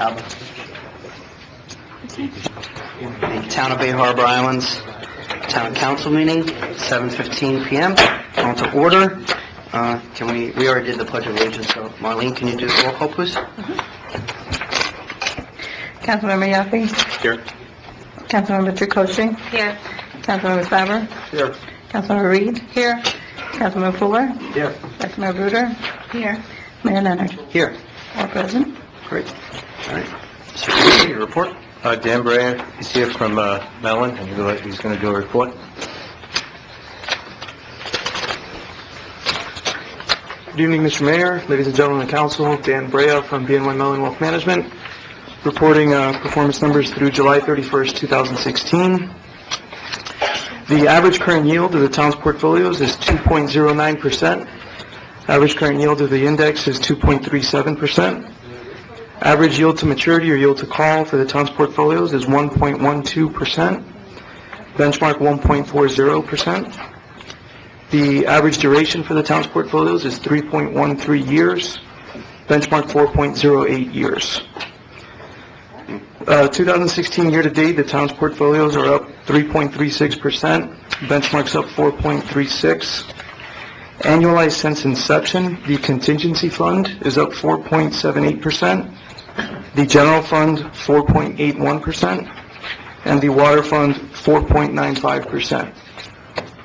The Town of Bay Harbor Islands Town Council meeting, 7:15 p.m. On to order. We already did the Pledge of Allegiance, so Marlene, can you do the roll call, please? Councilmember Yaffe? Here. Councilmember Tricocci? Here. Councilmember Faber? Here. Councilmember Reed? Here. Councilmember Fuller? Here. Vice Mayor Bruder? Here. Mayor Leonard? Here. All present. Great. All right. Mr. your report? Dan Brea is here from Mellon, and he's going to do a report. Good evening, Mr. Mayor, ladies and gentlemen of the council. Dan Brea from BNY Mellon Wealth Management, reporting performance numbers through July 31st, 2016. The average current yield of the town's portfolios is 2.09%. Average current yield of the index is 2.37%. Average yield to maturity or yield to call for the town's portfolios is 1.12%. Benchmark 1.40%. The average duration for the town's portfolios is 3.13 years. Benchmark 4.08 years. 2016 year-to-date, the town's portfolios are up 3.36%. Benchmark's up 4.36. Annualized since inception, the contingency fund is up 4.78%. The general fund, 4.81%. And the water fund, 4.95%.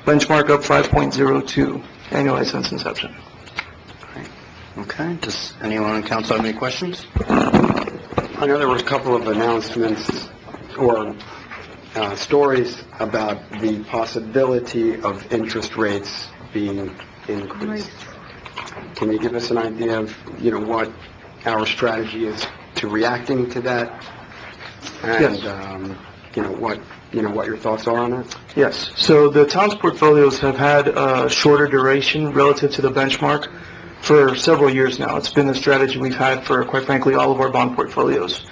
Benchmark up 5.02, annualized since inception. Okay. Does anyone on council have any questions? I know there were a couple of announcements or stories about the possibility of interest rates being increased. Can you give us an idea of, what our strategy is to reacting to that? And, Yes. What your thoughts are on that? Yes. So the town's portfolios have had a shorter duration relative to the benchmark for several years now. It's been a strategy we've had for, quite frankly, all of our bond portfolios.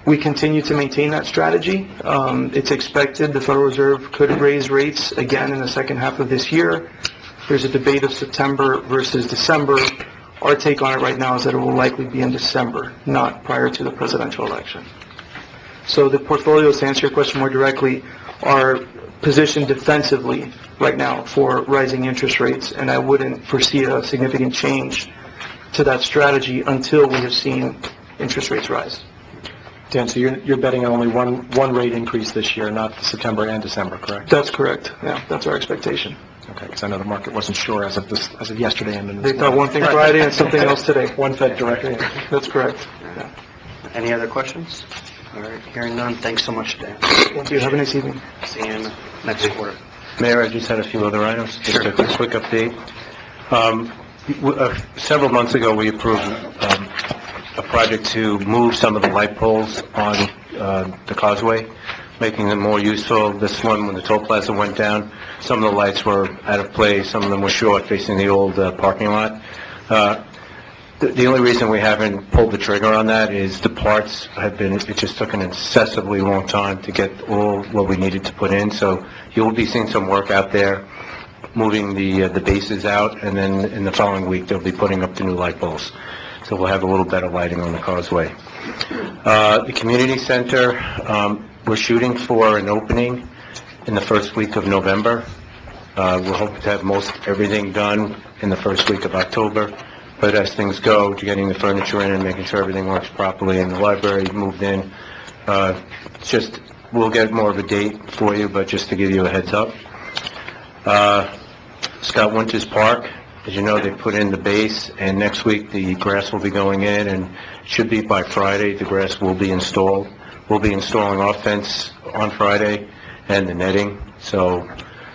We continue to maintain that strategy. It's expected the Federal Reserve could raise rates again in the second half of this year. There's a debate of September versus December. Our take on it right now is that it will likely be in December, not prior to the presidential election. So the portfolios, to answer your question more directly, are positioned defensively right now for rising interest rates, and I wouldn't foresee a significant change to that strategy until we have seen interest rates rise. Dan, so you're betting on only one rate increase this year, not September and December, correct? That's correct. Yeah, that's our expectation. Okay, because I know the market wasn't sure as of yesterday and They thought one thing Friday and something else today. One Fed directly. That's correct. Yeah. Any other questions? All right. Hearing none. Thanks so much, Dan. Thank you. Have a nice evening. See you in the next quarter. Mayor, I just had a few other items. Just a quick update. Several months ago, we approved a project to move some of the light poles on the causeway, making them more useful. This one, when the toll plaza went down, some of the lights were out of place, some of them were short, facing the old parking lot. The only reason we haven't pulled the trigger on that is the parts it just took an excessively long time to get all what we needed to put in. So you'll be seeing some work out there, moving the bases out, and then in the following week they'll be putting up the new light poles. So we'll have a little better lighting on the causeway. The community center, we're shooting for an opening in the first week of November. We're hoping to have most everything done in the first week of October. But as things go, to getting the furniture in and making sure everything works properly, and the library moved in, we'll get more of a date for you, but just to give you a heads up. Scott Winters Park, as you know, they put in the base, and next week the grass will be going in, and should be by Friday the grass will be installed. We'll be installing our fence on Friday and the netting, so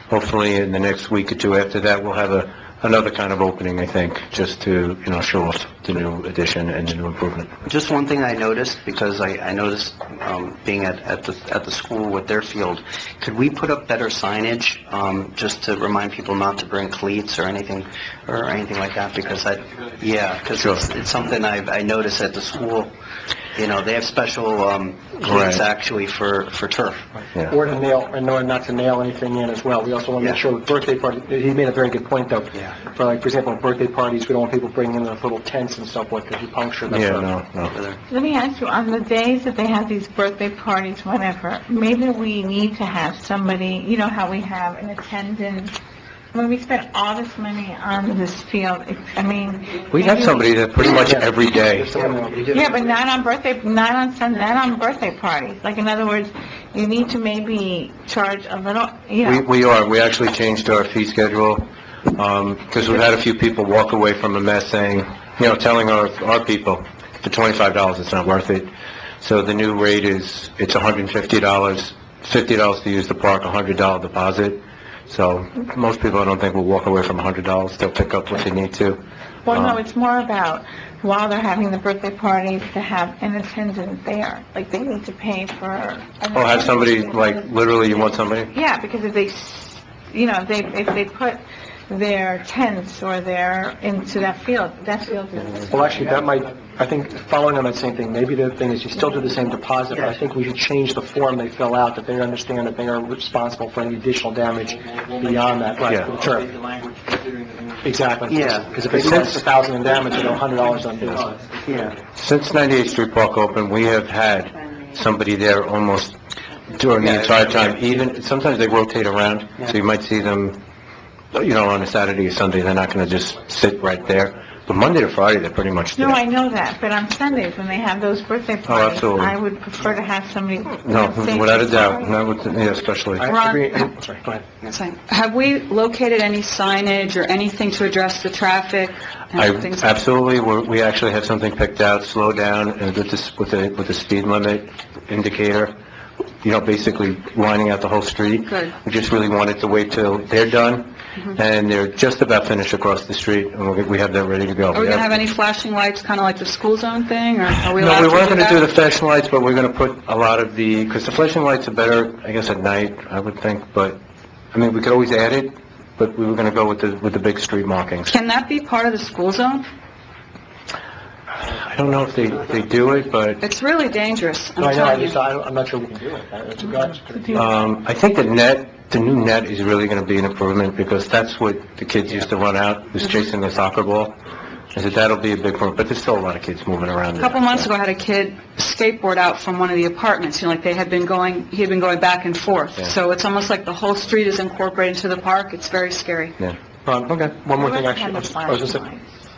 hopefully in the next week or two after that we'll have another kind of opening, I think, just to, show off the new addition and the new improvement. Just one thing I noticed, because I noticed being at the school with their field, could we put up better signage just to remind people not to bring cleats or anything like that? Because it's something I noticed at the school. You know, they have special cleats Right. actually for turf. Yeah. Or to nail, and not to nail anything in as well. We also want to make Yeah. sure with birthday parties, he made a very good point, though. Yeah. For example, birthday parties, we don't want people bringing in their little tents and stuff like that, you puncture them. Yeah, no. Let me ask you, on the days that they have these birthday parties, whatever, maybe we need to have somebody, you know how we have an attendant, when we spend all this money on this field, I mean... We have maybe somebody that pretty much every day. Yeah, but not on birthday, not on Sunday, not on birthday parties. Like, in other words, you need to maybe charge a little, you know... We actually changed our fee schedule, because we've had a few people walk away from a mess saying, telling our people, for $25, it's not worth it. So the new rate is, it's $150, $50 to use the park, $100 deposit. So most people, I don't think, will walk away from $100. They'll pick up what they need to. Well, no, it's more about, while they're having the birthday parties, to have an attendant there. Like, they need to pay for... Oh, have somebody, like, literally, you want somebody? Yeah, because if they, if they put their tents or into that field is... Well, actually, that might, I think, following on that same thing, maybe the thing is you still do the same deposit, but I think we should change the form they fill out, that they understand that they are responsible for any additional damage beyond that, right, for the turf. Exactly. Yeah. Because if they say it's $1,000 in damage, they know $100 on business. Yeah. Since 98th Street Park opened, we have had somebody there almost during the entire time. Even, sometimes they rotate around, so you might see them, on a Saturday or Sunday, they're not going to just sit right there. But Monday to Friday, they're pretty much there. No, I know that, but on Sundays, when they have those birthday parties, absolutely. I would prefer to have somebody... No, without a doubt, not with, especially. I agree, sorry, go ahead. Have we located any signage or anything to address the traffic and things like Absolutely, we actually have something picked out, slow down, and with the speed limit indicator, basically lining out the whole street. Good. We just really wanted to wait till they're done, and they're just about finished across the street, and we have that ready to go. Are we going to have any flashing lights, kind of like the school zone thing, or are we allowed No, to we weren't do going to do the that? flashing lights, but we're going to put a lot of because the flashing lights are better, I guess, at night, I would think, but, we could always add it, but we were going to go with the big street markings. Can that be part of the school zone? I don't know if they do it, but It's really dangerous, I'm No, I know, telling you. I'm not sure we can do it. It's a good idea. I think the new net is really going to be an improvement, because that's what the kids used to run out, was chasing the soccer ball. I said that'll be a big improvement, but there's still a lot of kids moving around. A couple months ago, I had a kid skateboard out from one of the apartments, like he had been going back and forth. Yeah. So it's almost like the whole street is incorporated into the park. It's very scary. Yeah. Okay, one more thing, Let's have actually. the I was going to say, flashing lights.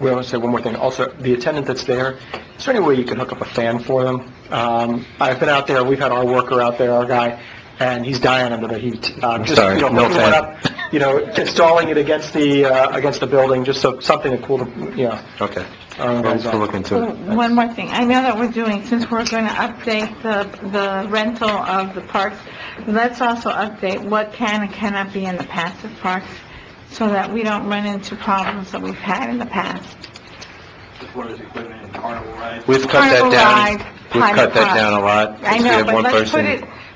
we want to say one more thing. Also, the attendant that's there, is there any way you can hook up a fan for them? I've been out there, we've had our worker out there, our guy, and he's dying under the heat. Sorry, no hooking fan. one up, installing it against the building, just so something to cool the, Okay. We'll look into it. One more thing, I know that we're doing, since we're going to update the rental of the parks, let's also update what can and cannot be in the passive parks, so that we don't run into problems that we've had in the past. We've cut Carnival that down. ride, We've cut private that park. down a lot. I We know, have but one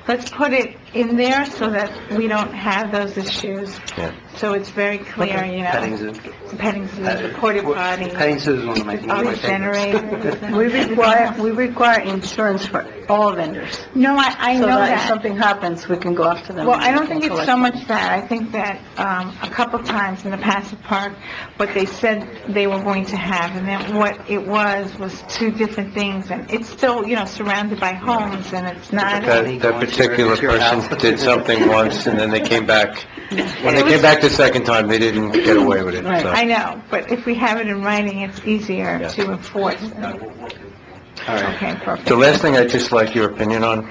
let's put it in there so that we don't have those issues. Yeah. So it's very clear, Petting zoo. Petting zoo, the porta potty, Petting zoo is one of my all the favorites. generators. We require insurance for all vendors, No, I so know that if that. something happens, we can go after them. Well, I don't think and it's collect. so much that. I think that a couple times in the passive park, what they said they were going to have, and then what it was two different things, and it's still, surrounded by homes, and it's not... That particular person did something once, and then they came back. When they came back the second time, they didn't get away with it, so. I know, but if we have it in writing, it's easier Yeah. to enforce. All right. Okay, perfect. The last thing I'd just like your opinion on,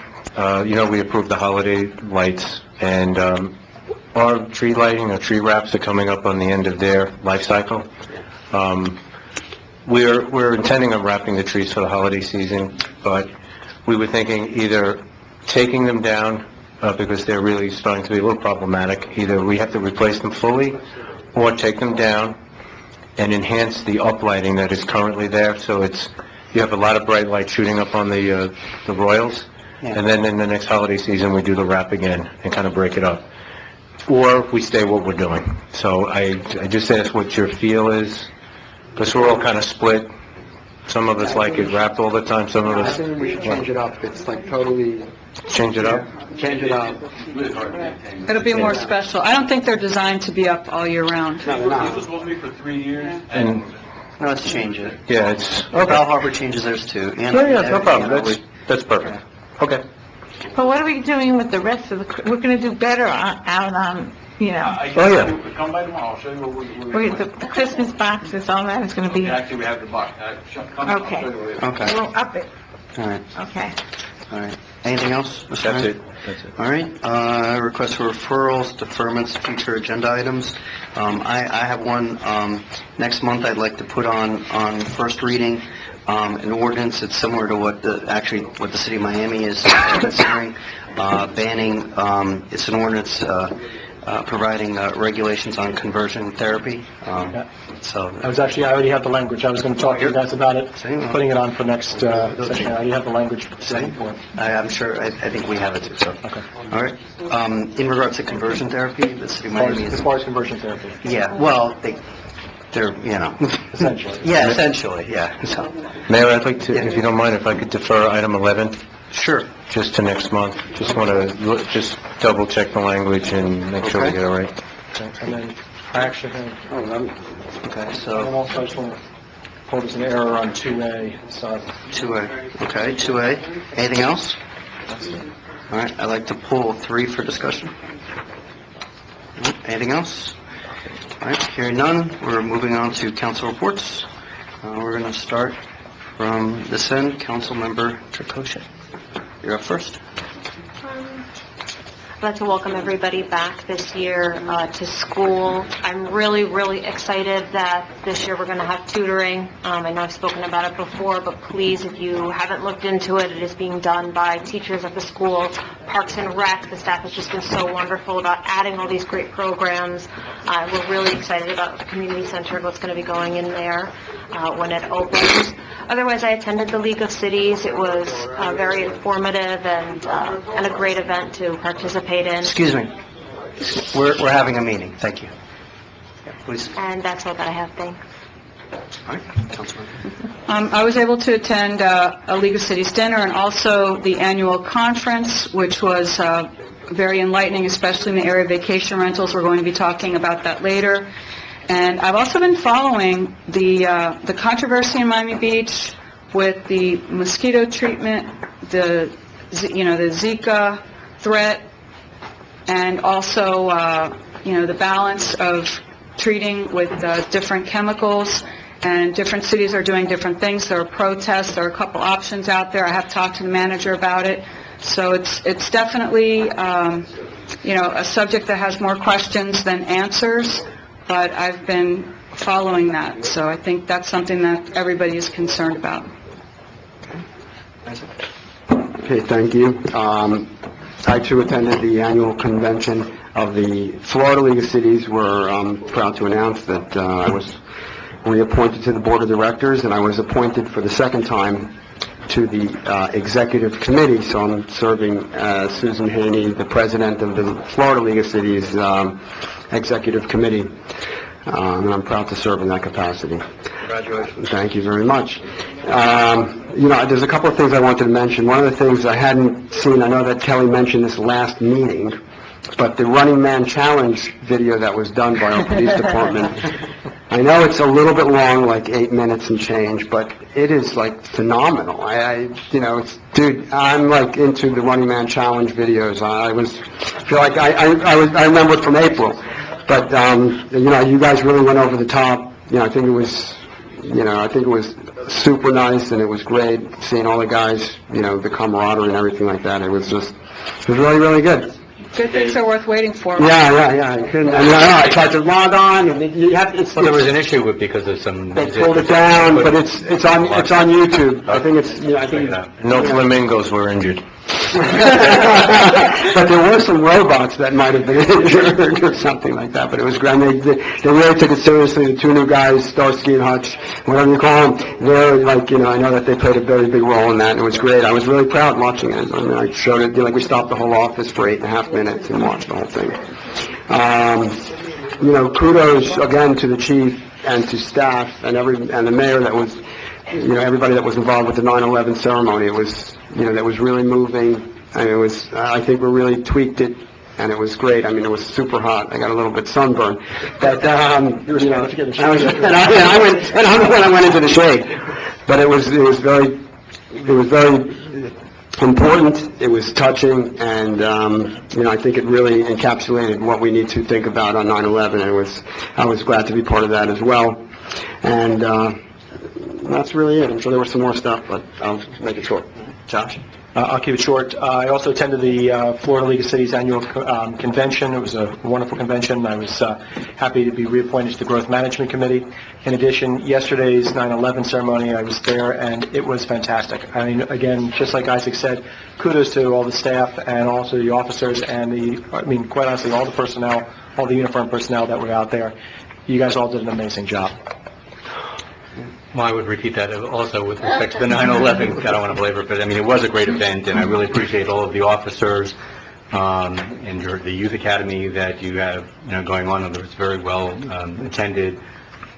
we approved the holiday lights, and our tree lighting, our tree wraps are coming up on the end of their life cycle. We're intending on wrapping the trees for the holiday season, but we were thinking either taking them down, because they're really starting to be a little problematic. Either we have to replace them fully, or take them down and enhance the uplighting that is currently there, so you have a lot of bright light shooting up on the Royals, and then in the next holiday season, we do the wrap again and kind of break it up. Or we stay what we're doing. So I just asked what your feel is, because we're all kind of split Some of us like it wrapped all the time, some of I us think we should change it up. It's like totally, change it up. change it up. It'll be more special. I don't think they're designed to be up all year round. No, they're not. And, No, let's change it. yeah, it's, Bal Harbor changes theirs too. yeah, no problem, that's perfect. Okay. But what are we doing with the rest of the, we're gonna do better out on, you know, Oh, yeah. Come by tomorrow, I'll show you what the Christmas boxes, all that is gonna be, Actually, we have the box. I'll Okay. show you what Okay, we'll up it, all right, okay. all right. Anything else? Mr. That's Mayor? it, that's it. All right, request for referrals, deferments, future agenda items. I have one, next month I'd like to put on first reading, an ordinance that's similar to what what the city of Miami is considering, banning, it's an ordinance, providing regulations on conversion therapy, so. I already have the language. I was going to talk to you guys about it, Same. putting it on for next session. I already have the language Same. for it. I'm sure, I think we have it too, so. Okay. All right, in regards to conversion therapy, the city of Miami As is, far as conversion therapy, yeah, well, they're, essentially. yeah, essentially, yeah, so, Mayor, I'd like to, if you don't mind, if I could defer item 11, sure. just to next month. Just want to, just double check the language and make sure we get it right. Okay, and then I actually have, Okay, and so, also I just want to quote as an error on 2A, so 2A, okay, 2A. Anything else? All right, I'd like to pull 3 for discussion. All right, anything else? All right, hearing none, we're moving on to council reports. We're going to start from this end, Councilmember Tricochet. You're up first. I'd like to welcome everybody back this year to school. I'm really, really excited that this year we're going to have tutoring. I know I've spoken about it before, but please, if you haven't looked into it, it is being done by teachers at the school, Parks and Rec. The staff has just been so wonderful about adding all these great programs. We're really excited about the community center and what's going to be going in there when it opens. Otherwise, I attended the League of Cities. It was very informative and a great event to participate in. Excuse me. We're having a meeting. Thank you. Yeah, please. And that's all that I have. Thanks. All right, Councilman. I was able to attend a League of Cities dinner and also the annual conference, which was very enlightening, especially in the area of vacation rentals. We're going to be talking about that later. And I've also been following the controversy in Miami Beach with the mosquito treatment, the Zika threat, and also, the balance of treating with different chemicals. And different cities are doing different things. There are protests. There are a couple options out there. I have talked to the manager about it. So it's definitely, a subject that has more questions than answers. But I've been following that, so I think that's something that everybody is concerned about. Okay, thank you. I too attended the annual convention of the Florida League of Cities, where I'm proud to announce that I was reappointed to the board of directors, and I was appointed for the second time to the executive committee. So I'm serving Susan Haney, the president of the Florida League of Cities executive committee, and I'm proud to serve in that capacity. Congratulations. Thank you very much. There's a couple of things I wanted to mention. One of the things I hadn't seen, I know that Kelly mentioned this last meeting, but the Running Man Challenge video that was done by our police department, I know it's a little bit long, like 8 minutes and change, but it is like phenomenal. Dude, I'm like into the Running Man Challenge videos. I remember it from April, but you guys really went over the top. I think it was super nice, and it was great seeing all the guys, the camaraderie and everything like that. It was really, really good. Good things are worth waiting for. Yeah. I tried to log on, and There was an issue with because of some... they pulled it down, but it's on YouTube. I think No flamingos were injured. but there were some robots that might have been injured or something like that, but it was great. They really took it seriously. The two new guys, Starsky and Hutch, whatever you call them, they're I know that they played a very big role in that, and it was great. I was really proud watching it. I mean, I showed it, we stopped the whole office for 8.5 minutes and watched the whole thing. Kudos again to the chief and to staff and the mayor that was everybody that was involved with the 9/11 ceremony. It was, that was really moving, and it was, I think we really tweaked it, and it was great. I mean, it was super hot. I got a little bit sunburned, but, I went into the shade. But it was very important, it was touching, and, I think it really encapsulated what we need to think about on 9/11, and I was glad to be part of that as well. And, that's really it. I'm sure there was some more stuff, but I'll make it short. Josh? I'll keep it short. I also attended the Florida League of Cities annual convention. It was a wonderful convention. I was happy to be reappointed to the Growth Management Committee. In addition, yesterday's 9/11 ceremony, I was there, and it was fantastic. I mean, again, just like Isaac said, kudos to all the staff and also the officers and quite honestly, all the personnel, all the uniformed personnel that were out there. You guys all did an amazing job. Well, I would repeat that also with respect to the 9/11. I don't want to belabor it, but I mean, it was a great event, and I really appreciate all of the officers and the youth academy that you have, going on. It was very well attended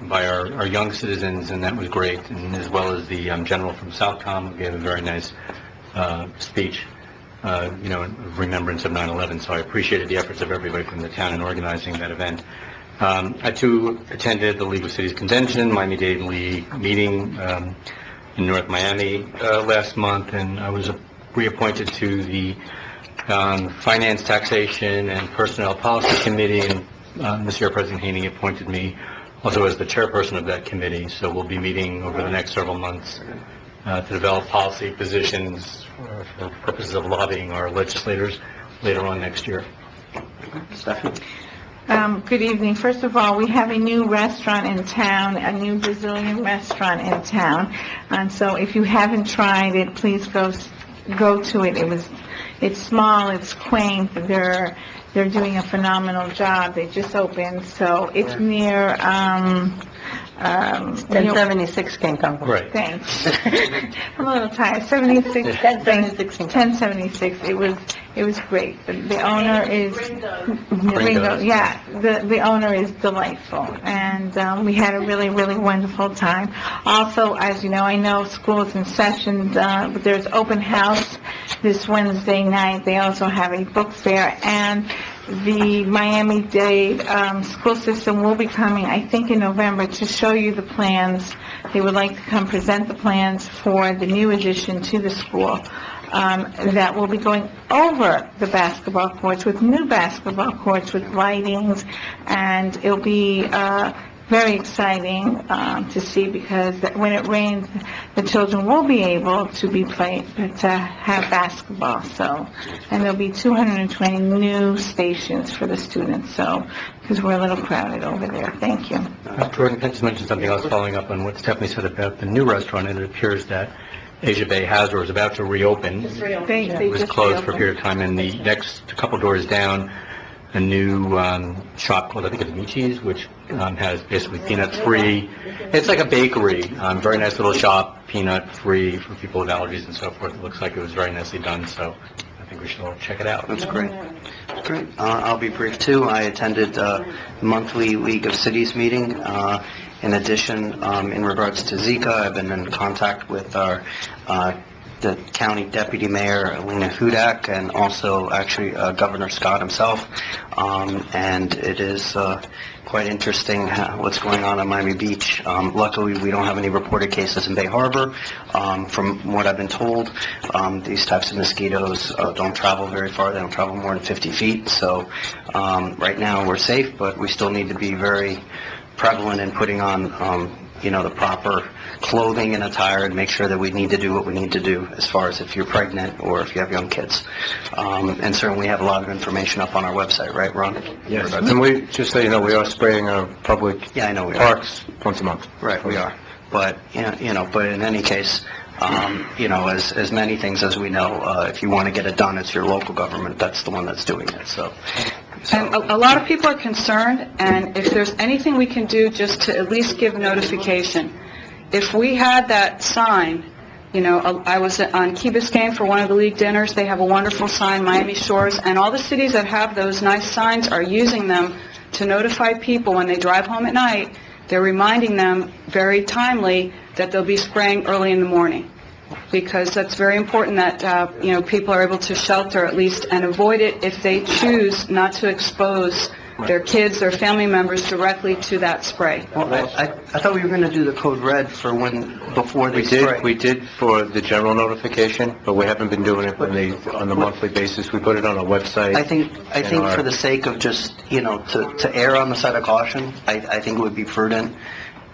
by our young citizens, and that was great. And as well as the general from Southcom, who gave a very nice speech, in remembrance of 9/11. So I appreciated the efforts of everybody from the town in organizing that event. I too attended the League of Cities Convention, Miami-Dade League meeting in North Miami last month, and I was reappointed to the Finance, Taxation, and Personnel Policy Committee, and this year President Haney appointed me also as the chairperson of that committee. So we'll be meeting over the next several months to develop policy positions for purposes of lobbying our legislators later on next year. Stephanie? Good evening. First of all, we have a new restaurant in town, a new Brazilian restaurant in town. And so if you haven't tried it, please go to it. It's small, it's quaint. They're doing a phenomenal job. They just opened. So it's near 1076 King Company. Right. Thanks. I'm a little tired. 1076. It was great. The owner is Ringo. Yeah, the owner is delightful, and we had a really, really wonderful time. Also, as you know, I know school is in session, but there's open house this Wednesday night. They also have a book fair, and the Miami-Dade school system will be coming, I think, in November to show you the plans. They would like to come present the plans for the new addition to the school. That will be going over the basketball courts with new basketball courts with lightings, and it'll be very exciting to see, because when it rains, the children will be able to have basketball. So, and there'll be 220 new stations for the students. So, because we're a little crowded over there. Thank you. Jordan, can I just mention something else following up on what Stephanie said about the new restaurant? And it appears that Asia Bay has or is about to reopen. It was closed for a period of time, and the next couple doors down, a new shop called, I think it's Michi's, which has basically peanut-free. It's like a bakery, very nice little shop, peanut-free for people with allergies and so forth. It looks like it was very nicely done, so I think we should all check it out. That's great. Great. I'll be brief, too. I attended the monthly League of Cities meeting. In addition, in regards to Zika, I've been in contact with the county deputy mayor, Alina Hudak, and also actually Governor Scott himself. And it is quite interesting what's going on Miami Beach. Luckily, we don't have any reported cases in Bay Harbor. From what I've been told, these types of mosquitoes don't travel very far. They don't travel more than 50 feet. So right now we're safe, but we still need to be very prevalent in putting on the proper clothing and attire, and make sure that we need to do what we need to do as far as if you're pregnant or if you have young kids. And certainly we have a lot of information up on our website, right, Ron? Yes, and we, just so you know, we are spraying public parks once a month. Right, we are. But, but in any case, as many things as we know, if you want to get it done, it's your local government. That's the one that's doing it, so. And a lot of people are concerned, and if there's anything we can do just to at least give notification. If we had that sign, I was on Key Biscayne for one of the league dinners. They have a wonderful sign, Miami Shores, and all the cities that have those nice signs are using them to notify people when they drive home at night. They're reminding them very timely that they'll be spraying early in the morning, because that's very important that, people are able to shelter at least and avoid it if they choose not to expose their kids, their family members directly to that spray. Well, I thought we were going to do the code red for before they spray. We did for the general notification, but we haven't been doing it on the monthly basis. We put it on our website. I think for the sake of just, to err on the side of caution, I think it would be prudent,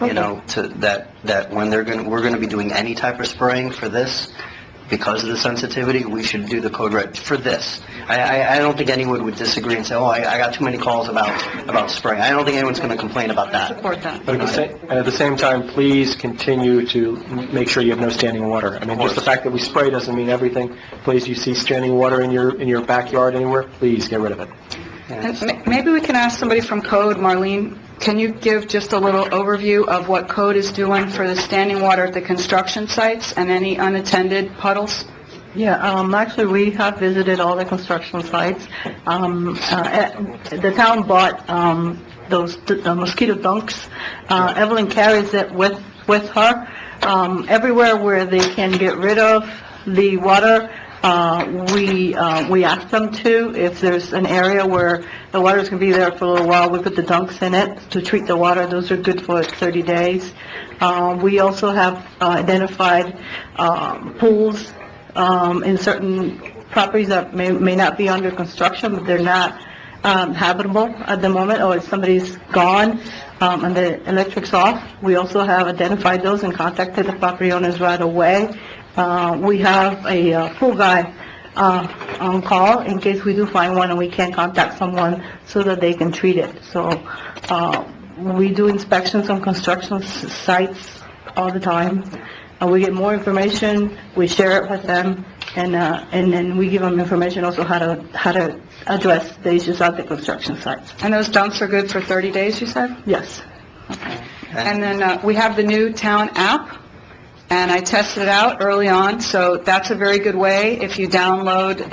that when we're going to be doing any type of spraying for this, because of the sensitivity, we should do the code red for this. I don't think anyone would disagree and say, oh, I got too many calls about spraying. I don't think anyone's going to complain about that. Support that. But at the same time, please continue to make sure you have no standing water. I mean, just the fact that we spray doesn't mean everything. Please, you see standing water in your backyard anywhere, please get rid of it. And maybe we can ask somebody from Code, Marlene, can you give just a little overview of what Code is doing for the standing water at the construction sites and any unattended puddles? Yeah, actually, we have visited all the construction sites. The town bought those mosquito dunks. Evelyn carries it with her. Everywhere where they can get rid of the water, we ask them to. If there's an area where the water's going to be there for a little while, we put the dunks in it to treat the water. Those are good for 30 days. We also have identified pools in certain properties that may not be under construction, but they're not habitable at the moment, or if somebody's gone and the electric's off. We also have identified those and contacted the property owners right away. We have a pool guy on call in case we do find one and we can't contact someone so that they can treat it. So we do inspections on construction sites all the time. We get more information, we share it with them, and then we give them information also how to address the issues at the construction sites. And those dumps are good for 30 days, you said? Yes. Okay. And then we have the new town app, and I tested it out early on, so that's a very good way if you download,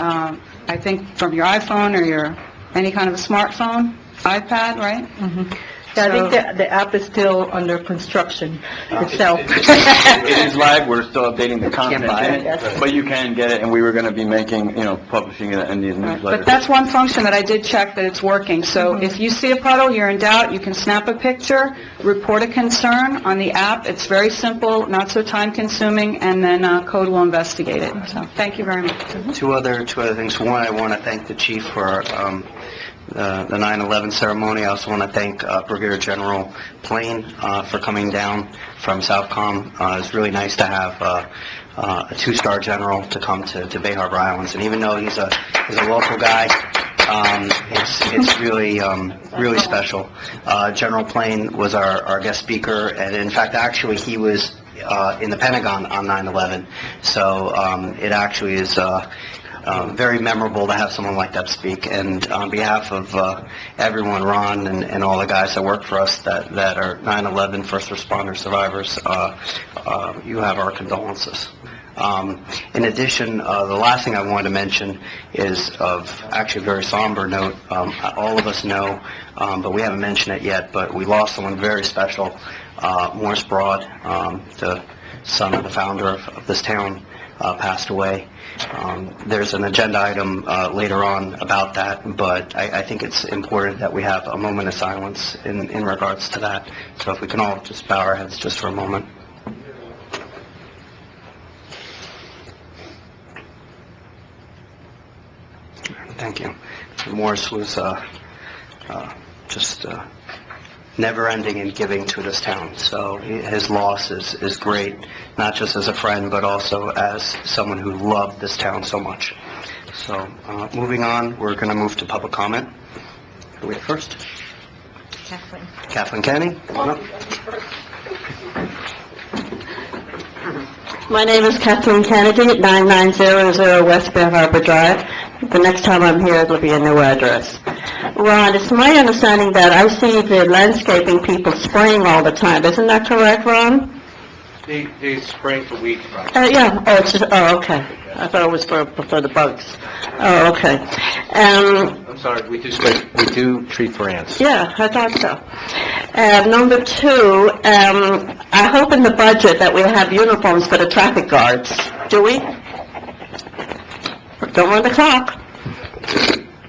I think from your iPhone or any kind of a smartphone, iPad, right? Mm-hmm. Yeah, I think the app is still under construction itself. It is live, we're still updating the content buy in it, but you can get it, and we were going to be making, publishing it in the newsletter. But that's one function that I did check that it's working. So if you see a puddle, you're in doubt, you can snap a picture, report a concern on the app. It's very simple, not so time-consuming, and then Code will investigate it. So thank you very much. Two other things. One, I want to thank the chief for the 9/11 ceremony. I also want to thank Brigadier General Plain for coming down from Southcom. It's really nice to have a two-star general to come to Bay Harbor Islands, and even though he's a local guy, it's really special. General Plain was our guest speaker, and in fact, actually, he was in the Pentagon on 9/11. So it actually is very memorable to have someone like that speak. And on behalf of everyone, Ron and all the guys that work for us that are 9/11 first responder survivors, you have our condolences. In addition, the last thing I wanted to mention is of actually a very somber note. All of us know, but we haven't mentioned it yet, but we lost someone very special. Morris Broad, the son of the founder of this town, passed away. There's an agenda item later on about that, but I think it's important that we have a moment of silence in regards to that. So if we can all just bow our heads just for a moment. Thank you. Morris was just never-ending in giving to this town. So his loss is great, not just as a friend, but also as someone who loved this town so much. So moving on, we're going to move to public comment. Who we have first? Kathleen Kenny. Come on up. My name is Kathleen Kennedy, 9900 West Bay Harbor Drive. The next time I'm here, it'll be a new address. Ron, it's my understanding that I see the landscaping people spraying all the time. Isn't that correct, Ron? They spray for weeds, right? Yeah. Oh, okay. I thought it was for the bugs. Oh, okay. sorry, we do treat for ants. Yeah, I thought so. Number two, I hope in the budget that we have uniforms for the traffic guards. Do we? Don't run the clock.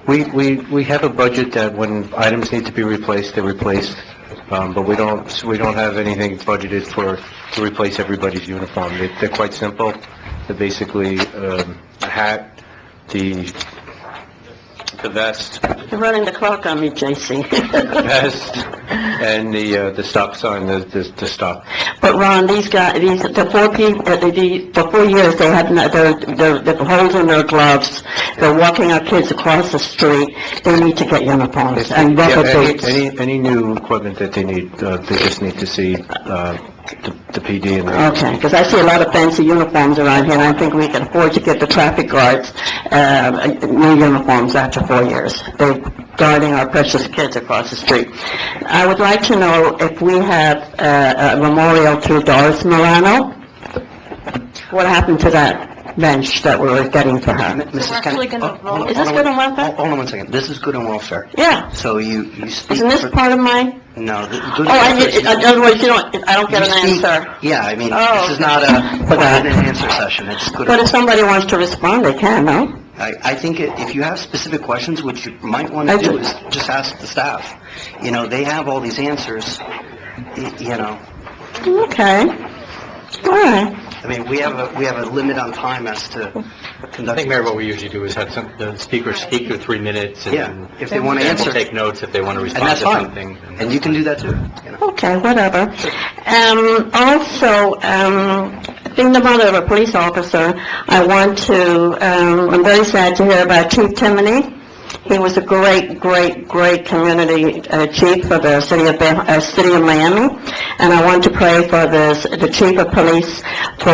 We have a budget that when items need to be replaced, they're replaced, but we don't have anything budgeted to replace everybody's uniform. They're quite simple. They're basically a hat, the vest, You're running the clock on me, J.C. vest, and the stop sign, the stop. But Ron, the 4 people, for 4 years, they have the holes in their gloves. They're walking our kids across the street. They need to get uniforms and rubber boots. Any new equipment that they need, they just need to see the PD and the... Okay, because I see a lot of fancy uniforms around here, and I think we can afford to get the traffic guards new uniforms after 4 years. They're guarding our precious kids across the street. I would like to know if we have a memorial to Doris Milano. What happened to that bench that we were getting for her? Mrs. Kennedy? Is this good on welfare? Hold on one second. This is good on welfare. Yeah. So you speak... Isn't this part of mine? No. In other words, I don't get an answer. Yeah, I mean, Oh, this is not an answer session. It's good. But if somebody wants to respond, they can, no? I think if you have specific questions, what you might want to do is just ask the staff. You know, they have all these answers, you know. Okay. All right. I mean, we have a limit on time as to I conducting. think, Mayor, what we usually do is have the speakers speak for 3 minutes, and Yeah, if they want to then we'll answer. take notes if they want to And respond that's to fine. something. And you can do that too, you know. Okay, whatever. Also, being the mother of a police officer, I'm very sad to hear about Chief Timoney. He was a great community chief for the city of Miami, and I want to pray for the chief of police for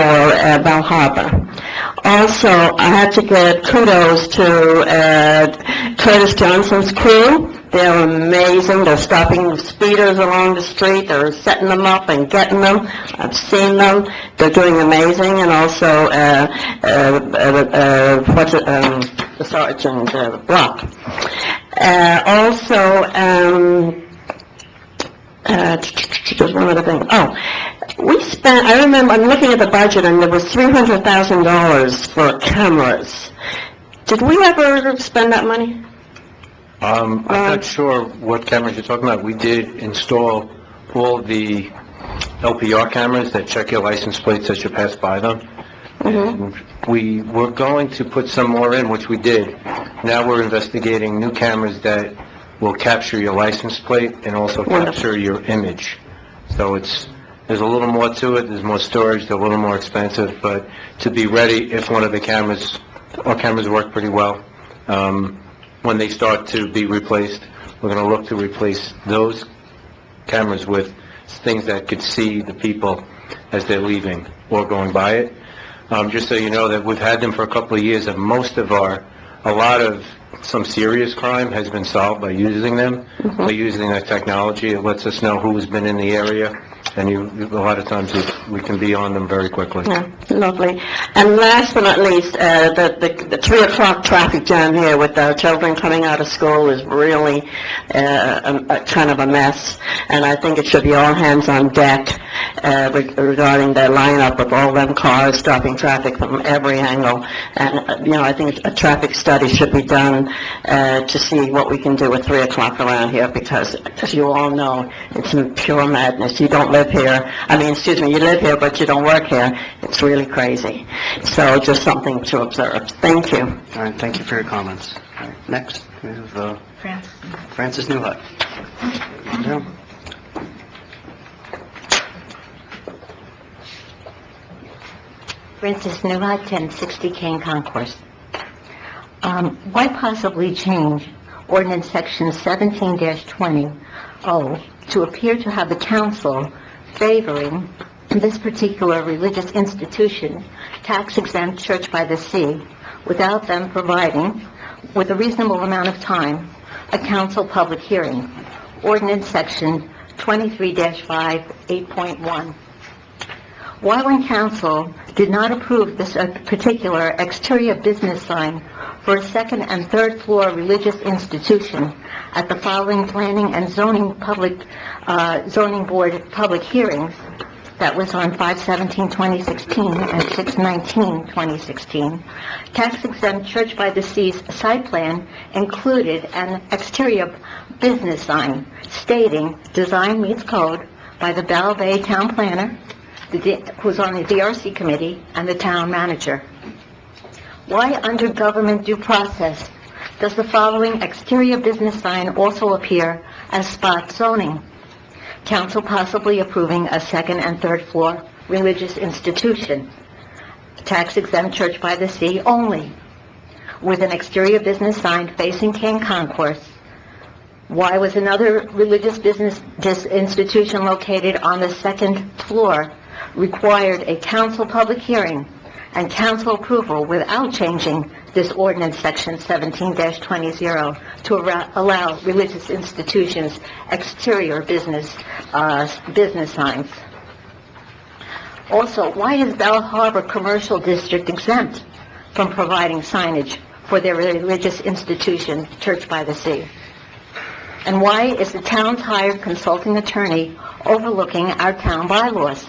Bal Harbor. Also, I had to give kudos to Curtis Johnson's crew. They're amazing. They're stopping speeders along the street. They're setting them up and getting them. I've seen them. They're doing amazing. And also, the Sergeant Brock. Just one other thing. I remember, I'm looking at the budget, and there was $300,000 for cameras. Did we ever spend that money? I'm not sure what cameras you're talking about. We did install all the LPR cameras that check your license plates as you pass by them. And we were going to put some more in, which we did. Now we're investigating new cameras that will capture your license plate and also capture your image. So there's a little more to it, there's more storage, they're a little more expensive, but to be ready if one of the cameras, our cameras work pretty well. When they start to be replaced, we're going to look to replace those cameras with things that could see the people as they're leaving or going by it. Just so you know that we've had them for a couple of years, and some serious crime has been solved by using them, by using that technology. It lets us know who's been in the area, and a lot of times we can be on them very quickly. Yeah, lovely. And last but not least, the 3 o'clock traffic jam here with the children coming out of school is really kind of a mess, and I think it should be all hands on deck regarding the lineup of all them cars stopping traffic from every angle. And, I think a traffic study should be done to see what we can do at 3 o'clock around here, because, as you all know, it's pure madness. You don't live here. You live here, but you don't work here. It's really crazy. So just something to observe. Thank you. All right, thank you for your comments. All right, next, we have Francis Newhut. Yeah. Francis Newhut, 1060 Kane Concourse. Why possibly change ordinance section 17-20 to appear to have the council favoring this particular religious institution, tax-exempt Church by the Sea, without them providing, with a reasonable amount of time, a council public hearing? Ordinance section 23-5, 8.1. Why, when council did not approve this particular exterior business sign for a second and third floor religious institution at the following planning and zoning board public hearings. That was on 5/17/2016 and 6/19/2016. Tax-exempt Church by the Sea's site plan included an exterior business sign stating "Design meets code" by the Belle Bay town planner, who's on the DRC committee, and the town manager. Why, under government due process, does the following exterior business sign also appear as spot zoning? Council possibly approving a second and third floor religious institution, tax-exempt Church by the Sea only, with an exterior business sign facing King Concourse. Why was another religious business institution located on the second floor required a council public hearing and council approval without changing this ordinance section 17-20 to allow religious institutions exterior business signs? Also, why is Bell Harbor Commercial District exempt from providing signage for their religious institution, Church by the Sea? And why is the town's hired consulting attorney overlooking our town bylaws?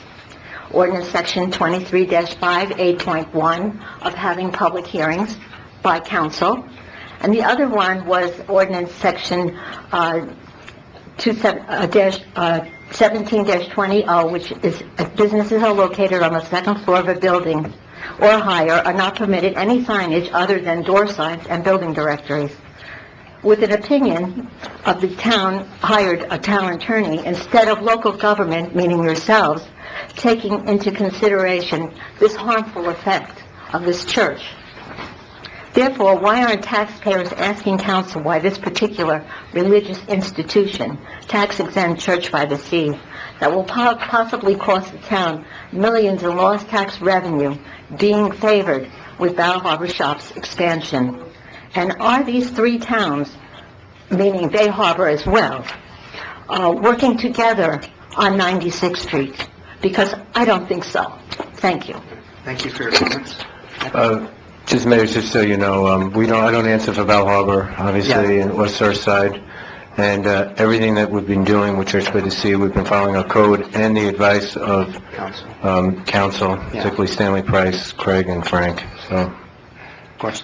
Ordinance section 23-5, 8.1 of having public hearings by council. And the other one was ordinance section 17-20, which is businesses are located on the second floor of a building or higher are not permitted any signage other than door signs and building directories. With an opinion of the town hired a town attorney instead of local government, meaning yourselves, taking into consideration this harmful effect of this church. Therefore, why aren't taxpayers asking council why this particular religious institution, tax-exempt Church by the Sea, that will possibly cost the town millions in lost tax revenue, being favored with Bell Harbor Shop's expansion? And are these three towns, meaning Bay Harbor as well, working together on 96th Street? Because I don't think so. Thank you. Thank you for your comments. Just Mayor, just so you know, I don't answer for Val Harbor, obviously, and West Surfside. And everything that we've been doing with Church by the Sea, we've been following our code and the advice of council, particularly Stanley Price, Craig, and Frank. So, of course.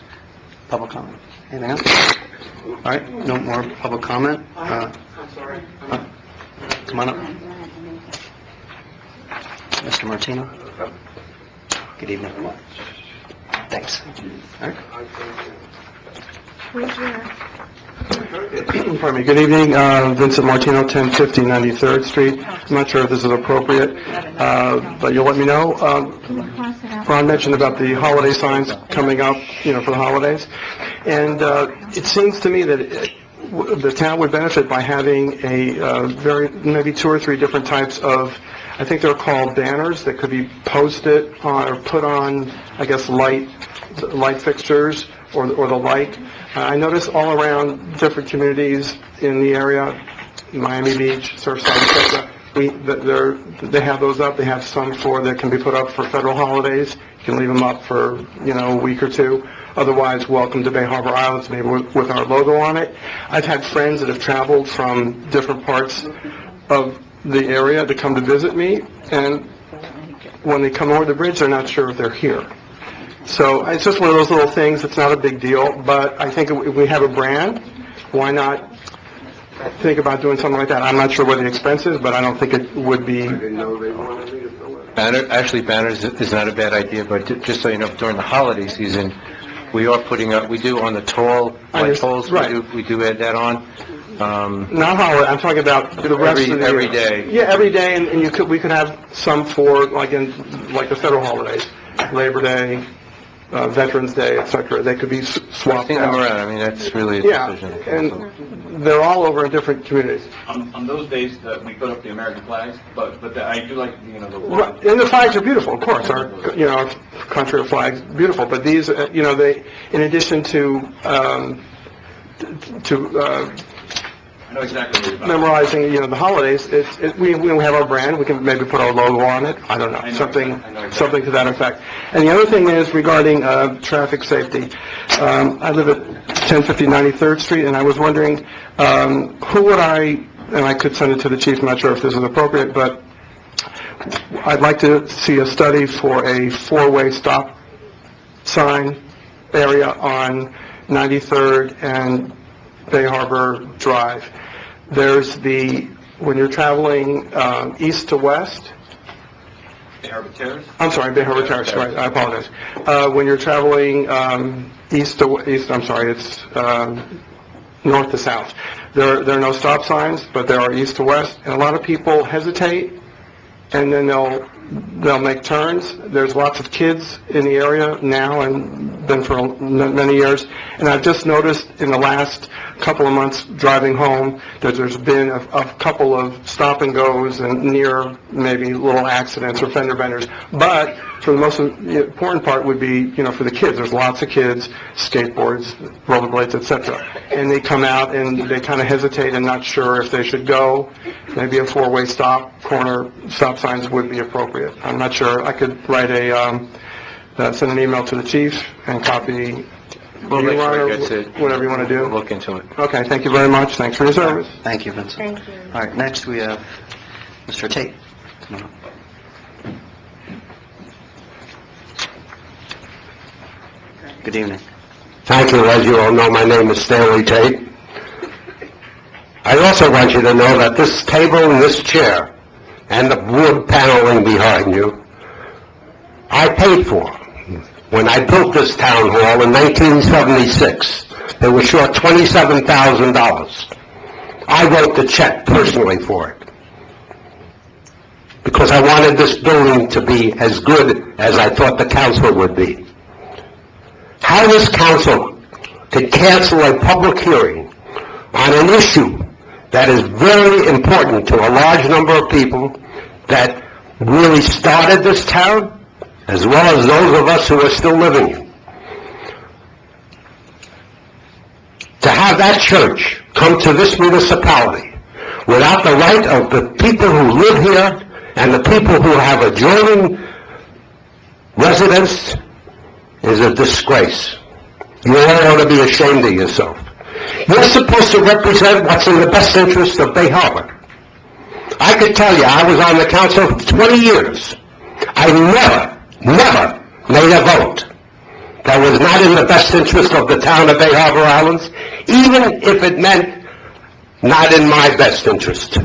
Public comment. Anything else? All right, no more public comment. I'm sorry. Come on up. Mr. Martino. Good evening. Thanks. All right. Pardon me. Good evening, Vincent Martino, 1050 93rd Street. I'm not sure if this is appropriate, but you'll let me know. Ron mentioned about the holiday signs coming up, for the holidays. And it seems to me that the town would benefit by having maybe 2 or 3 different types of, I think they're called banners, that could be posted on or put on, I guess, light fixtures or the light. I notice all around different communities in the area, Miami Beach, Surfside, etc. They have those up. They have some that can be put up for federal holidays. You can leave them up for, a week or 2. Otherwise, welcome to Bay Harbor Islands, maybe with our logo on it. I've had friends that have traveled from different parts of the area to come to visit me, and when they come over the bridge, they're not sure if they're here. So it's just one of those little things. It's not a big deal, but I think if we have a brand, why not think about doing something like that? I'm not sure what the expense is, but I don't think it would be. Banners is not a bad idea, but just so you know, during the holiday season, we are putting up, we do on the tall light poles, right. we do add that on. Not holiday, I'm talking about the rest of the year. Every day. Yeah, every day, and we could have some for, like the federal holidays, Labor Day, Veterans Day, etc. They could be swapped them out. around. I mean, that's really a decision. And they're all over in different communities. On those days, we put up the American flags, but I do like, the... Right. And the flags are beautiful, of course. Our country of flags, beautiful. But these, they, in addition to know exactly what you're about. memorizing, the holidays, we have our brand, we can maybe put our logo on it, I don't know, I know something exactly. to that effect. And the other thing is regarding traffic safety. I live at 1050 93rd Street, and I was wondering, who would and I could send it to the chief, I'm not sure if this is appropriate, but I'd like to see a study for a four-way stop sign area on 93rd and Bay Harbor Drive. There's when you're traveling east to west, Bay Harbor Terrace? I'm sorry, Bay Harbor Terrace, right, I apologize. When you're traveling east, I'm sorry, it's north to south. There are no stop signs, but there are east to west, and a lot of people hesitate, and then they'll make turns. There's lots of kids in the area now and been for many years. And I've just noticed in the last couple of months driving home that there's been a couple of stop and goes and near maybe little accidents or fender benders. But for the most important part would be, for the kids. There's lots of kids, skateboards, rollerblades, etc. And they come out and they kind of hesitate and not sure if they should go. Maybe a four-way corner stop signs would be appropriate. I'm not sure. I could write send an email to the chief and copy We'll make sure or it gets it. whatever you want to do. We'll look into it. Okay, thank you very much. Thanks for your service. Thank you, Vincent. Thank you. All right, next we have Mr. Tate. Come on up. Good evening. Thank you. As you all know, my name is Stanley Tate. I also want you to know that this table and this chair and the wood paneling behind you, I paid for. When I built this town hall in 1976, they were short $27,000. I wrote the check personally for it because I wanted this building to be as good as I thought the council would be. How this council could cancel a public hearing on an issue that is very important to a large number of people that really started this town, as well as those of us who are still living it. To have that church come to this municipality without the right of the people who live here and the people who have adjoining residence is a disgrace. You all ought to be ashamed of yourself. You're supposed to represent what's in the best interest of Bay Harbor. I could tell you, I was on the council for 20 years. I never made a vote that was not in the best interest of the town of Bay Harbor Islands, even if it meant not in my best interest.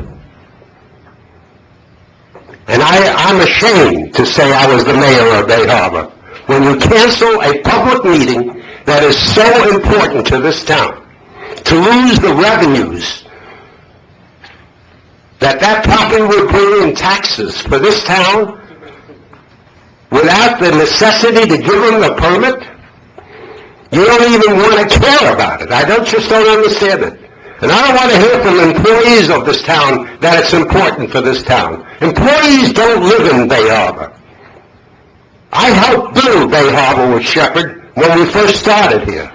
And I'm ashamed to say I was the mayor of Bay Harbor. When you cancel a public meeting that is so important to this town, to lose the revenues that property would bring in taxes for this town, without the necessity to give them the permit, you don't even want to care about it. I just don't understand it. And I don't want to hear from employees of this town that it's important for this town. Employees don't live in Bay Harbor. I helped build Bay Harbor with Shepherd when we first started here.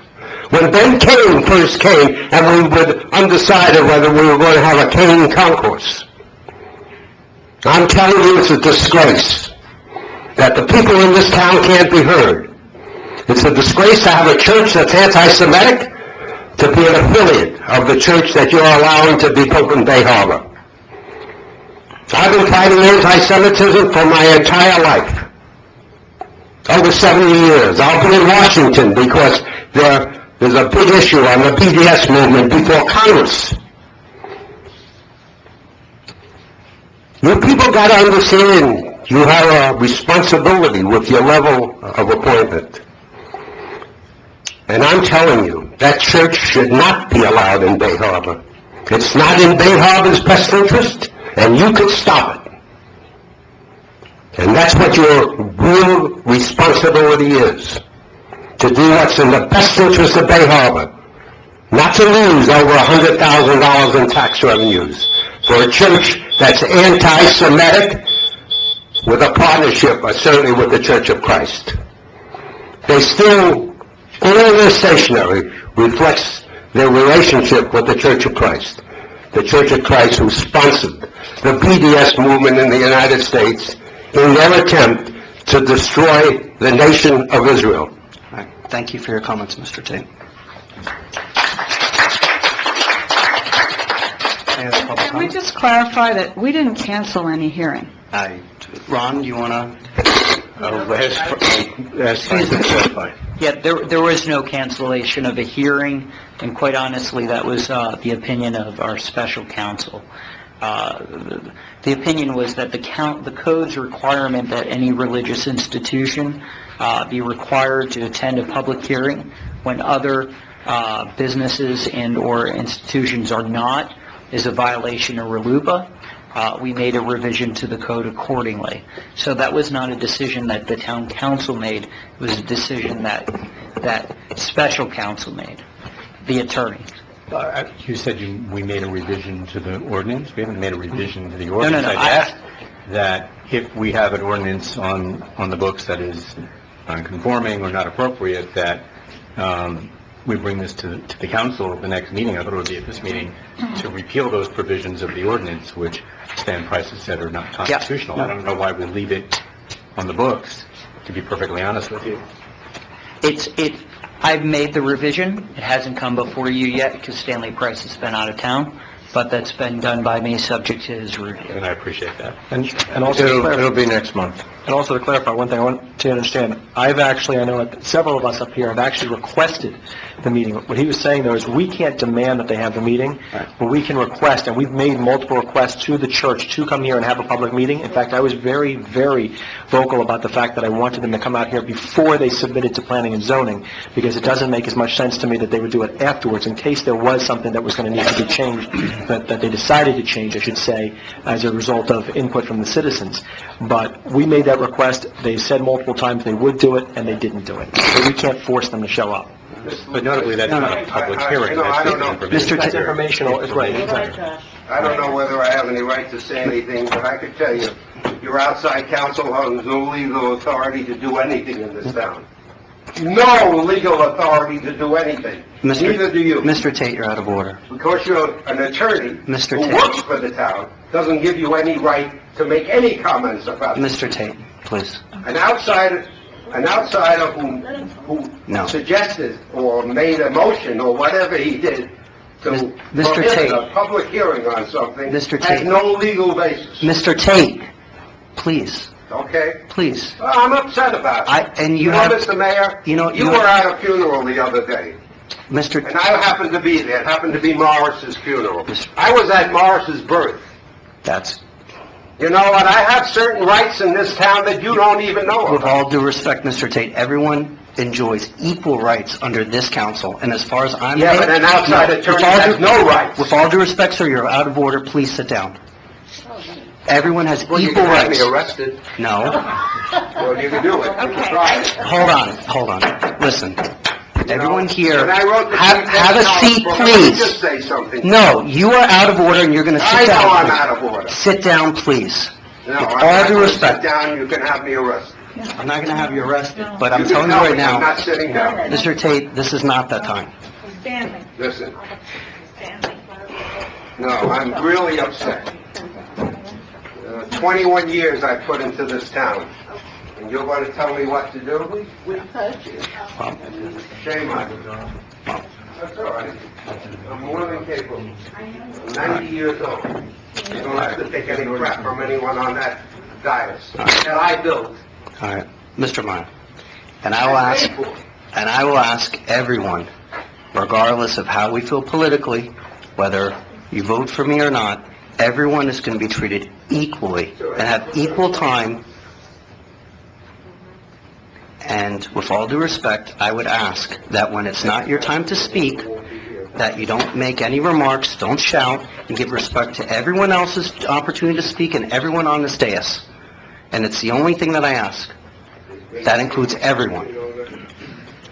When Ben Kane first came and we were undecided whether we were going to have a Kane concourse. I'm telling you, it's a disgrace that the people in this town can't be heard. It's a disgrace to have a church that's anti-Semitic to be an affiliate of the church that you're allowing to be built in Bay Harbor. I've been fighting anti-Semitism for my entire life. Over 70 years. I'll be in Washington because there's a big issue on the BDS movement before Congress. You people got to understand you have a responsibility with your level of appointment. And I'm telling you, that church should not be allowed in Bay Harbor. It's not in Bay Harbor's best interest, and you could stop it. And that's what your real responsibility is, to do what's in the best interest of Bay Harbor, not to lose over $100,000 in tax revenues for a church that's anti-Semitic with a partnership, certainly with the Church of Christ. They still, all their stationery reflects their relationship with the Church of Christ. the Church of Christ, who sponsored the BDS movement in the United States in their attempt to destroy the nation of Israel. All right. Thank you for your comments, Mr. Tate. Any other public Can we comments? just clarify that we didn't cancel any hearing? Ron, you want to? Yeah, there was no cancellation of a hearing, and quite honestly, that was the opinion of our special counsel. The opinion was that the code's requirement that any religious institution be required to attend a public hearing when other businesses and/or institutions are not is a violation of RLUIPA. We made a revision to the code accordingly. So that was not a decision that the town council made. It was a decision that special counsel made, the attorney. You said we made a revision to the ordinance? We haven't made a revision to the ordinance. No. I asked that if we have an ordinance on the books that is non-conforming or not appropriate, that we bring this to the council at the next meeting. I thought it would be at this meeting, to repeal those provisions of the ordinance, which Stan Price has said are not constitutional. I don't know why we leave it on the books, to be perfectly honest with you. I've made the revision. It hasn't come before you yet because Stanley Price has been out of town, but that's been done by me subject to his review. And I appreciate that. And also, It'll be next month. And also to clarify, one thing I want to understand, I know that several of us up here have actually requested the meeting. What he was saying, though, is we can't demand that they have the meeting, but we can request, and we've made multiple requests to the church to come here and have a public meeting. In fact, I was very, very vocal about the fact that I wanted them to come out here before they submitted to planning and zoning, because it doesn't make as much sense to me that they would do it afterwards, in case there was something that was going to need to be changed, that they decided to change, I should say, as a result of input from the citizens. But we made that request. They said multiple times they would do it, and they didn't do it. So we can't force them to show up. But notably, that's not a public hearing. That's informational, is right. I don't know whether I have any right to say anything, but I could tell you, your outside counsel has no legal authority to do anything in this town. No legal authority to do anything. Neither do you. Mr. Tate, you're out of order. Because you're an attorney Mr. who Tate. works for the town, doesn't give you any right to make any comments about it. Mr. Tate, please. An outsider who No. suggested or made a motion or whatever he did to Mr. prohibit Tate. a public hearing on something Mr. has Tate. no legal basis. Mr. Tate, please, Okay? please. I'm upset about it. You have, Mr. Mayor, you know, you were at a funeral the other day, Mr. and I happened to be there. It happened to be Morris's funeral. I was at Morris's birth. That's, You know what? I have certain rights in this town that you don't even know with about. all due respect, Mr. Tate, everyone enjoys equal rights under this council, and as far as I'm... Yeah, but an outside attorney has no rights. With all due respect, sir, you're out of order. Please sit down. Everyone has Well, you equal can have rights. me arrested. No. Well, you can do it. You can try it. Hold on. Listen. Everyone here, When I wrote the have a seat, let me please. just say something. No, you are out of order, and you're going to I sit know down. I'm please. out of order. Sit down, please. No, With I'm all not due going to respect. sit down, you can have me arrested. I'm not going to have you arrested, but I'm You telling can you tell right me I'm now, not sitting down. Mr. Tate, this is not that time. Listen. No, I'm really upset. 21 years I put into this town, and you're going to tell me what to do? Shame on you. That's all right. I'm more than capable. I'm 90 years old. You don't have to take any crap from anyone on that dais that I built. All right, Mr. Meyer, and I will ask everyone, regardless of how we feel politically, whether you vote for me or not, everyone is going to be treated equally and have equal time. And with all due respect, I would ask that when it's not your time to speak, that you don't make any remarks, don't shout, and give respect to everyone else's opportunity to speak and everyone on this dais. And it's the only thing that I ask. That includes everyone.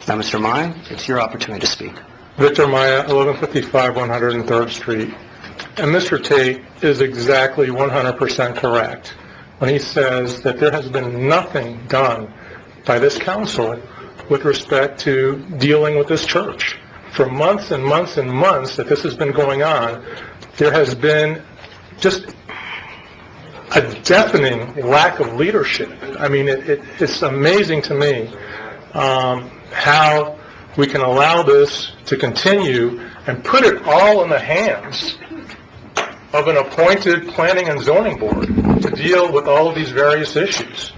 Now, Mr. Meyer, it's your opportunity to speak. Victor Maya, 1155 103rd Street. And Mr. Tate is exactly 100% correct when he says that there has been nothing done by this council with respect to dealing with this church. For months and months and months that this has been going on, there has been just a deafening lack of leadership. I mean, it's amazing to me how we can allow this to continue and put it all in the hands of an appointed planning and zoning board to deal with all of these various issues.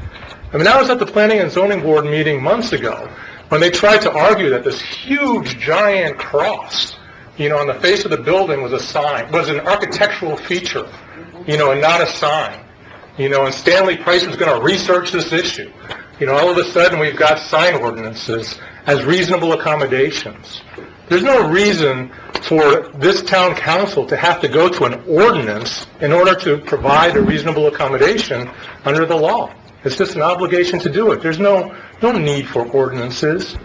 I mean, I was at the planning and zoning board meeting months ago when they tried to argue that this huge, giant cross, on the face of the building was an architectural feature, and not a sign. And Stanley Price was going to research this issue. All of a sudden we've got sign ordinances as reasonable accommodations. There's no reason for this town council to have to go to an ordinance in order to provide a reasonable accommodation under the law. It's just an obligation to do it. There's no need for ordinances.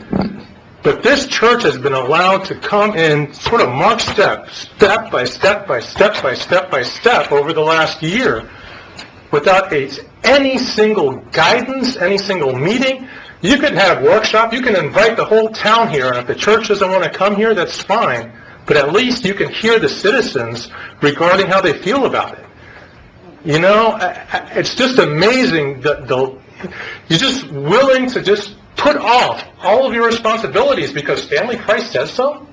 But this church has been allowed to come in sort of march step by step over the last year without any single guidance, any single meeting. You can have workshop, you can invite the whole town here, and if the church doesn't want to come here, that's fine. But at least you can hear the citizens regarding how they feel about it. It's just amazing that you're just willing to just put off all of your responsibilities because Stanley Price says so?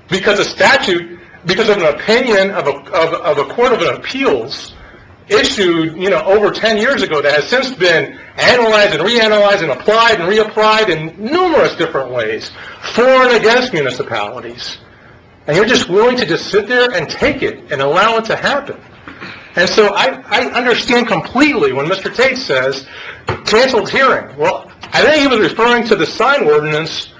Because a statute, because of an opinion of a court of appeals issued, over 10 years ago that has since been analyzed and reanalyzed and applied and reapplied in numerous different ways for and against municipalities. And you're just willing to just sit there and take it and allow it to happen. And so I understand completely when Mr. Tate says, canceled hearing. Well, I think he was referring to the sign ordinance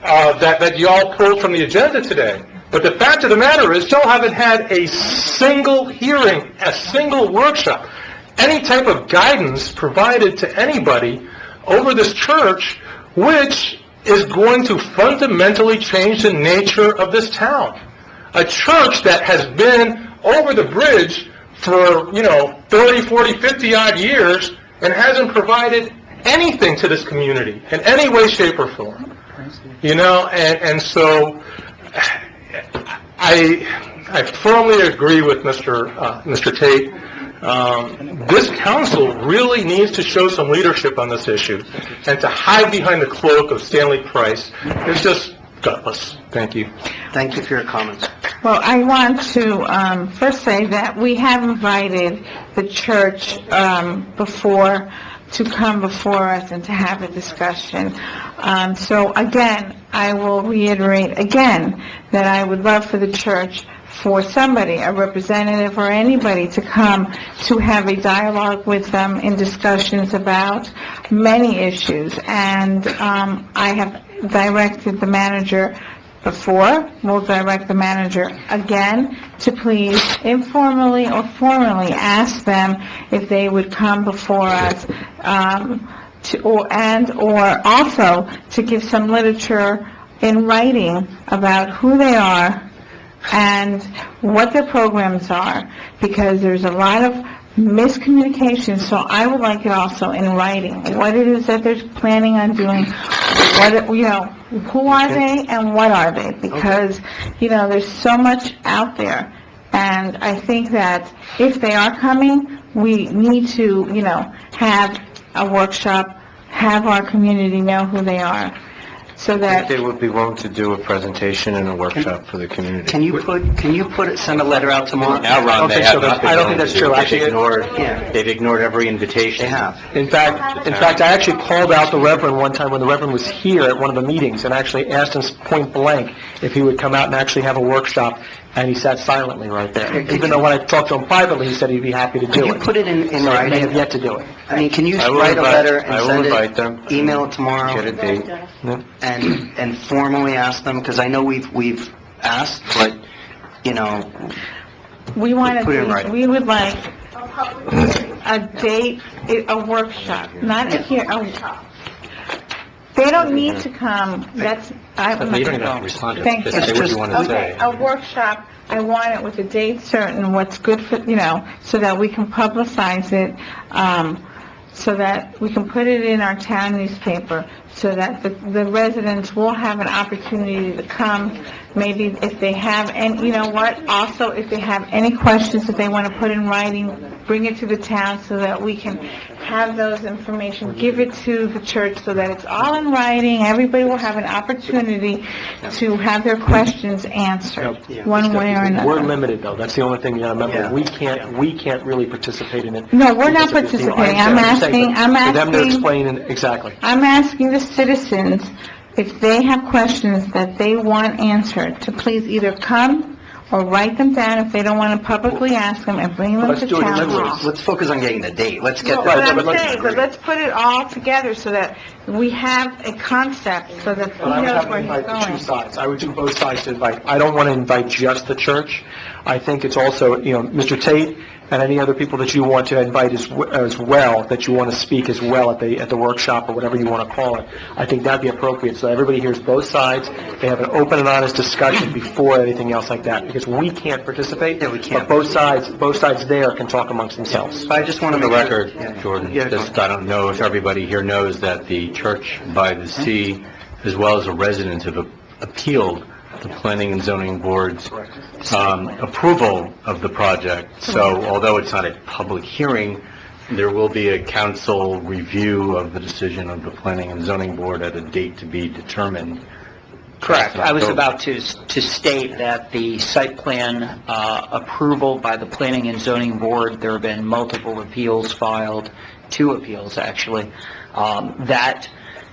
that y'all pulled from the agenda today. But the fact of the matter is, y'all haven't had a single hearing, a single workshop, any type of guidance provided to anybody over this church, which is going to fundamentally change the nature of this town. A church that has been over the bridge for, 30, 40, 50 odd years and hasn't provided anything to this community in any way, shape, or form. And so I firmly agree with Mr. Tate. This council really needs to show some leadership on this issue, and to hide behind the cloak of Stanley Price is just gutless. Thank you. Thank you for your comments. Well, I want to first say that we have invited the church before to come before us and to have a discussion. So again, I will reiterate again that I would love for the church, for somebody, a representative or anybody, to come to have a dialogue with them in discussions about many issues. And I have directed the manager before, we'll direct the manager again to please informally or formally ask them if they would come before us or also to give some literature in writing about who they are and what their programs are, because there's a lot of miscommunication. So I would like it also in writing, what it is that they're planning on doing, who are they and what are they, because, there's so much out there. And I think that if they are coming, we need to, have a workshop, have our community know who they are, so that They would be willing to do a presentation and a workshop for the community. Can you send a letter out tomorrow? Now, Ron, they have not been I don't willing think that's to do true. it. Actually, They've ignored every invitation. They have. In fact, I actually called out the Reverend one time when the Reverend was here at one of the meetings and actually asked him point blank if he would come out and actually have a workshop, and he sat silently right there. Even though when I talked to him privately, he said he'd be happy to do it. Can you put it in So I writing? may have yet to do it. I mean, can you I will write a letter I and will send invite them. it, email it tomorrow? Get a date. And formally ask them, because I know we've asked, but, we want Put it in writing. to, we would like a date, a workshop, not a they don't need to come, that's, I'm But not you don't gonna even have to go. respond to it. Thank Just you. say what you want to Okay, say. a workshop, I want it with a date certain, what's good for, so that we can publicize it, so that we can put it in our town newspaper, so that the residents will have an opportunity to come, maybe if they have, and you know what, also if they have any questions that they want to put in writing, bring it to the town so that we can have those information, give it to the church so that it's all in writing, everybody will have an opportunity to have their questions answered, one way or another. We're limited, though. That's the only thing you gotta remember. We can't really participate in it. No, we're not participating. I'm asking, For them to explain it, exactly. I'm asking the citizens, if they have questions that they want answered, to please either come or write them down if they don't want to publicly ask them, and bring them to town hall. Let's focus on getting the date. Let's get But I'm saying, but let's put it all together so that we have a concept, so that he But I would knows have to where he's invite the two going. sides. I would do both sides to invite. I don't want to invite just the church. I think it's also, Mr. Tate and any other people that you want to invite as well, that you want to speak as well at the workshop or whatever you want to call it. I think that'd be appropriate, so everybody hears both sides. They have an open and honest discussion before anything else like that, because we can't participate. Yeah, we can't. But both sides there can talk amongst themselves. I just want to For the make sure... record, Jordan, Yeah, go just, I don't know if everybody here knows that the Church by the Sea, as well as the residents, have appealed the Planning and Zoning Board's approval of the project. So although it's not a public hearing, there will be a council review of the decision of the Planning and Zoning Board at a date to be determined. Correct. I was about to state that the site plan approval by the Planning and Zoning Board, there have been multiple appeals filed, 2 appeals actually, that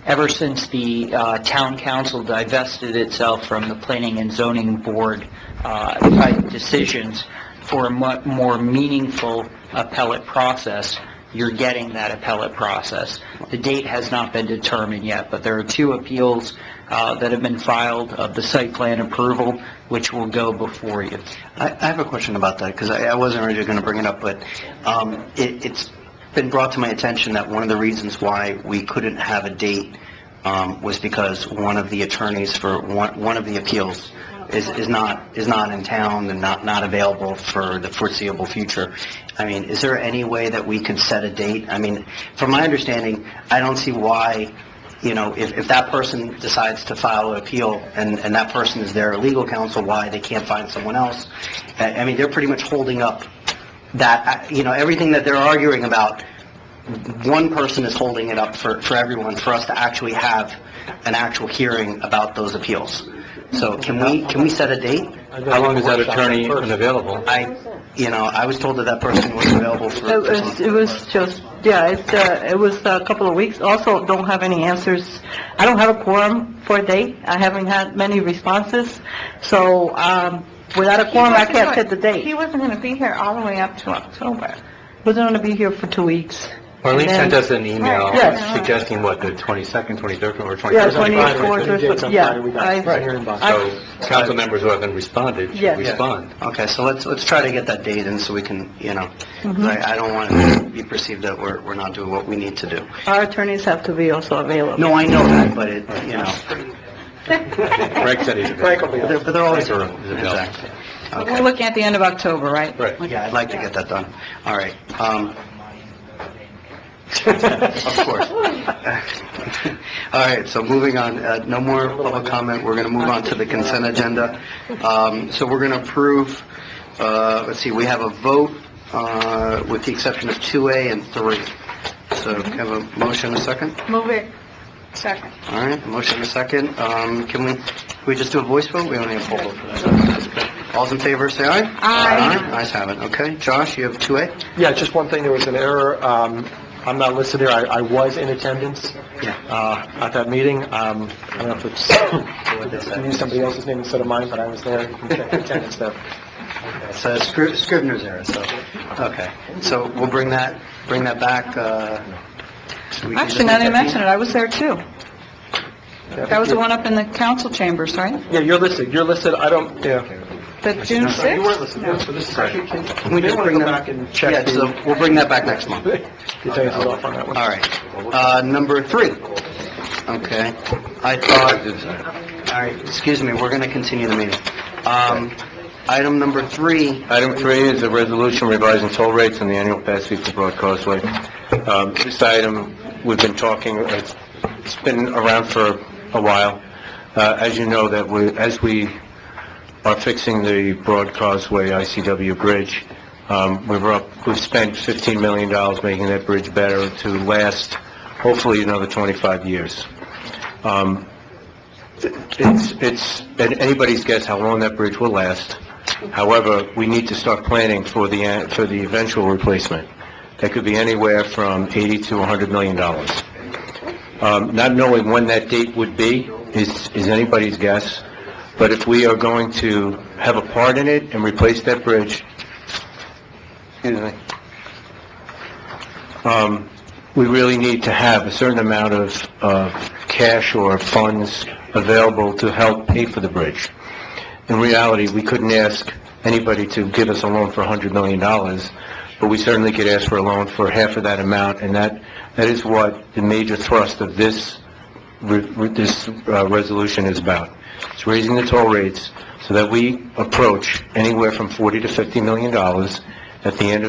ever since the town council divested itself from the Planning and Zoning Board type decisions for a more meaningful appellate process, you're getting that appellate process. The date has not been determined yet, but there are 2 appeals that have been filed of the site plan approval, which will go before you. I have a question about that, because I wasn't originally going to bring it up, but it's been brought to my attention that one of the reasons why we couldn't have a date was because one of the attorneys for one of the appeals is not in town and not available for the foreseeable future. I mean, is there any way that we could set a date? I mean, from my understanding, I don't see why, if that person decides to file an appeal and that person is their legal counsel, why they can't find someone else. I mean, they're pretty much holding up that, everything that they're arguing about, one person is holding it up for everyone, for us to actually have an actual hearing about those appeals. So can we set a date? How long is that attorney unavailable? I was told that person was available for... It was just, it was a couple of weeks. Also, don't have any answers. I don't have a quorum for a date. I haven't had many responses. So, without a quorum, I can't set the date. He wasn't going to be here all the way up to October. Wasn't going to be here for 2 weeks. Marlene sent us an email Yes. suggesting, the 22nd, 23rd, or 24th? Yeah, 24th, So council members who haven't responded should Yes. respond. Okay, so let's try to get that date in so we can, I don't want it to be perceived that we're not doing what we need to do. Our attorneys have to be also available. No, I know that, but it, Greg said he's available. but they're always... Exactly. Exactly. We're looking at the end of October, right? Right. Yeah, I'd like to get that done. All right. Of course. All right, so moving on, no more public comment. We're going to move on to the consent agenda. So we're going to approve, let's see, we have a vote with the exception of 2A and 3. So can I have a motion and a second? Move it. Second. All right, a motion and a second. Can we just do a voice vote? We only have a full vote for that. All's in favor, say aye. Aye. Ayes have it. Okay, Josh, you have 2A? Yeah, just one thing, there was an error. I'm not listed there. I was in attendance at that meeting. I don't know if it's, I used somebody else's name instead of mine, but I was there. You can check the attendance there. It's a Scrivener's error, so, okay. So we'll bring that back, Actually, now that you mention it, I was there too. That was the one up in the council chambers, right? Yeah, you're listed. I don't, The June 6th? You weren't listed. Yeah, so this is actually, Can we just bring that back and check? Yeah, so we'll bring that back next month. You take it off on that one. All right. Number 3. Okay. All right, excuse me, we're going to continue the meeting. Item number 3. Item 3 is a resolution revising toll rates on the annual pass fee for Broad Causeway. This item, we've been talking, it's been around for a while. As you know, as we are fixing the Broad Causeway ICW Bridge, we've spent $15 million making that bridge better to last, hopefully, another 25 years. It's anybody's guess how long that bridge will last. However, we need to start planning for the eventual replacement. That could be anywhere from $80 to $100 million. Not knowing when that date would be is anybody's guess, but if we are going to have a part in it and replace that bridge, we really need to have a certain amount of cash or funds available to help pay for the bridge. In reality, we couldn't ask anybody to give us a loan for $100 million, but we certainly could ask for a loan for half of that amount, and that is what the major thrust of this resolution is about. It's raising the toll rates so that we approach anywhere from $40 to $50 million at the end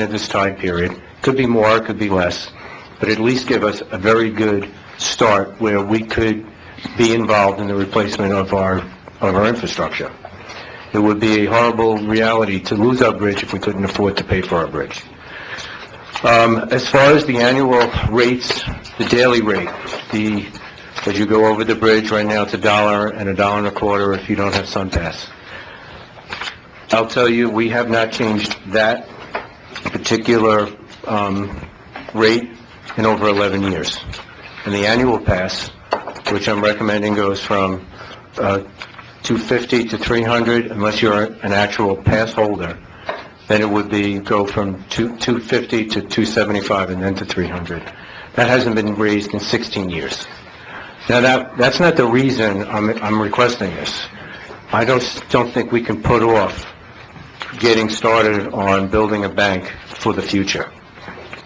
of this time period. Could be more, could be less, but at least give us a very good start where we could be involved in the replacement of our infrastructure. It would be a horrible reality to lose our bridge if we couldn't afford to pay for our bridge. As far as the annual rates, the daily rate, as you go over the bridge, right now it's $1 and $1.25 if you don't have SunPass. I'll tell you, we have not changed that particular rate in over 11 years. And the annual pass, which I'm recommending, goes from $250 to $300, unless you're an actual pass holder. Then it would go from $250 to $275 and then to $300. That hasn't been raised in 16 years. Now that's not the reason I'm requesting this. I don't think we can put off getting started on building a bank for the future.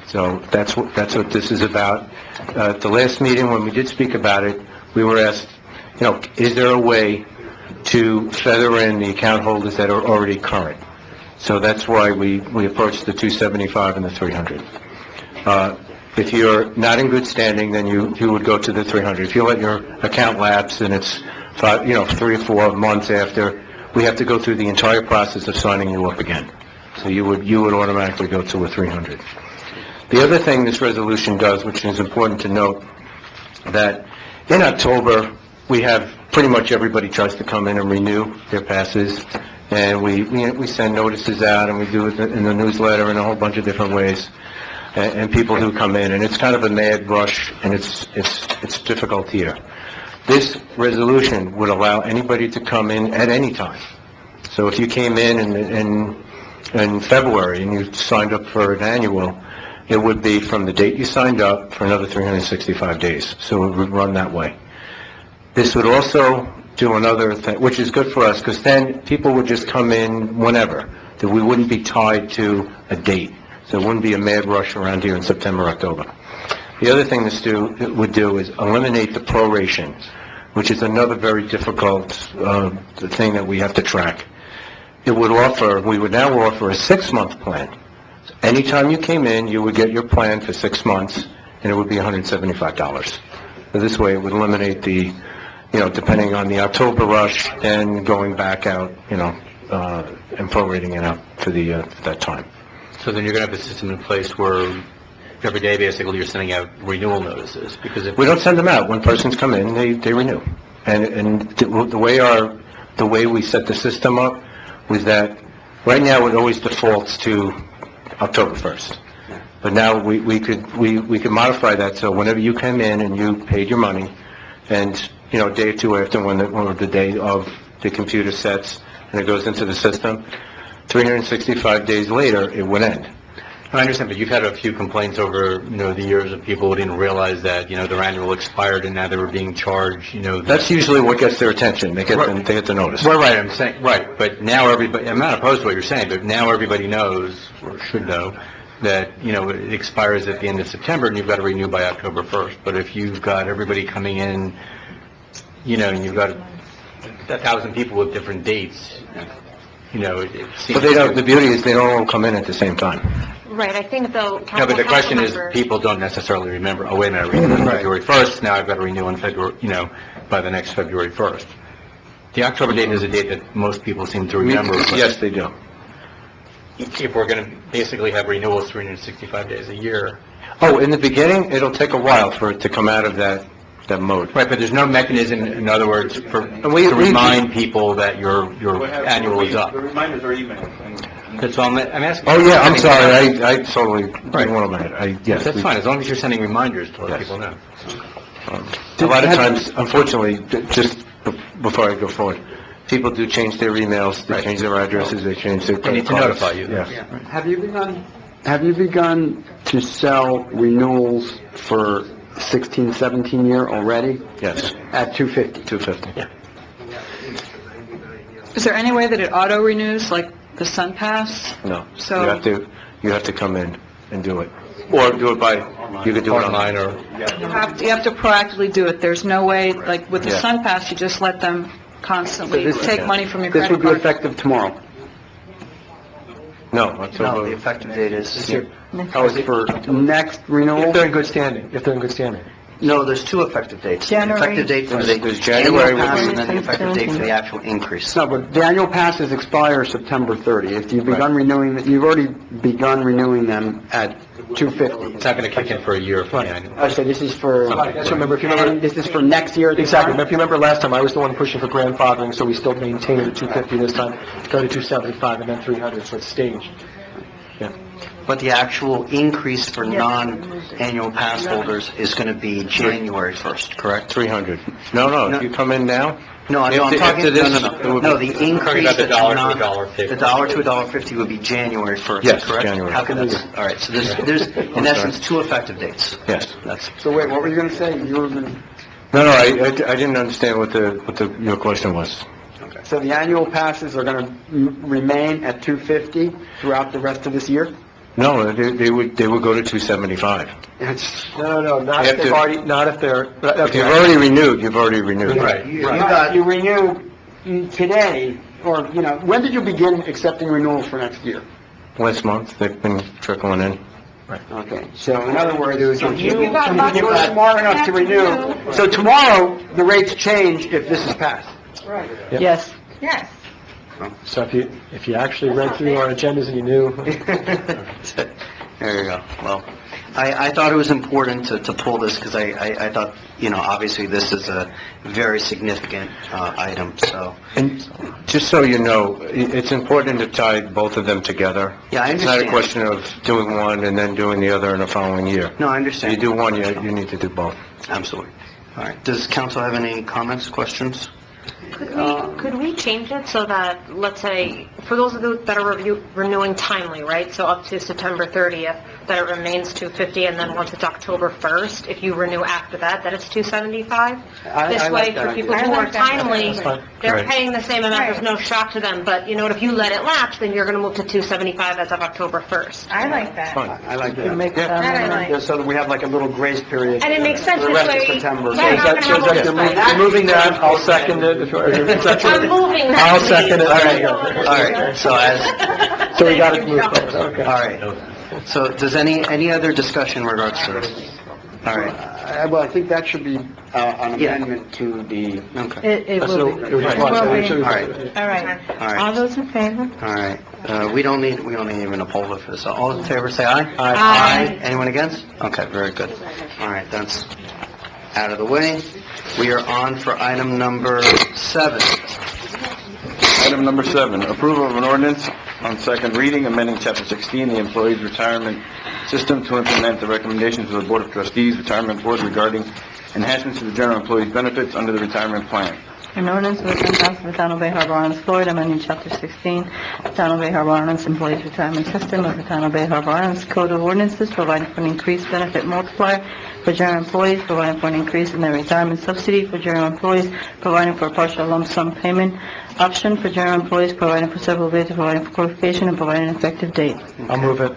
So that's what this is about. At the last meeting, when we did speak about it, we were asked, is there a way to feather in the account holders that are already current? So that's why we approached the 275 and the 300. If you're not in good standing, then you would go to the 300. If you let your account lapse and it's 3 or 4 months after, we have to go through the entire process of signing you up again. So you would automatically go to a 300. The other thing this resolution does, which is important to note, that in October, we have pretty much everybody tries to come in and renew their passes, and we send notices out, and we do it in the newsletter in a whole bunch of different ways, and people do come in, and it's kind of a mad rush, and it's difficult here. This resolution would allow anybody to come in at any time. So if you came in February and you signed up for an annual, it would be from the date you signed up for another 365 days. So it would run that way. This would also do another thing, which is good for us, because then people would just come in whenever, that we wouldn't be tied to a date. So it wouldn't be a mad rush around here in September, October. The other thing this would do is eliminate the proration, which is another very difficult thing that we have to track. We would now offer a 6-month plan. Anytime you came in, you would get your plan for 6 months, and it would be $175. So this way, it would eliminate the, depending on the October rush, and going back out, and prorating it out for that time. So then you're going to have a system in place where every day, basically, you're sending out renewal notices, because if... We don't send them out. When persons come in, they renew. And the way we set the system up was that right now it always defaults to October 1st. But now we could modify that, so whenever you came in and you paid your money, and a day or two after when the day of the computer sets and it goes into the system, 365 days later it would end. I understand, but you've had a few complaints over, the years of people who didn't realize that, their annual expired and now they were being charged, That's usually what gets their attention. They get the notice. Right, I'm saying, right, but now everybody, I'm not opposed to what you're saying, but now everybody knows, or should know, that, it expires at the end of September and you've got to renew by October 1st. But if you've got everybody coming in, and you've got 1,000 people with different dates, it seems... But the beauty is they don't all come in at the same time. Right, I think though, No, but the question is, Councilmember- people don't necessarily remember, oh, wait a minute, I renewed on February 1st, now I've got to renew on February, by the next February 1st. The October date is a date that most people seem to remember. but Yes, they do. If we're going to basically have renewals 365 days a year. Oh, in the beginning, it'll take a while for it to come out of that mode. Right, but there's no mechanism, in other words, to we- remind people that your annual is up. The reminders are emailed. That's all I'm asking. Oh, yeah, I'm sorry, I totally didn't want to, yes. That's we- fine, as long as you're sending reminders to let Yes. people know. A lot of times, unfortunately, just before I go forward, people do change their emails, they change their addresses, they change their They need credit to cards. notify you. Yes. Have you begun to sell renewals for 16, 17 year already? Yes, At 250? 250. Yeah. Is there any way that it auto-renews, like the Sun Pass? No, So- you have to come in and do it. Or do it by, you could do it online or... You have to proactively do it. There's no way, like with the Yeah. Sun Pass, you just let them constantly take money from your This credit would be card. effective tomorrow. No, No, October... the effective date is... Oh, it's for next renewal? If they're in good standing, No, there's two effective dates. The January. effective date for the There's January, annual pass, which and then the effective date for the actual increase. No, but the annual passes expire September 30. If you've begun renewing, you've already begun renewing them at 250. It's not going to kick in for a year for the annual. Oh, so this is for... Just remember, if you remember- And this is for next year? Exactly. If you remember last time, I was the one pushing for grandfathering, so we still maintain it at 250 this time, go to 275 and then 300, so it's staged. But the actual increase for non-annual pass holders is going to be January 1st, correct? 300. No, if you come in now... No, I'm After talking, this, no, it would be- no, the increase about the that's dollar to non- $1.50. the dollar to $1.50 would be January 1st, Yes, correct? January. How can this, all right, so there's, in essence, two effective dates. Yes. That's, So wait, what were you going to say? You were going No, I didn't understand what your question was. So the annual passes are going to remain at 250 throughout the rest of this year? No, they would go to 275. No, not You if have they've to- already, not if they're... If you've already renewed, you've already renewed. Right. you got, You renew today, or, when did you begin accepting renewals for next year? Last month, they've been trickling in. Okay, so in other words, you got lots were of- smart enough to renew. So tomorrow, the rates change if this is passed. Yes. Yes. So if you actually read through our agendas and you knew... there you go. Well, I thought it was important to pull this because I thought, obviously this is a very significant item, so. And just so you know, it's important to tie both of them together. Yeah, I It's not a understand. question of doing one and then doing the other in the following year. No, I You understand. do one, you need to do both. Absolutely. All right. Does council have any comments, questions? Could we change it so that, let's say, for those of you that are renewing timely, right, so up to September 30th, that it remains 250, and then once it's October 1st, if you renew after that, that it's 275? This I way, like that for people idea. who I are like that. timely, That's fine. they're Right. paying the same amount, there's no shock to them, but if you let it lapse, then you're going to move to 275 as of October 1st. I like that. I like that. Make, That I like. Just so that we have like a little grace period. And it makes sense For the this rest of way. September. Yeah, you're not gonna have all this You're moving that, I'll second it. I'm moving that. I'll second it. All right, so as, So we got to move forward, okay. all right. So does any other discussion in regards to this? All right. Well, I think that should be an amendment to the... Okay. it will be. It was It plus, will it be. should be- All right. All right. All right. All those in favor? All right. We don't need even a poll for this. All in favor, say aye. Aye. Anyone against? Okay, very good. All right, that's out of the way. We are on for item number 7. Item number 7, approval of an ordinance on second reading, amending Chapter 16, the Employees Retirement System to implement the recommendations of the Board of Trustees Retirement Board regarding enhancements to the general employees' benefits under the retirement plan. An ordinance of the City Council of the Town of Bay Harbor Islands, Florida, amending Chapter 16, the Town of Bay Harbor Islands Employees Retirement System of the Town of Bay Harbor Islands Code of Ordinances, providing for an increased benefit multiplier for general employees, providing for an increase in their retirement subsidy for general employees, providing for a partial lump sum payment option for general employees, providing for several days, providing for qualification, and providing an effective date. I'll move it.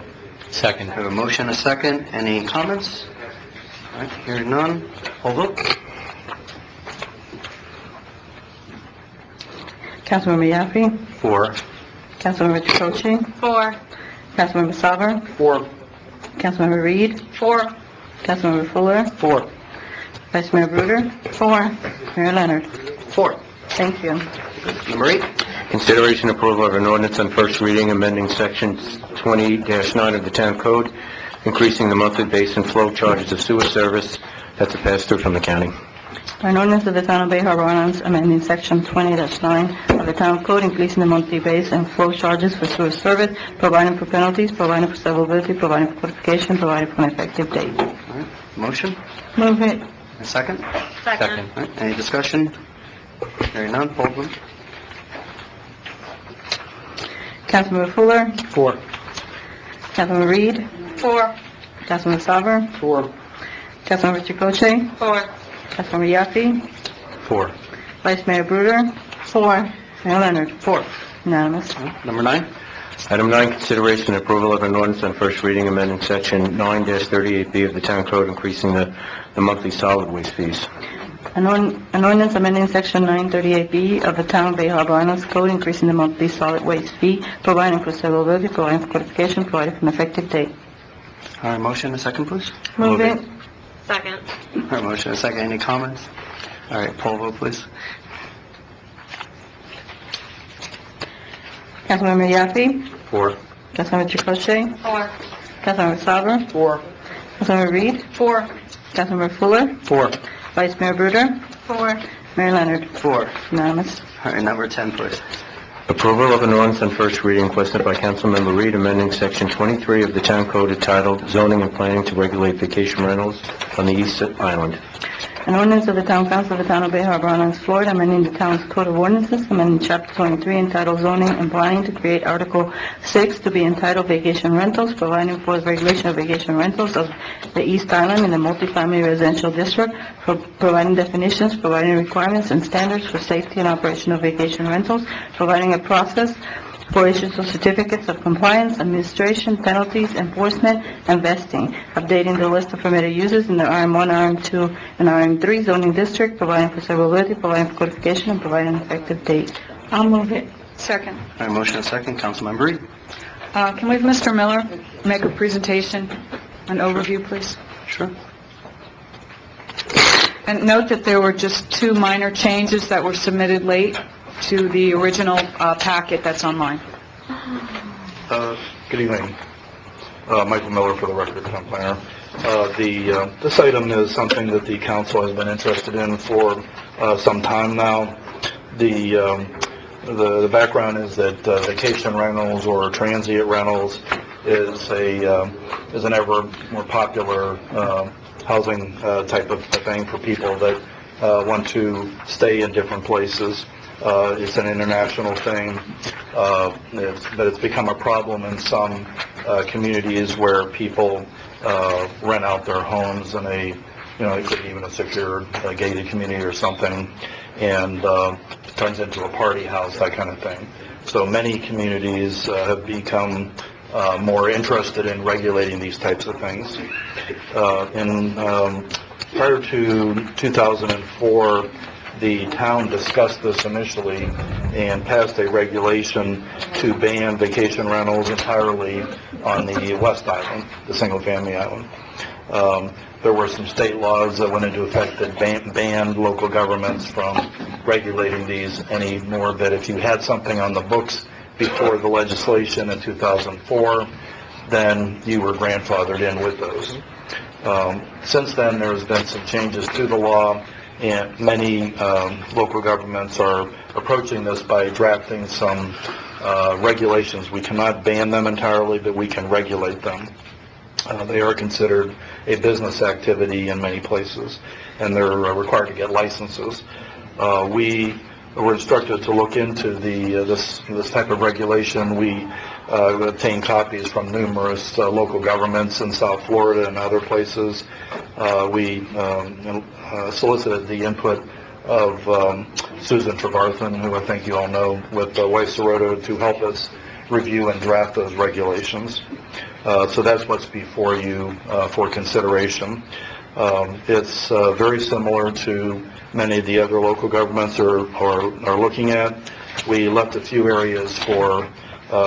Second. We have a motion, a second. Any comments? All right, hearing none. Hold vote. Councilmember Yaffe? 4. Councilmember Trocchi? 4. Councilmember Salver? 4. Councilmember Reed? 4. Councilmember Fuller? 4. Vice Mayor Bruder? 4. Mayor Leonard? 4. Thank you. Number 8. Consideration approval of an ordinance on first reading amending section 20-9 of the town code, increasing the monthly base and flow charges of sewer service. That's a pass-through from the county. An ordinance of the Town of Bay Harbor, Islands, amending Section 20-9 of the Town Code, increasing the monthly base and flow charges for sewer service, providing for penalties, providing for severability, providing for codification, providing for an effective date. All right. Motion? Move it. A second? Second. All right. Any discussion? Hearing none, poll vote. Councilmember Fuller? 4. Councilmember Reed? 4. Councilmember Salver? 4. Councilmember Chicoche? 4. Councilmember Yaffe? 4. Vice Mayor Bruder? 4. Mayor Leonard? 4. Unanimous. Number 9. Item 9, consideration and approval of an ordinance on first reading amending section 9-38B of the town code, increasing the monthly solid waste fees. An ordinance amending Section 938B of the Town of Bay Harbor, Islands Code, increasing the monthly solid waste fee, providing for severability, providing for codification, providing for an effective date. All right. Motion. A second, please. Move it. Second. All right. Motion. A second. Any comments? All right. Poll vote, please. Councilmember Yaffe? 4. Councilmember Chicoche? 4. Councilmember Salver? 4. Councilmember Reed? 4. Councilmember Fuller? 4. Vice Mayor Bruder? 4. Mayor Leonard? 4. Unanimous. All right. Number 10, please. Approval of an ordinance on first reading requested by Councilmember Reed, amending section 23 of the town code entitled zoning and planning to regulate vacation rentals on the East Island. An ordinance of the Town Council of the Town of Bay Harbor, Islands, Florida, amending the town's code of ordinances, amending Chapter 23 entitled Zoning and Planning to create Article 6 to be entitled Vacation Rentals, providing for the regulation of vacation rentals of the East Island in the multifamily residential district, providing definitions, providing requirements and standards for safety and operation of vacation rentals, providing a process for issuance of certificates of compliance, administration, penalties, enforcement, and vesting, updating the list of permitted uses in the RM1, RM2, and RM3 zoning district, providing for severability, providing for codification, and providing an effective date. I'll move it. Second. All right. Motion. A second. Councilmember Reed. Can we have Mr. Miller make a presentation, an overview, please? Sure. And note that there were just 2 minor changes that were submitted late to the original packet that's online. Good evening. Michael Miller for the record, town planner. This item is something that the council has been interested in for some time now. The background is that vacation rentals or transient rentals is an ever more popular housing type of thing for people that want to stay in different places. It's an international thing, but it's become a problem in some communities where people rent out their homes in a, it could be even a secure gated community or something, and it turns into a party house, that kind of thing. So many communities have become more interested in regulating these types of things. Prior to 2004, the town discussed this initially and passed a regulation to ban vacation rentals entirely on the West Island, the single-family island. There were some state laws that went into effect that banned local governments from regulating these anymore, but if you had something on the books before the legislation in 2004, then you were grandfathered in with those. Since then, there has been some changes to the law, and many local governments are approaching this by drafting some regulations. We cannot ban them entirely, but we can regulate them. They are considered a business activity in many places, and they're required to get licenses. We were instructed to look into this type of regulation. We obtained copies from numerous local governments in South Florida and other places. We solicited the input of Susan Trevarthen, who I think you all know, with Weiss Soroto, to help us review and draft those regulations. So that's what's before you for consideration. It's very similar to many of the other local governments are looking at. We left a few areas for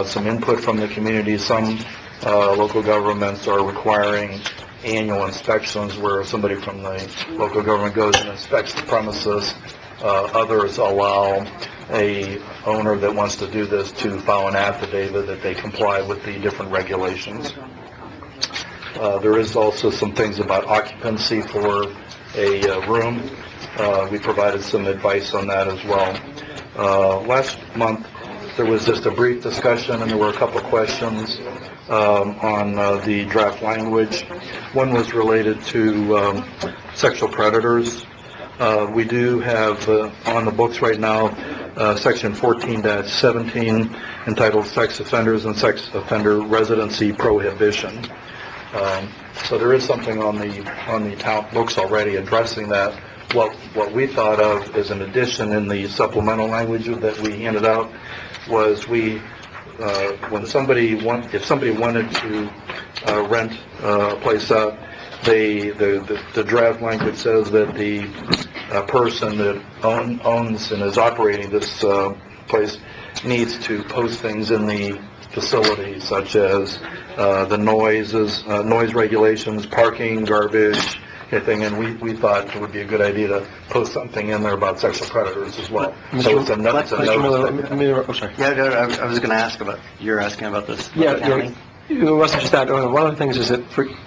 some input from the community. Some local governments are requiring annual inspections where somebody from the local government goes and inspects the premises. Others allow a owner that wants to do this to file an affidavit that they comply with the different regulations. There is also some things about occupancy for a room. We provided some advice on that as well. Last month, there was just a brief discussion, and there were a couple of questions on the draft language. One was related to sexual predators. We do have on the books right now Section 14-17 entitled Sex Offenders and Sex Offender Residency Prohibition. So there is something on the town books already addressing that. What we thought of as an addition in the supplemental language that we handed out was if somebody wanted to rent a place out, the draft language says that the person that owns and is operating this place needs to post things in the facility, such as the noise regulations, parking, garbage, anything, and we thought it would be a good idea to post something in there about sexual predators as well. So it's a notice. I was going to ask about, you're asking about this. Yeah, it wasn't just that. One of the things is that,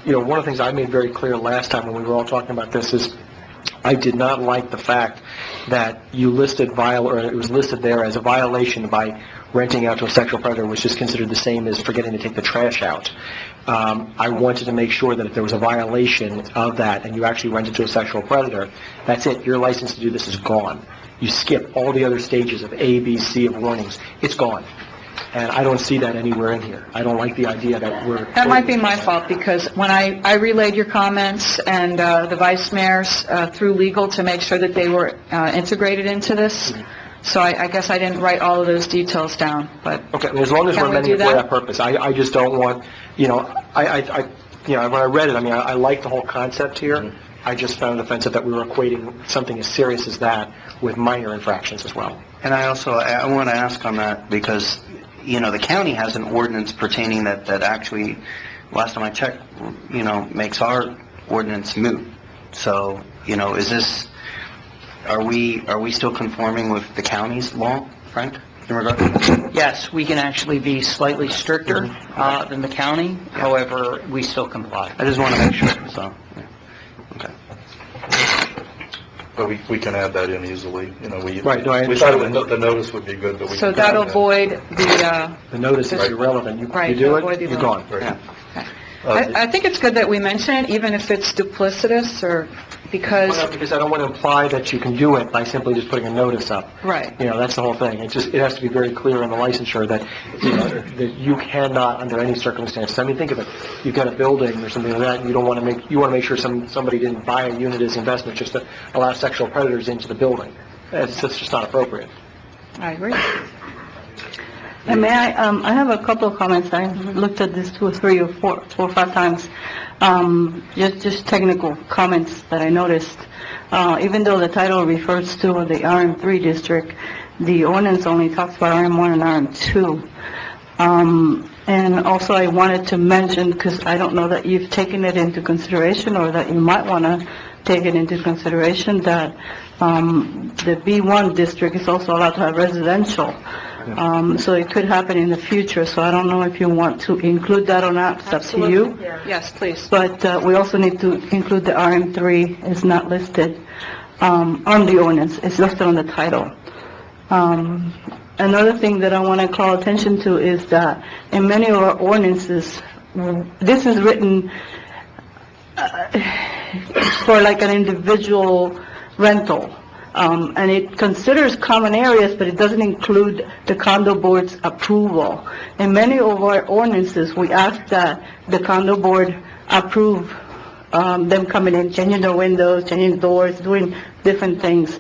one of the things I made very clear last time when we were all talking about this is I did not like the fact that you listed it was listed there as a violation by renting out to a sexual predator, which is considered the same as forgetting to take the trash out. I wanted to make sure that if there was a violation of that and you actually rented to a sexual predator, that's it. Your license to do this is gone. You skip all the other stages of A, B, C of warnings. It's gone. And I don't see that anywhere in here. I don't like the idea that we're... That might be my fault, because when I relayed your comments and the vice mayors through legal to make sure that they were integrated into this, so I guess I didn't write all of those details down, but... Okay, as long as we're amending it for that purpose. I just don't want, when I read it, I like the whole concept here. I just found it offensive that we were equating something as serious as that with minor infractions as well. And I want to ask on that because, the county has an ordinance pertaining that actually, last time I checked, makes our ordinance moot. So, are we still conforming with the county's law, Frank, in regard to that? Yes, we can actually be slightly stricter than the county. However, we still comply. I just want to make sure, so, yeah. Okay. But we can add that in easily, Right, no, I we thought the notice would be good, but we So can... that'll void the... The notice is irrelevant. You Right, do avoid it, the you're gone. Yeah. I think it's good that we mention it, even if it's duplicitous, or because... Because I don't want to imply that you can do it by simply just putting a notice up. Right. That's the whole thing. It has to be very clear in the licensure that, that you cannot, under any circumstances, think of it, you've got a building or something like that, and you want to make sure somebody didn't buy a unit as investment just to allow sexual predators into the building. That's just not appropriate. I agree. And may I have a couple of comments. I looked at this 2 or 3 or 4 or 5 times. Just technical comments that I noticed. Even though the title refers to the RM3 district, the ordinance only talks about RM1 and RM2. And also I wanted to mention, because I don't know that you've taken it into consideration or that you might want to take it into consideration, that the B1 district is also allowed to have residential. So it could happen in the future, so I don't know if you want to include that or not, it's up to you. Yes, please. But we also need to include the RM3, it's not listed on the ordinance, it's listed on the title. Another thing that I want to call attention to is that in many of our ordinances, this is written for like an individual rental. And it considers common areas, but it doesn't include the condo board's approval. In many of our ordinances, we ask that the condo board approve them coming in, changing the windows, changing doors, doing different things.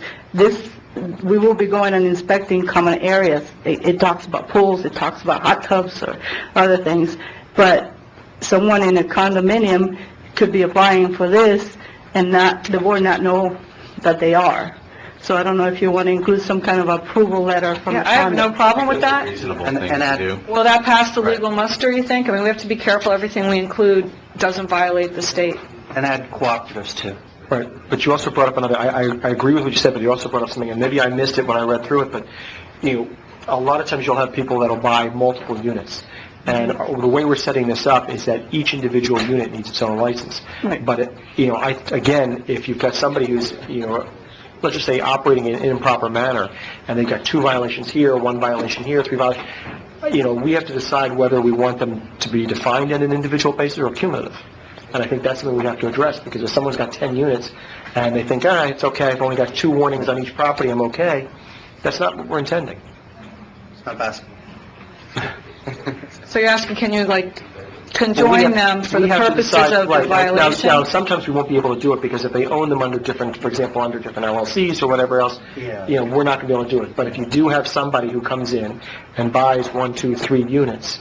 We will be going and inspecting common areas. It talks about pools, it talks about hot tubs or other things. But someone in a condominium could be applying for this and the board not know that they are. So I don't know if you want to include some kind of approval letter from the Yeah, I have no town. problem with that. Reasonable And- thing and to that- do. Will that pass the legal muster, you think? I mean, we have to be careful everything we include doesn't violate the state. And add cooperatives too. Right, but you also brought up another, I agree with what you said, but you also brought up something, and maybe I missed it when I read through it, but, a lot of times you'll have people that'll buy multiple units. And the way we're setting this up is that each individual unit needs its own license. Right. But, again, if you've got somebody who's, let's just say operating in an improper manner, and they've got 2 violations here, 1 violation here, 3 violations, we have to decide whether we want them to be defined on an individual basis or cumulative. And I think that's something we have to address, because if someone's got 10 units, and they think, it's okay, I've only got 2 warnings on each property, I'm okay, that's not what we're intending. It's not basketball. So you're asking, can you, conjoin them for the purposes of the violation? Now, sometimes we won't be able to do it, because if they own them under different, for example, under different LLCs or whatever else, we're not going to be able to do it. But if you do have somebody who comes in and buys 1, 2, 3 units,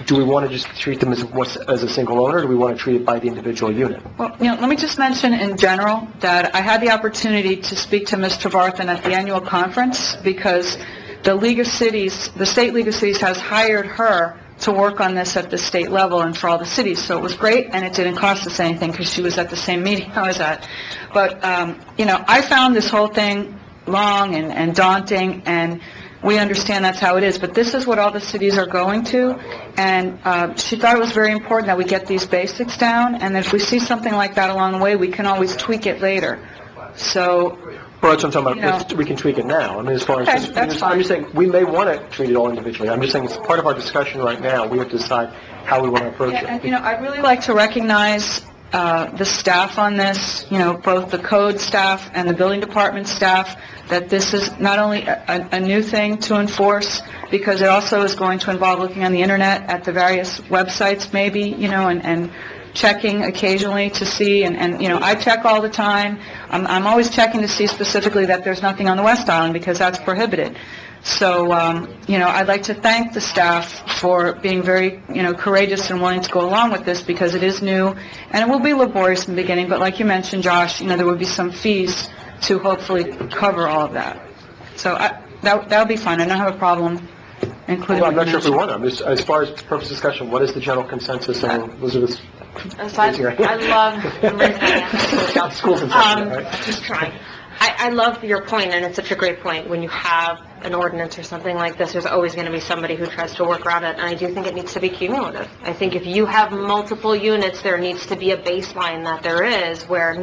do we want to just treat them as a single owner, or do we want to treat it by the individual unit? Well, let me just mention in general that I had the opportunity to speak to Ms. Trevarthen at the annual conference, because the League of Cities, the State League of Cities has hired her to work on this at the state level and for all the cities. So it was great, and it didn't cost us anything, because she was at the same meeting I was at. But, I found this whole thing long and daunting, and we understand that's how it is. But this is what all the cities are going to, and she thought it was very important that we get these basics down, and if we see something like that along the way, we can always tweak it later. So, Well, that's what I'm talking about. We can tweak it now. I mean, as far as, Okay, that's fine. I'm just saying, we may want to treat it all individually. I'm just saying, it's part of our discussion right now. We have to decide how we want to approach yeah, it. and, I'd really like to recognize the staff on this, both the code staff and the building department staff, that this is not only a new thing to enforce, because it also is going to involve looking on the internet at the various websites maybe, and checking occasionally to see, and I check all the time. I'm always checking to see specifically that there's nothing on the West Island, because that's prohibited. So, I'd like to thank the staff for being very, courageous and willing to go along with this, because it is new, and it will be laborious in the beginning, but like you mentioned, Josh, there would be some fees to hopefully cover all of that. So that would be fine. I don't have a problem including... Well, I'm what not you sure if we mentioned. want to. As far as purpose discussion, what is the general consensus? And Elizabeth's I love... schools and stuff, right? Just trying. I love your point, and it's such a great point. When you have an ordinance or something like this, there's always going to be somebody who tries to work around it, and I do think it needs to be cumulative. I think if you have multiple units, there needs to be a baseline that there is, where,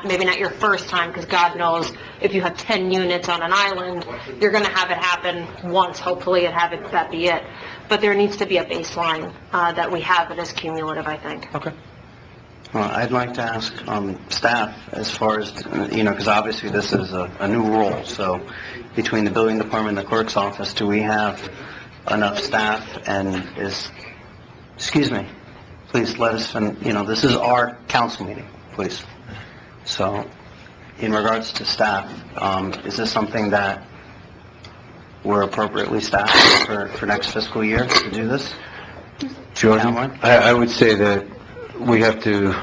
maybe not your first time, because God knows if you have 10 units on an island, you're going to have it happen once, hopefully, and have it, that be it. But there needs to be a baseline that we have that is cumulative, I think. Okay. Well, I'd like to ask staff, as far as, because obviously this is a new rule, so between the building department and the clerk's office, do we have enough staff, and excuse me, please let us, this is our council meeting, please. So, in regards to staff, is this something that we're appropriately staffed for next fiscal year to do this? Jordan, I would say that we have to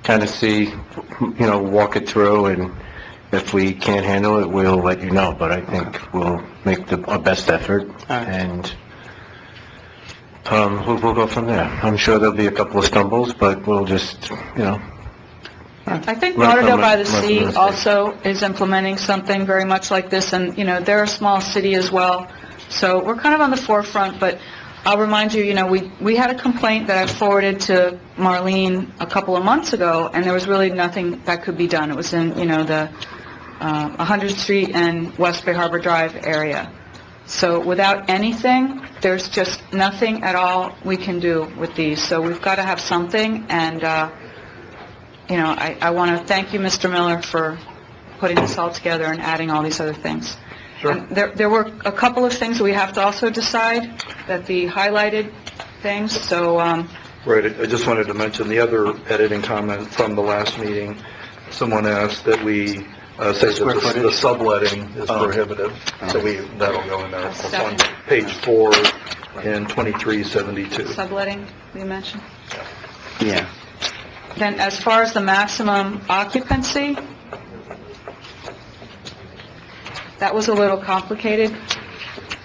kind of see, walk it through, and if we can't handle it, we'll let you know. But I think we'll make our best effort, and we'll go from there. I'm sure there'll be a couple of stumbles, but we'll just, I think Learn from Lauderdale by it, the learn from Sea mistakes. also is implementing something very much like this, and, they're a small city as well, so we're kind of on the forefront, but I'll remind you, we had a complaint that I forwarded to Marlene a couple of months ago, and there was really nothing that could be done. It was in, the 100th Street and West Bay Harbor Drive area. So without anything, there's just nothing at all we can do with these. So we've got to have something, and, I want to thank you, Mr. Miller, for putting this all together and adding all these other things. And there were a couple of things we have to also decide, that the highlighted things, so, Right, I just wanted to mention the other editing comment from the last meeting. Someone asked that we say that the subletting is prohibited, so that'll go in there. It's on page 4 in 2372. subletting, you mentioned. Yeah. Then as far as the maximum occupancy, that was a little complicated.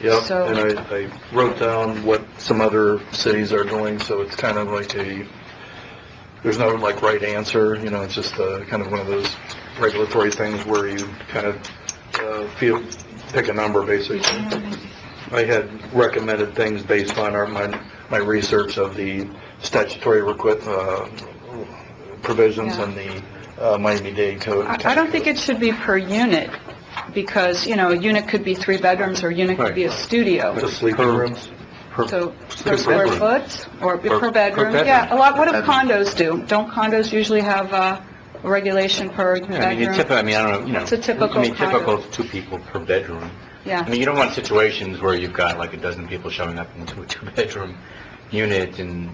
Yep, So- and I wrote down what some other cities are doing, so it's kind of like there's no like right answer, you know, it's just kind of one of those regulatory things where you kind of pick a number basically. I had recommended things based on my research of the statutory provisions and the Miami-Dade Code. I don't think it should be per unit, because, you know, a unit could be 3 bedrooms, or a unit could be a studio. The sleeping rooms? So, per square foot, or per bedroom? Yeah, what do condos do? Don't condos usually have a regulation per bedroom? I don't know, you know. It's a typical typical 2 people per bedroom. Yeah. I mean, you don't want situations where you've got like a dozen people showing up into a 2-bedroom unit, and,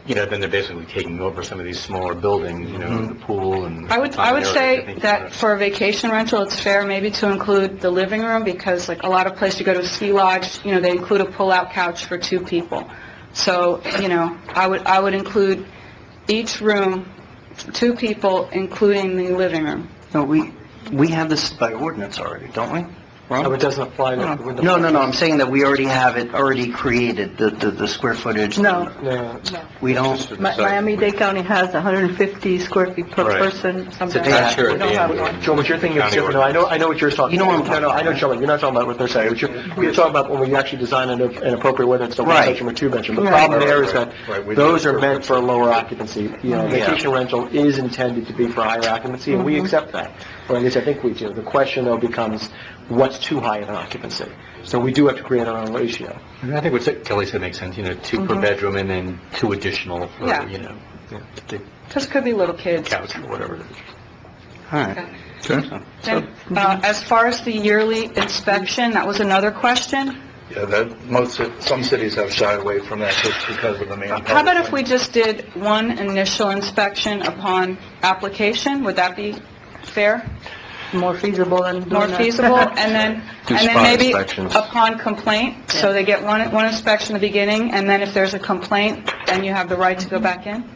you know, then they're basically taking over some of these smaller buildings, you know, the pool and... I would say that for a vacation rental, it's fair maybe to include the living room, because like a lot of places you go to a ski lodge, you know, they include a pull-out couch for 2 people. So, you know, I would include each room, 2 people, including the living room. No, we have this by ordinance already, don't we? No, it doesn't apply to... No, I'm saying that we already have it already created, the square footage. No. We don't? Miami-Dade County has 150 square feet per Right. person. Something It's attached like that. to We don't have one. Joe, what you're thinking of is different. No, I know what you're talking about. You know what I'm talking No, I know what you're talking about. You're not talking about what they're saying. You're talking about when we actually design an appropriate, whether it's a Right. 1-bedroom or 2-bedroom. The Right. problem there is that Right, we those do. are meant for lower occupancy. You know, Yeah. vacation rental is intended to be for higher occupancy, and we accept that. Or at least I think we do. The question, though, becomes what's too high of an occupancy? So we do have to create our own ratio. I think what Kelly said makes sense, you know, 2 per bedroom and then 2 additional for, Yeah. you know, the Because it could be little kids. couch or whatever it is. All right. Then, as far as the yearly inspection, that was another question. Yeah, some cities have shied away from that just because of the manpower. How about if we just did 1 initial inspection upon application? Would that be fair? More feasible than... More doing that. feasible? And then spot maybe inspections. upon complaint, so they get one inspection in the beginning, and then if there's a complaint, then you have the right to go back in?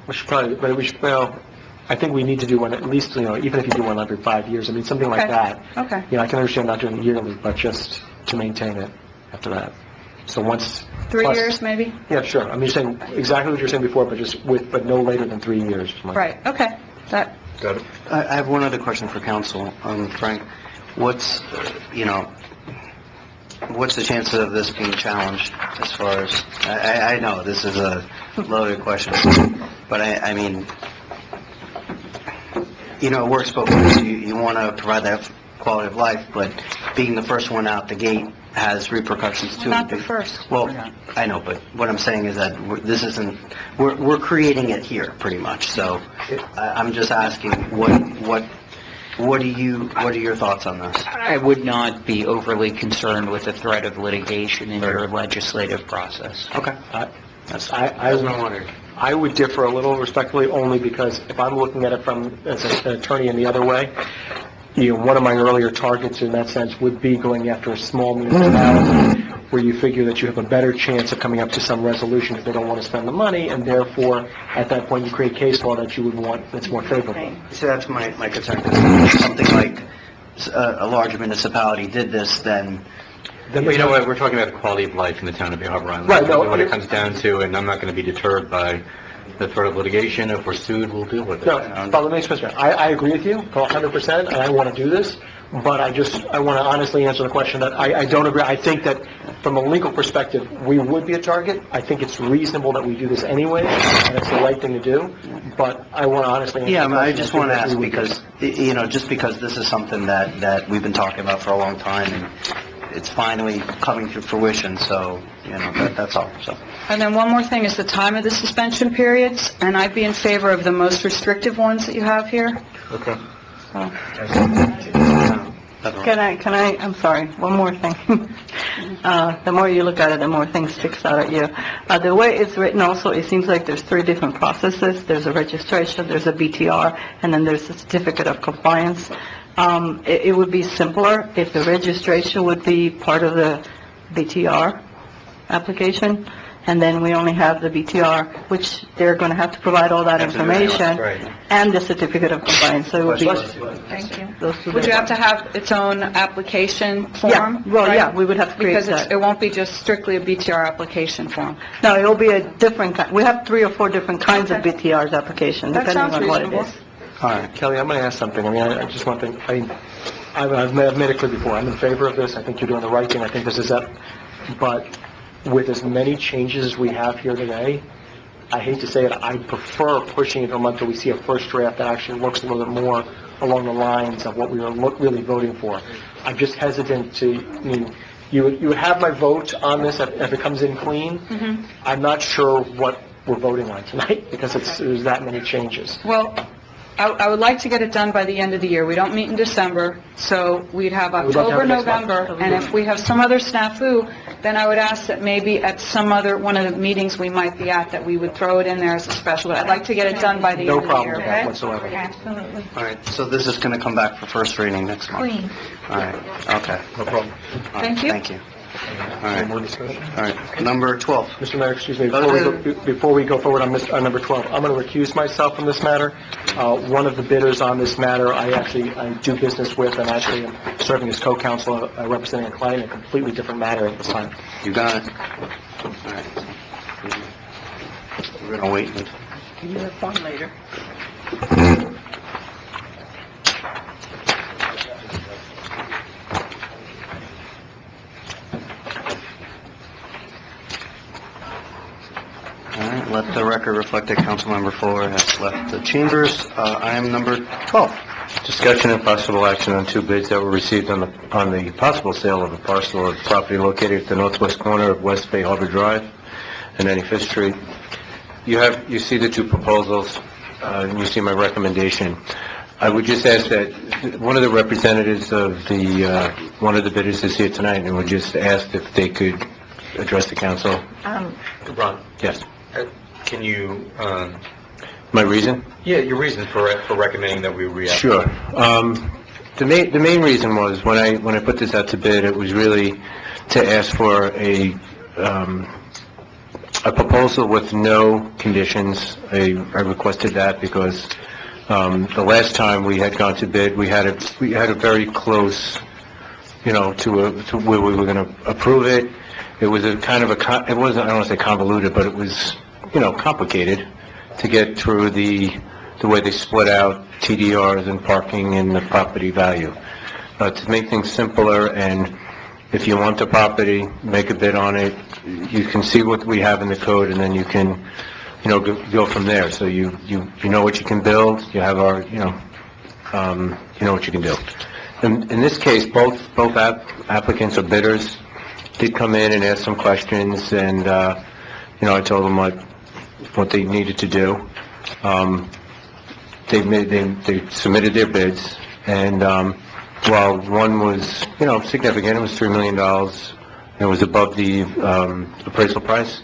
We should probably, but we should, well, I think we need to do one at least, you know, even if you do one every 5 years, I mean, something like Okay. that. Okay. You know, I can understand not doing it yearly, but just to maintain it after that. So once... 3 plus- years, maybe? Yeah, sure. I mean, you're saying exactly what you're saying before, but but no later than 3 years. Right, okay. That, Got it. I have one other question for council. Frank, what's the chance of this being challenged as far as, I know this is a loaded question, but I mean, you know, it works both ways. You want to provide that quality of life, but being the first one out the gate has repercussions too. not the first. Well, I know, but what I'm saying is that this isn't, we're creating it here, pretty much, so I'm just asking, what are your thoughts on this? I would not be overly concerned with the threat of litigation in your legislative process. Okay. I would differ a little respectfully, only because if I'm looking at it from, as an attorney in the other way, you know, one of my earlier targets in that sense would be going after a small municipality where you figure that you have a better chance of coming up to some resolution if they don't want to spend the money, and therefore, at that point, you create case law that you would want that's more favorable. So that's my concern, because if something like a larger municipality did this, then... You know what, we're talking about the quality of life in the town of Bay Harbor Island. Right, That's no, really what I it mean- comes down to, and I'm not going to be deterred by the threat of litigation. If we're sued, we'll deal with it. No, but let me express that. I agree with you 100%, and I want to do this, but I want to honestly answer the question that I don't agree. I think that from a legal perspective, we would be a target. I think it's reasonable that we do this anyway, and it's the right thing to do, but I want to honestly answer Yeah, the I question. just want to think that ask we would do because, you know, just because this is something that we've been talking about for a long time, and it's finally coming to fruition, so, you know, that's all, so. And then one more thing is the time of the suspension periods, and I'd be in favor of the most restrictive ones that you have here. Okay. So, I'm sorry, one more thing. The more you look at it, the more things sticks out at you. The way it's written also, it seems like there's 3 different processes. There's a registration, there's a BTR, and then there's a certificate of compliance. It would be simpler if the registration would be part of the BTR application, and then we only have the BTR, which they're going to have to provide all that information, and the certificate of compliance, so it would be Thank you. those two. Would you have to have its own application form? Yeah, well, right? yeah, we would have to create Because that. it won't be just strictly a BTR application form. No, it'll be a different, we have 3 or 4 different kinds of BTR's application, That depending sounds on what it reasonable. is. All right, Kelly, I'm going to ask something. I mean, I just one thing. I've made it clear before, I'm in favor of this. I think you're doing the right thing. I think this is up. But with as many changes as we have here today, I hate to say it, I prefer pushing it until we see a first draft that actually looks a little bit more along the lines of what we were really voting for. I'm just hesitant to, I mean, you have my vote on this if it comes in clean. I'm not sure what we're voting on tonight because there's that many changes. Well, I would like to get it done by the end of the year. We don't meet in December, so we'd have would love to have October, it next month. November, and if we have some other snafu, then I would ask that maybe at some other, one of the meetings we might be at, that we would throw it in there as a special. But I'd like to get it done by the No end of the problem year, with that okay? whatsoever. Absolutely. All right, so this is going to come back for first reading next month? Clean. All right, okay. No problem. All right, Thank you. Thank you. All right, More discussion? all right. Number 12. Mr. Mayor, excuse me, before we go forward on number 12, I'm going to recuse myself from this matter. One of the bidders on this matter, I do business with, and actually am serving as co-counsel, representing a client in a completely different matter at this time. You got it. All right. We're going to wait until... Give you that form later. All right, let the record reflect that Councilmember Fuller has left the chambers. Item number 12. Discussion and possible action on 2 bids that were received on the possible sale of a parcel of property located at the northwest corner of West Bay Harbor Drive and 95th Street. You see the 2 proposals, and you see my recommendation. I would just ask that one of the representatives of one of the bidders is here tonight, and would just ask if they could address the council. Ron, Yes. can you, My reason? yeah, your reason for recommending that we re-act? Sure. The main reason was, when I put this out to bid, it was really to ask for a proposal with no conditions. I requested that because the last time we had gone to bid, we had a very close, to where we were going to approve it. It was it wasn't, I don't want to say convoluted, but it was, complicated to get through the way they split out TDRs and parking and the property value. To make things simpler, and if you want the property, make a bid on it. You can see what we have in the code, and then you can, go from there. So you know what you can build, you have our, you know what you can do. In this case, both applicants or bidders did come in and ask some questions, and, I told them what they needed to do. They submitted their bids, and, while one was, significant, it was $3 million, it was above the, appraisal price,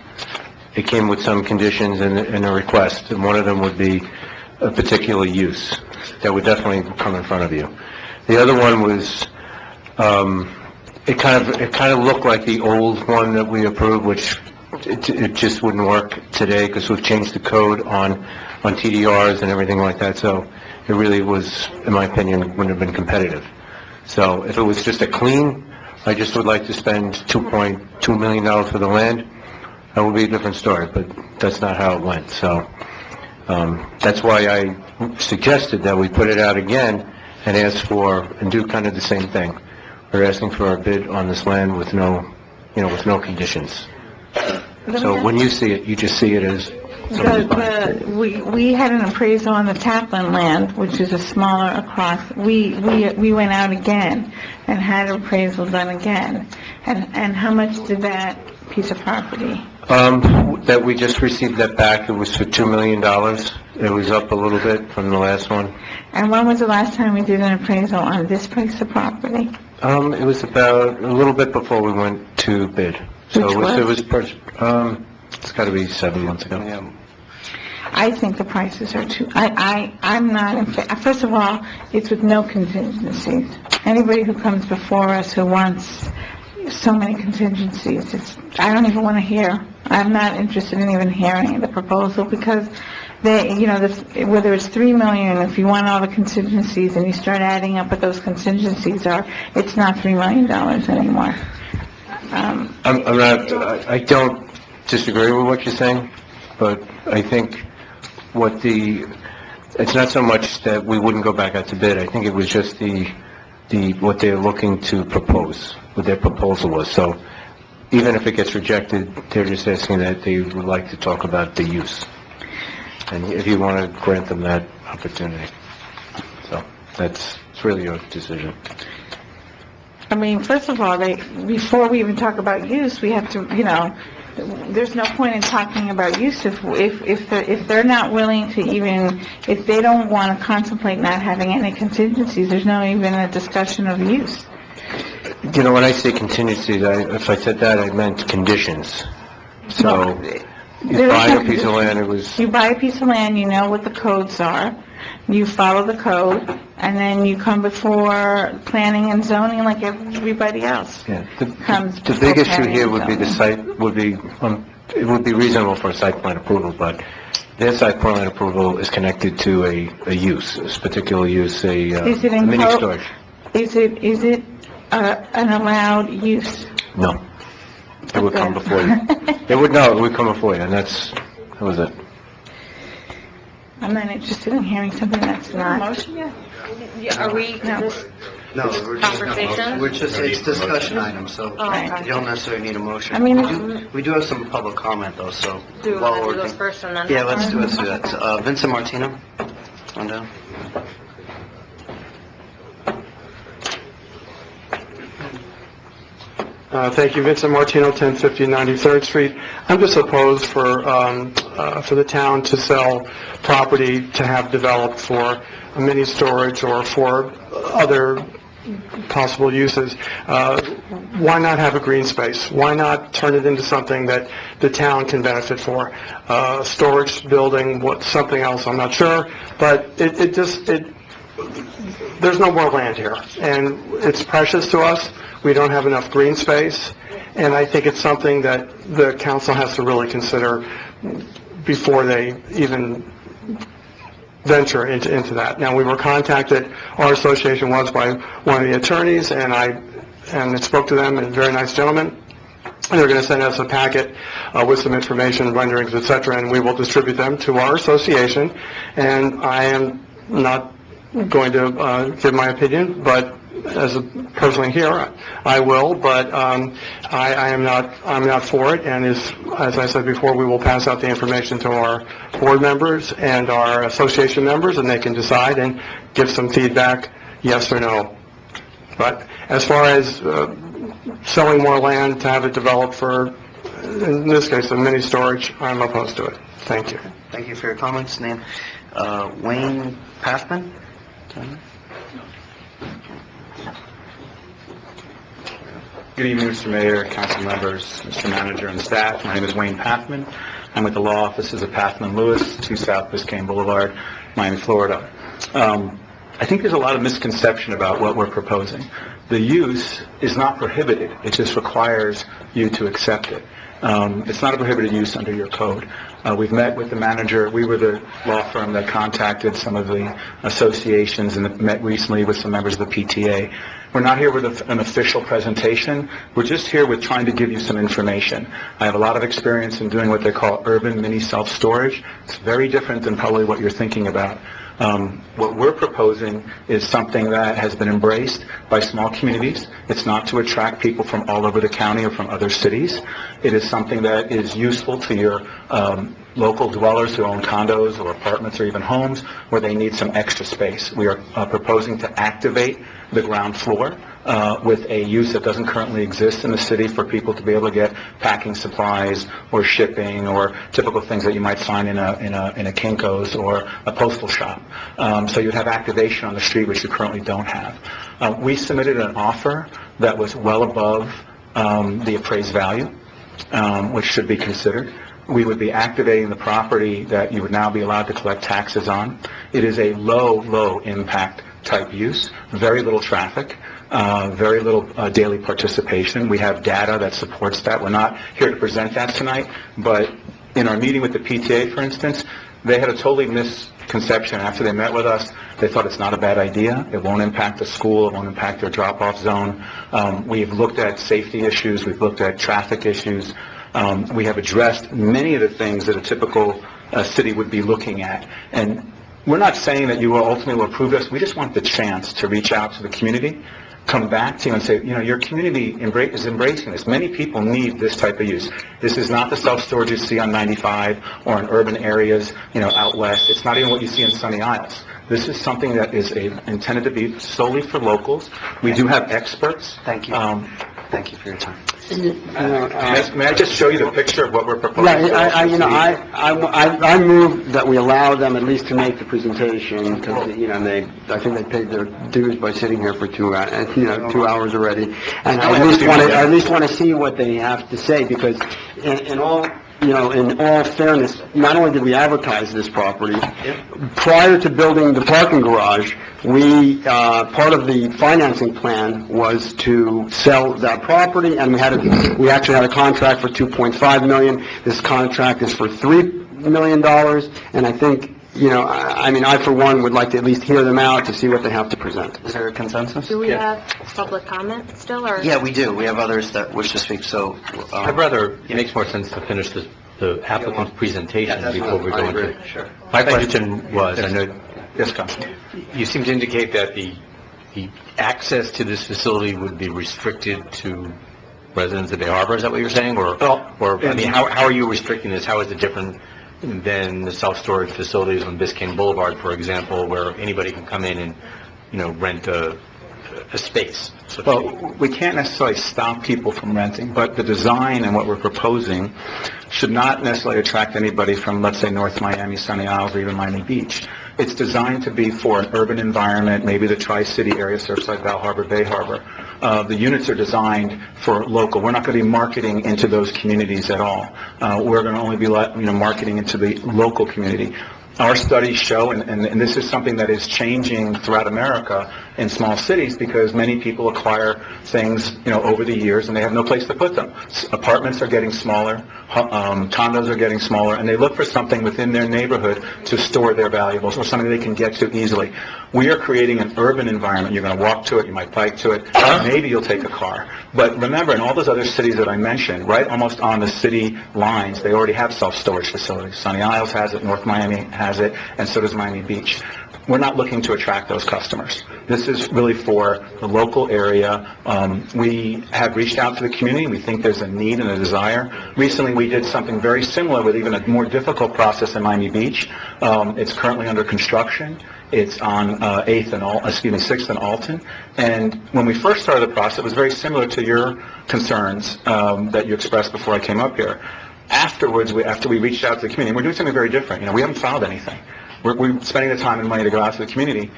it came with some conditions and a request, and one of them would be a particular use that would definitely come in front of you. The other one was, it kind of looked like the old one that we approved, which it just wouldn't work today because we've changed the code on TDRs and everything like that. So it really was, in my opinion, wouldn't have been competitive. So if it was just a clean, I just would like to spend $2.2 million for the land, that would be a different story, but that's not how it went. So that's why I suggested that we put it out again and ask for, and do kind of the same thing. We're asking for a bid on this land with no conditions. So when you see it, you just see it as somebody's buying. We had an appraisal on the Taplin land, which is a smaller across. We went out again and had an appraisal done again. And how much did that piece of property? That we just received that back, it was for $2 million. It was up a little bit from the last one. And when was the last time we did an appraisal on this piece of property? It was about a little bit before we went to bid. So it's got to be 7 months ago. Yeah. I think the prices are too, I'm not in favor. First of all, it's with no contingencies. Anybody who comes before us who wants, so many contingencies. I don't even want to hear. I'm not interested in even hearing the proposal because they, whether it's 3 million, if you want all the contingencies and you start adding up what those contingencies are, it's not $3 million anymore. I don't disagree with what you're saying, but I think it's not so much that we wouldn't go back out to bid. I think it was just what they're looking to propose, what their proposal was. So even if it gets rejected, they're just asking that they would like to talk about the use. And if you want to grant them that opportunity. So it's really your decision. I mean, first of all, before we even talk about use, we have to, there's no point in talking about use if they're not willing to even, if they don't want to contemplate not having any contingencies, there's not even a discussion of use. When I say contingencies, if I said that, I meant conditions. So you buy a piece of land, you buy a piece of land, you know what the codes are, you follow the code, and then you come before planning and zoning like everybody else. Yeah. The big issue here would be the site, it would be reasonable for a site plan approval, but their site plan approval is connected to a use, a particular use, a mini storage. Is it an allowed use? No. It would come before you. It would come before you, and that was it. I'm not interested in hearing something that's not. Motion yet? Are we, this No, conversation? it's discussion items, so okay. you don't necessarily need a motion. I mean, we do have some public comment though, so. Do we want to do those first and then? Yeah, let's do that. Vincent Martino, on down. Thank you, Vincent Martino, 1050 93rd Street. I'm just opposed for the town to sell property to have developed for mini storage or for other possible uses. Why not have a green space? Why not turn it into something that the town can benefit for? Storage building, something else, I'm not sure, but there's no more land here, and it's precious to us. We don't have enough green space, and I think it's something that the council has to really consider before they even venture into that. Now, we were contacted, our association was, by one of the attorneys, and I spoke to them, and very nice gentlemen, and they're going to send us a packet with some information, renderings, etc., and we will distribute them to our association, and I am not going to give my opinion, but as a person here, I will, but I'm not for it, and as I said before, we will pass out the information to our board members and our association members, and they can decide and give some feedback, yes or no. But as far as selling more land to have it developed for, in this case, a mini storage, I'm opposed to it. Thank you. Thank you for your comments. Name, Wayne Pathman? Good evening, Mr. Mayor, council members, Mr. Manager, and staff. My name is Wayne Pathman. I'm with the law offices of Pathman Lewis, 2 South Biscayne Boulevard, Miami, Florida. I think there's a lot of misconception about what we're proposing. The use is not prohibited. It just requires you to accept it. It's not a prohibited use under your code. We've met with the manager. We were the law firm that contacted some of the associations and met recently with some members of the PTA. We're not here with an official presentation. We're just here with trying to give you some information. I have a lot of experience in doing what they call urban mini self-storage. It's very different than probably what you're thinking about. What we're proposing is something that has been embraced by small communities. It's not to attract people from all over the county or from other cities. It is something that is useful to your local dwellers who own condos or apartments or even homes where they need some extra space. We are proposing to activate the ground floor with a use that doesn't currently exist in the city for people to be able to get packing supplies or shipping or typical things that you might find in a Kinko's or a postal shop. So you'd have activation on the street, which you currently don't have. We submitted an offer that was well above the appraised value, which should be considered. We would be activating the property that you would now be allowed to collect taxes on. It is a low impact type use, very little traffic. very little daily participation. We have data that supports that. We're not here to present that tonight, but in our meeting with the PTA, for instance, they had a totally misconception. After they met with us, they thought it's not a bad idea. It won't impact the school. It won't impact their drop-off zone. We've looked at safety issues. We've looked at traffic issues. We have addressed many of the things that a typical city would be looking at. And we're not saying that you will ultimately approve this. We just want the chance to reach out to the community, come back to you and say, you know, your community is embracing this. Many people need this type of use. This is not the self-storage you see on 95 or in urban areas, you know, out west. It's not even what you see in Sunny Isles. This is something that is intended to be solely for locals. We do have experts. Thank you. Thank you for your time. May I just show you the picture of what we're proposing? I move that we allow them at least to make the presentation, because, you know, I think they paid their dues by sitting here for 2 hours already. And I at least want to see what they have to say, because in all fairness, not only did we advertise this property, prior to building the parking garage, part of the financing plan was to sell that property, and we actually had a contract for $2.5 million. This contract is for $3 million, and I think, I for one would like to at least hear them out to see what they have to present. Is there a consensus? Do we have public comment still, or? Yeah, we do. We have others that wish to speak, so... I'd rather, it makes more sense to finish the applicant's presentation before we go into it. Sure. My question was, I know, yes, Councilman. You seem to indicate that the access to this facility would be restricted to residents of Bay Harbor, is that what you're saying? How are you restricting this? How is it different than the self-storage facilities on Biscayne Boulevard, for example, where anybody can come in and, rent a space? Well, we can't necessarily stop people from renting, but the design and what we're proposing should not necessarily attract anybody from, let's say, North Miami, Sunny Isles, or even Miami Beach. It's designed to be for an urban environment, maybe the Tri-City area, Surfside, Val Harbor, Bay Harbor. The units are designed for local. We're not going to be marketing into those communities at all. We're going to only be marketing into the local community. Our studies show, and this is something that is changing throughout America in small cities, because many people acquire things, over the years, and they have no place to put them. Apartments are getting smaller, condos are getting smaller, and they look for something within their neighborhood to store their valuables, or something they can get to easily. We are creating an urban environment. You're going to walk to it, you might bike to it, maybe you'll take a car. But remember, in all those other cities that I mentioned, right almost on the city lines, they already have self-storage facilities. Sunny Isles has it, North Miami has it, and so does Miami Beach. We're not looking to attract those customers. This is really for the local area. We have reached out to the community. We think there's a need and a desire. Recently, we did something very similar with even a more difficult process in Miami Beach. It's currently under construction. It's on 6th and Alton. And when we first started the process, it was very similar to your concerns that you expressed before I came up here. Afterwards, after we reached out to the community, we're doing something very different. We haven't filed anything. We're spending the time and money to go out to the community.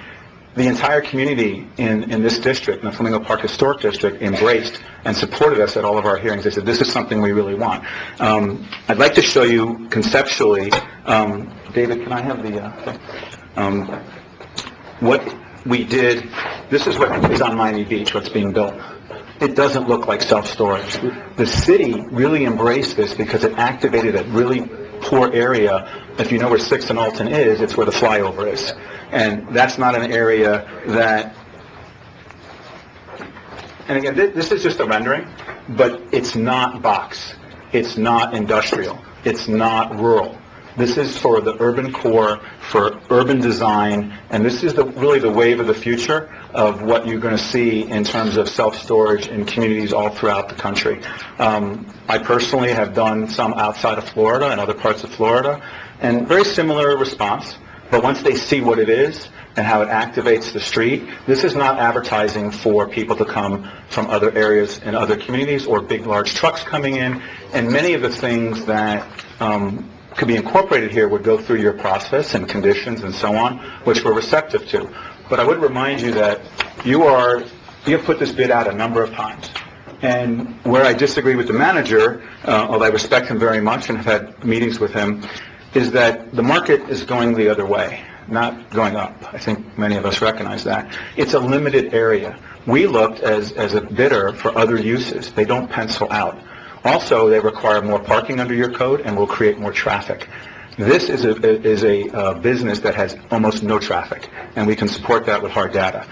The entire community in this district, in the Flamingo Park Historic District, embraced and supported us at all of our hearings. They said, this is something we really want. I'd like to show you conceptually, David, can I have the, what we did. This is what is on Miami Beach, what's being built. It doesn't look like self-storage. The city really embraced this because it activated a really poor area. If you know where 6th and Alton is, it's where the flyover is. And that's not an area that... And again, this is just a rendering, but it's not box. It's not industrial. It's not rural. This is for the urban core, for urban design, and this is really the wave of the future of what you're going to see in terms of self-storage in communities all throughout the country. I personally have done some outside of Florida and other parts of Florida, and very similar response, but once they see what it is and how it activates the street, this is not advertising for people to come from other areas and other communities or big, large trucks coming in, and many of the things that could be incorporated here would go through your process and conditions and so on, which we're receptive to. But I would remind you that you have put this bid out a number of times. And where I disagree with the manager, although I respect him very much and have had meetings with him, is that the market is going the other way, not going up. I think many of us recognize that. It's a limited area. we looked as a bidder for other uses. They don't pencil out. Also, they require more parking under your code and will create more traffic. This is a business that has almost no traffic, and we can support that with hard data.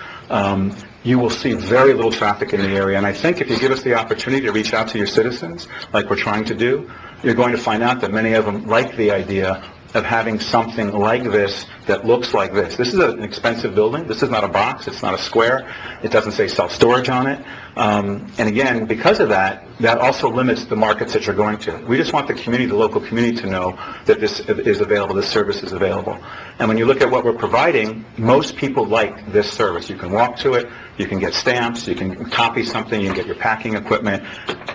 You will see very little traffic in the area, and I think if you give us the opportunity to reach out to your citizens, like we're trying to do, you're going to find out that many of them like the idea of having something like this that looks like this. This is an expensive building. This is not a box. It's not a square. It doesn't say self-storage on it. And again, because of that, that also limits the markets that you're going to. We just want the community, the local community, to know that this is available, this service is available. And when you look at what we're providing, most people like this service. You can walk to it, you can get stamps, you can copy something, you can get your packing equipment.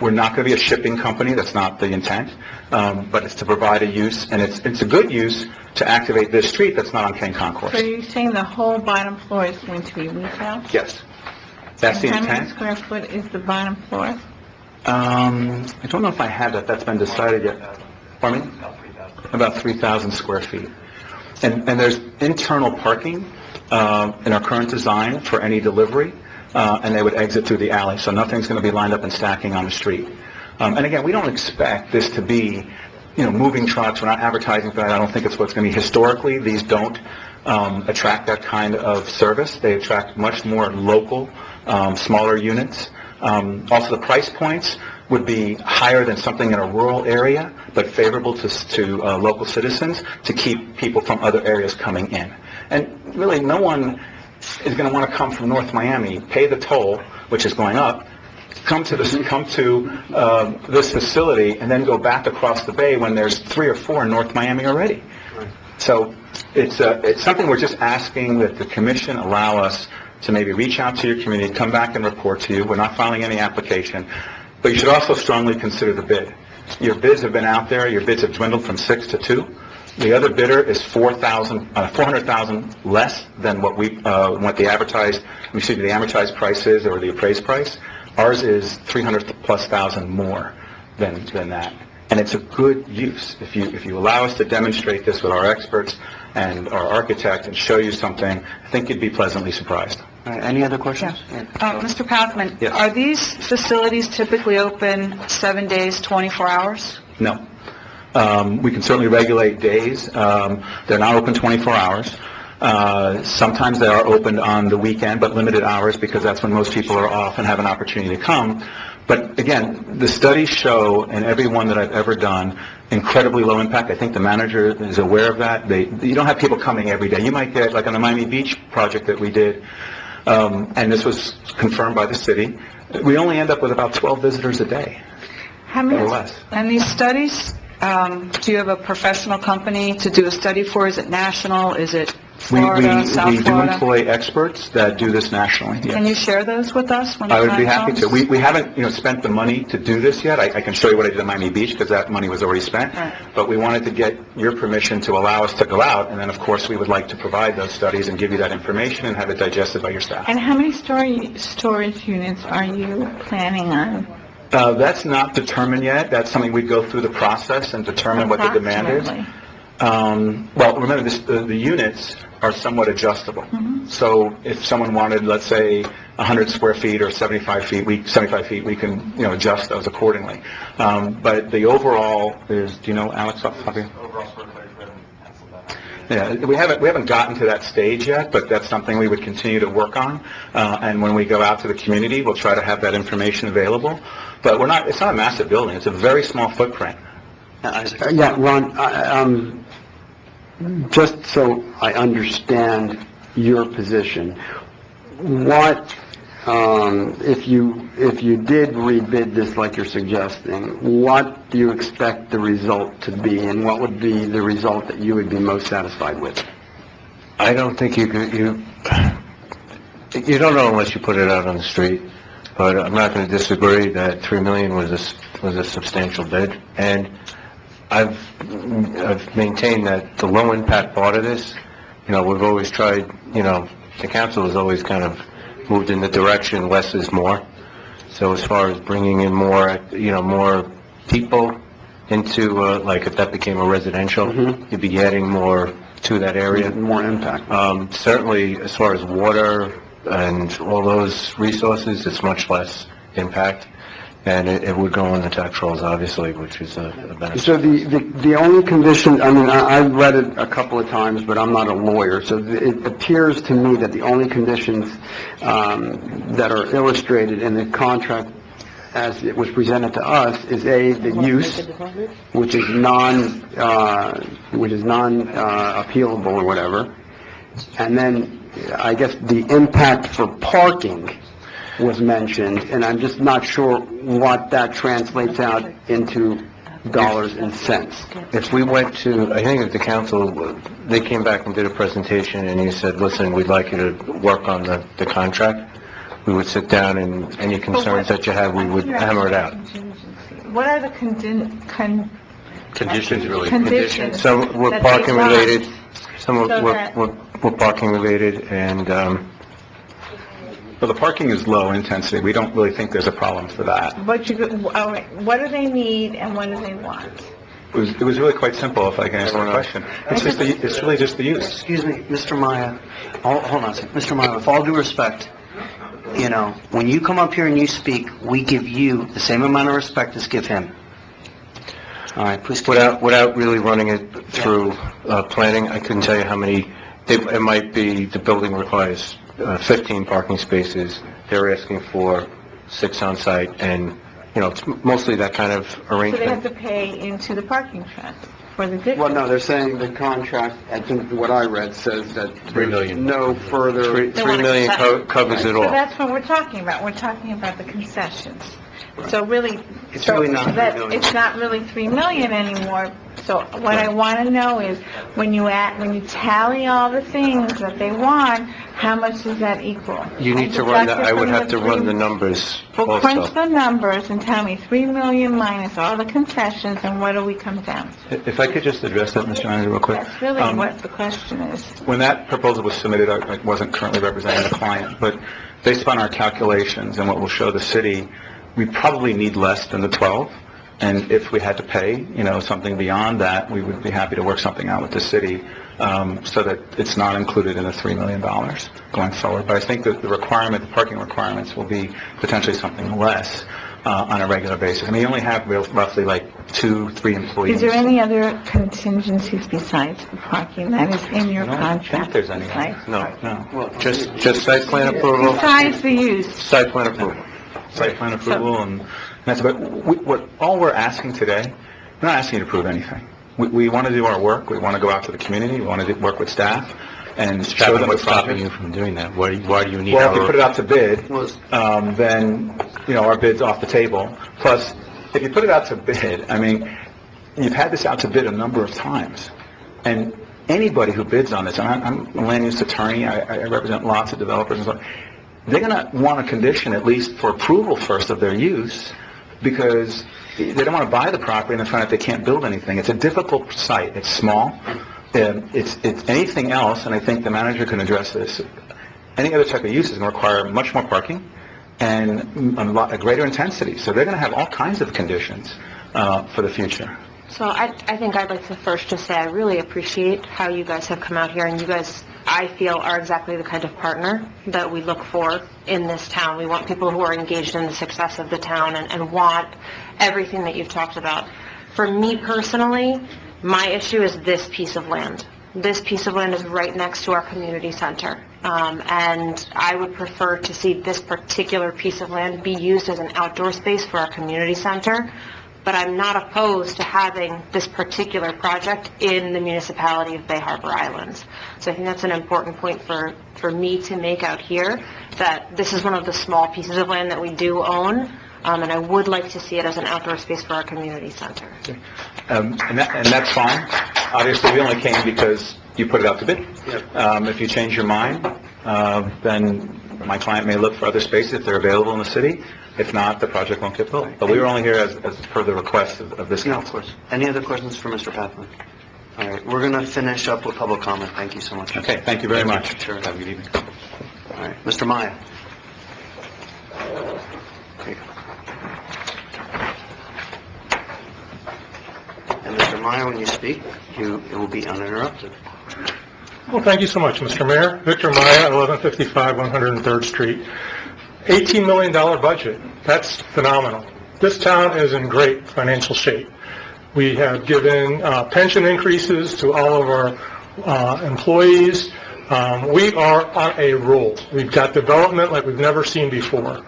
We're not going to be a shipping company. That's not the intent. But it's to provide a use, and it's a good use to activate this street that's not on King Concourse. So you're saying the whole bottom floor is going to be retail? Yes. That's the And how many intent. square foot is the bottom floor? I don't know if I have that. That's been decided yet. Pardon me? About 3,000 square feet. And there's internal parking in our current design for any delivery, and they would exit through the alley, so nothing's going to be lined up and stacking on the street. And again, we don't expect this to be, moving trucks. We're not advertising for that. I don't think it's what's going to be. Historically, these don't attract that kind of service. They attract much more local, smaller units. Also, the price points would be higher than something in a rural area, but favorable to local citizens to keep people from other areas coming in. And really, no one is going to want to come from North Miami, pay the toll, which is going up, come to this facility, and then go back across the bay when there's 3 or 4 in North Miami already. So it's something we're just asking that the commission allow us to maybe reach out to your community, come back and report to you. We're not filing any application. But you should also strongly consider the bid. Your bids have been out there. Your bids have dwindled from 6 to 2. The other bidder is $400,000 less than what the amortized price is, or the appraised price. Ours is $300,000+ more than that. And it's a good use. If you allow us to demonstrate this with our experts and our architect and show you something, I think you'd be pleasantly surprised. All right, any other questions? Mr. Pathman, Yes. are these facilities typically open 7 days, 24 hours? No. We can certainly regulate days. They're not open 24 hours. Sometimes they are opened on the weekend, but limited hours, because that's when most people are off and have an opportunity to come. But again, the studies show, in every one that I've ever done, incredibly low impact. I think the manager is aware of that. You don't have people coming every day. You might get, like on the Miami Beach project that we did, and this was confirmed by the city, we only end up with about 12 visitors a day, How many? or less. And these studies, do you have a professional company to do a study for? Is it national? Is it Florida, South We do Florida? employ experts that do this nationally, yes. Can you share those with us when the I would time be happy comes? to. We haven't, spent the money to do this yet. I can show you what I did at Miami Beach, because that money was already spent. Right. But we wanted to get your permission to allow us to go out, and then, of course, we would like to provide those studies and give you that information and have it digested by your staff. And how many storage units are you planning on? That's not determined yet. That's something we'd go through the process and determine what the demand is. Approximately. Well, remember, the units are somewhat adjustable. So if someone wanted, let's say, 100 square feet or 75 feet, we can, adjust those accordingly. But the overall is, do you know, Alex, off the top of your- Yeah, we haven't gotten to that stage yet, but that's something we would continue to work on. And when we go out to the community, we'll try to have that information available. But it's not a massive building. It's a very small footprint. Yeah, Ron, just so I understand your position, what, if you did rebid this like you're suggesting, what do you expect the result to be, and what would be the result that you would be most satisfied with? I don't think you don't know unless you put it out on the street, but I'm not going to disagree that $3 million was a substantial bid, and I've maintained that the low impact part of this, we've always tried, the council has always kind of moved in the direction less is more. So as far as bringing in more, more people into, like if that became a residential, you'd be adding more to that area. More impact. Certainly, as far as water, and all those resources, it's much less impact, and it would go on the tax rolls, obviously, which is a benefit. So the only condition, I mean, I've read it a couple of times, but I'm not a lawyer, so it appears to me that the only conditions that are illustrated in the contract as it was presented to us is A, the use, which is non-appealable or whatever, and then I guess the impact for parking was mentioned, and I'm just not sure what that translates out into dollars and cents. If we went to, I think at the council, they came back and did a presentation, and you said, listen, we'd like you to work on the contract. We would sit down, and any concerns that you have, we would hammer it out. What are the Conditions, really. conditions Some were that parking they want? related, some So that- were parking related, and, Well, the parking is low intensity. We don't really think there's a problem for that. What what do they need and what do they want? It was really quite simple, if I can answer the question. It's really just the use. Excuse me, Mr. Maya, hold on a second. Mr. Maya, with all due respect, you know, when you come up here and you speak, we give you the same amount of respect as give him. All right, please. without really running it through planning, I couldn't tell you how many, it might be the building requires 15 parking spaces, they're asking for 6 on site, and, you know, it's mostly that kind of So they have arrangement. to pay into the parking trust for the difference. Well, no, they're saying the contract, I think what I read says that $3 million. no further... 3 million covers it So all. that's what we're talking about. We're talking about the concessions. So really... It's really not $3 million. It's not really $3 million anymore. So what I want to know is, when you tally all the things that they want, how much does that equal? You need to run that, I would have to run the numbers Well, crunch also. the numbers and tell me 3 million minus all the concessions, and what do we come down to? If I could just address that, Mr. Manager, real quick. That's really what the question is. When that proposal was submitted, I wasn't currently representing the client, but based upon our calculations and what will show the city, we probably need less than the 12. And if we had to pay, you know, something beyond that, we would be happy to work something out with the city so that it's not included in the $3 million going forward. But I think that the parking requirements will be potentially something less on a regular basis. I mean, you only have roughly like 2-3 employees. Is there any other contingencies besides the parking that is in your I don't think contract? there's any. No, No. just site plan approval, Besides the use? site plan approval. Site plan approval, and that's about, all we're asking today, we're not asking you to prove anything. We want to do our work, we want to go out to the community, we want to work with staff, and show them the What's stopping project. you from doing that? Why do you need Well, if you our... put it out to bid, then, you know, our bid's off the table. Plus, if you put it out to bid, I mean, you've had this out to bid a number of times, and anybody who bids on this, and I'm a land use attorney, I represent lots of developers and stuff, they're going to want a condition, at least for approval first of their use, because they don't want to buy the property and then find out they can't build anything. It's a difficult site. It's small. It's anything else, and I think the manager can address this. Any other type of use is going to require much more parking and a greater intensity. So they're going to have all kinds of conditions for the future. So I think I'd like to first just say I really appreciate how you guys have come out here, and you guys, I feel, are exactly the kind of partner that we look for in this town. We want people who are engaged in the success of the town and want everything that you've talked about. For me personally, my issue is this piece of land. This piece of land is right next to our community center, and I would prefer to see this particular piece of land be used as an outdoor space for our community center. But I'm not opposed to having this particular project in the municipality of Bay Harbor Islands. So I think that's an important point for me to make out here, that this is one of the small pieces of land that we do own, and I would like to see it as an outdoor space for our community center. And that's fine. Obviously, we only came because you put it out to bid. If you change your mind, then my client may look for other spaces if they're available in the city. If not, the project won't get built. But we were only here as per the request of this No, of council. course. Any other questions for Mr. Pathman? All right, we're going to finish up with public comment. Thank you so much. Okay, thank you very much. Sure. Have a good evening. All right, Mr. Maya. There you go. And Mr. Maya, when you speak, it will be uninterrupted. Well, thank you so much, Mr. Mayor. Victor Maya, 1155 103rd Street. $18 million budget. That's phenomenal. This town is in great financial shape. We have given pension increases to all of our employees. We are on a roll. We've got development like we've never seen before.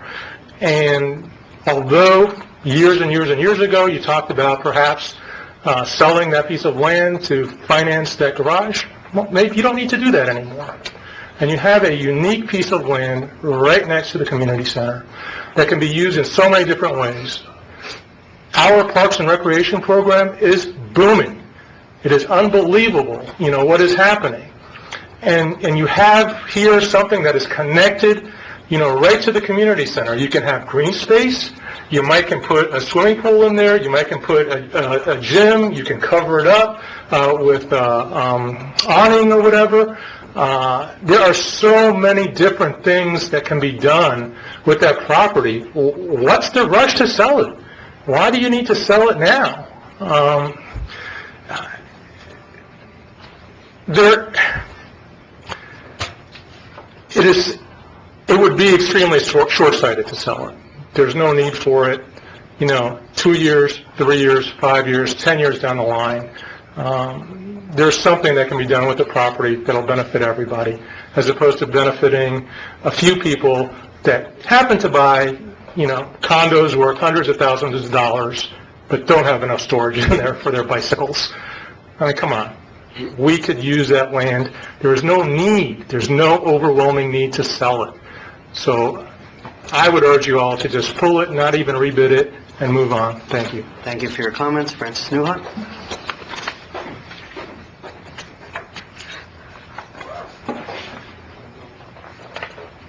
And although years and years and years ago you talked about perhaps selling that piece of land to finance that garage, well, maybe you don't need to do that anymore. And you have a unique piece of land right next to the community center that can be used in so many different ways. Our Parks and Recreation program is booming. It is unbelievable, what is happening. And you have here something that is connected, right to the community center. You can have green space. You might can put a swimming pool in there. You might can put a gym. You can cover it up with awning or whatever. There are so many different things that can be done with that property. What's the rush to sell it? Why do you need to sell it now? It would be extremely short-sighted to sell it. There's no need for it, 2 years, 3 years, 5 years, 10 years down the line. There's something that can be done with the property that'll benefit everybody, as opposed to benefiting a few people that happen to buy, condos worth hundreds of thousands of dollars, but don't have enough storage in there for their bicycles. I mean, come on. We could use that land. There is no need, there's no overwhelming need to sell it. So I would urge you all to just pull it, not even rebid it, and move on. Thank you. Thank you for your comments. Francis Newhart?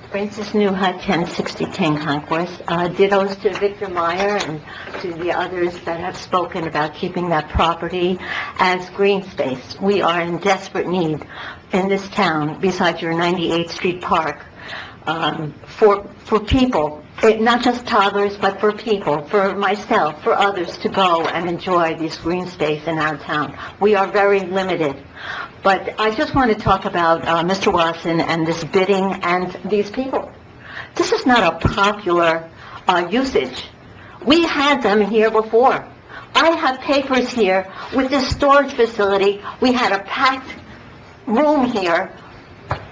Francis Newhart, 1060 King Concourse. Dittos to Victor Meyer and to the others that have spoken about keeping that property as green space. We are in desperate need in this town, besides your 98th Street Park, for people, not just toddlers, but for people, for myself, for others to go and enjoy this green space in our town. We are very limited. But I just want to talk about Mr. Watson and this bidding and these people. This is not a popular usage. We had them here before. I have papers here with this storage facility. We had a packed room here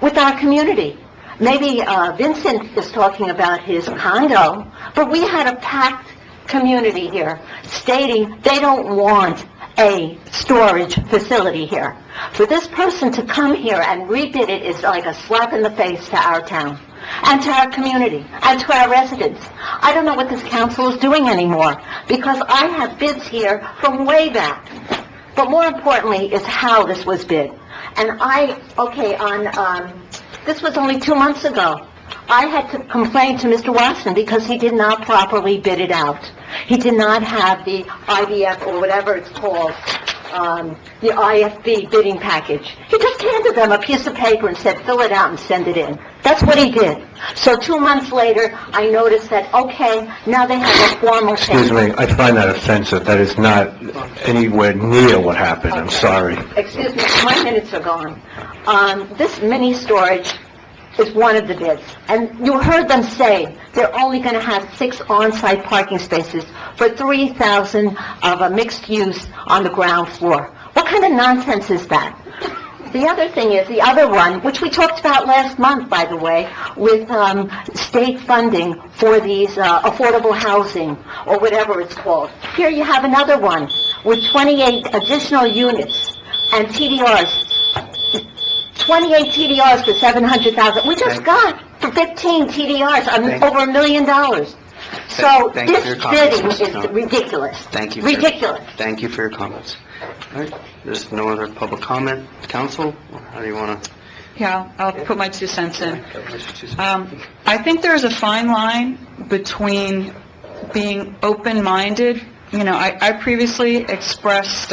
with our community. Maybe Vincent is talking about his condo, but we had a packed community here stating they don't want a storage facility here. For this person to come here and rebid it is like a slap in the face to our town and to our community and to our residents. I don't know what this council is doing anymore, because I have bids here from way back. But more importantly is how this was bid. And this was only 2 months ago. I had to complain to Mr. Watson because he did not properly bid it out. He did not have the IDF or whatever it's called, the IFB bidding package. He just handed them a piece of paper and said, fill it out and send it in. That's what he did. So 2 months later, I noticed that, okay, now they have a formal... Excuse me, I find that offensive. That is not anywhere near what happened. I'm sorry. Excuse me, my minutes are gone. This mini storage is one of the bids. And you heard them say they're only going to have 6 on-site parking spaces for 3,000 of a mixed use on the ground floor. What kind of nonsense is that? The other thing is, the other one, which we talked about last month, by the way, with state funding for these affordable housing, or whatever it's called. Here you have another one with 28 additional units and TDRs. 28 TDRs for $700,000. We just got for 15 TDRs over $1 million. So this bidding is ridiculous. Thank you. Ridiculous. Thank you for your comments. All right, there's no other public comment. Council, how do you want to? Yeah, I'll put my 2 cents in. I think there's a fine line between being open-minded. I previously expressed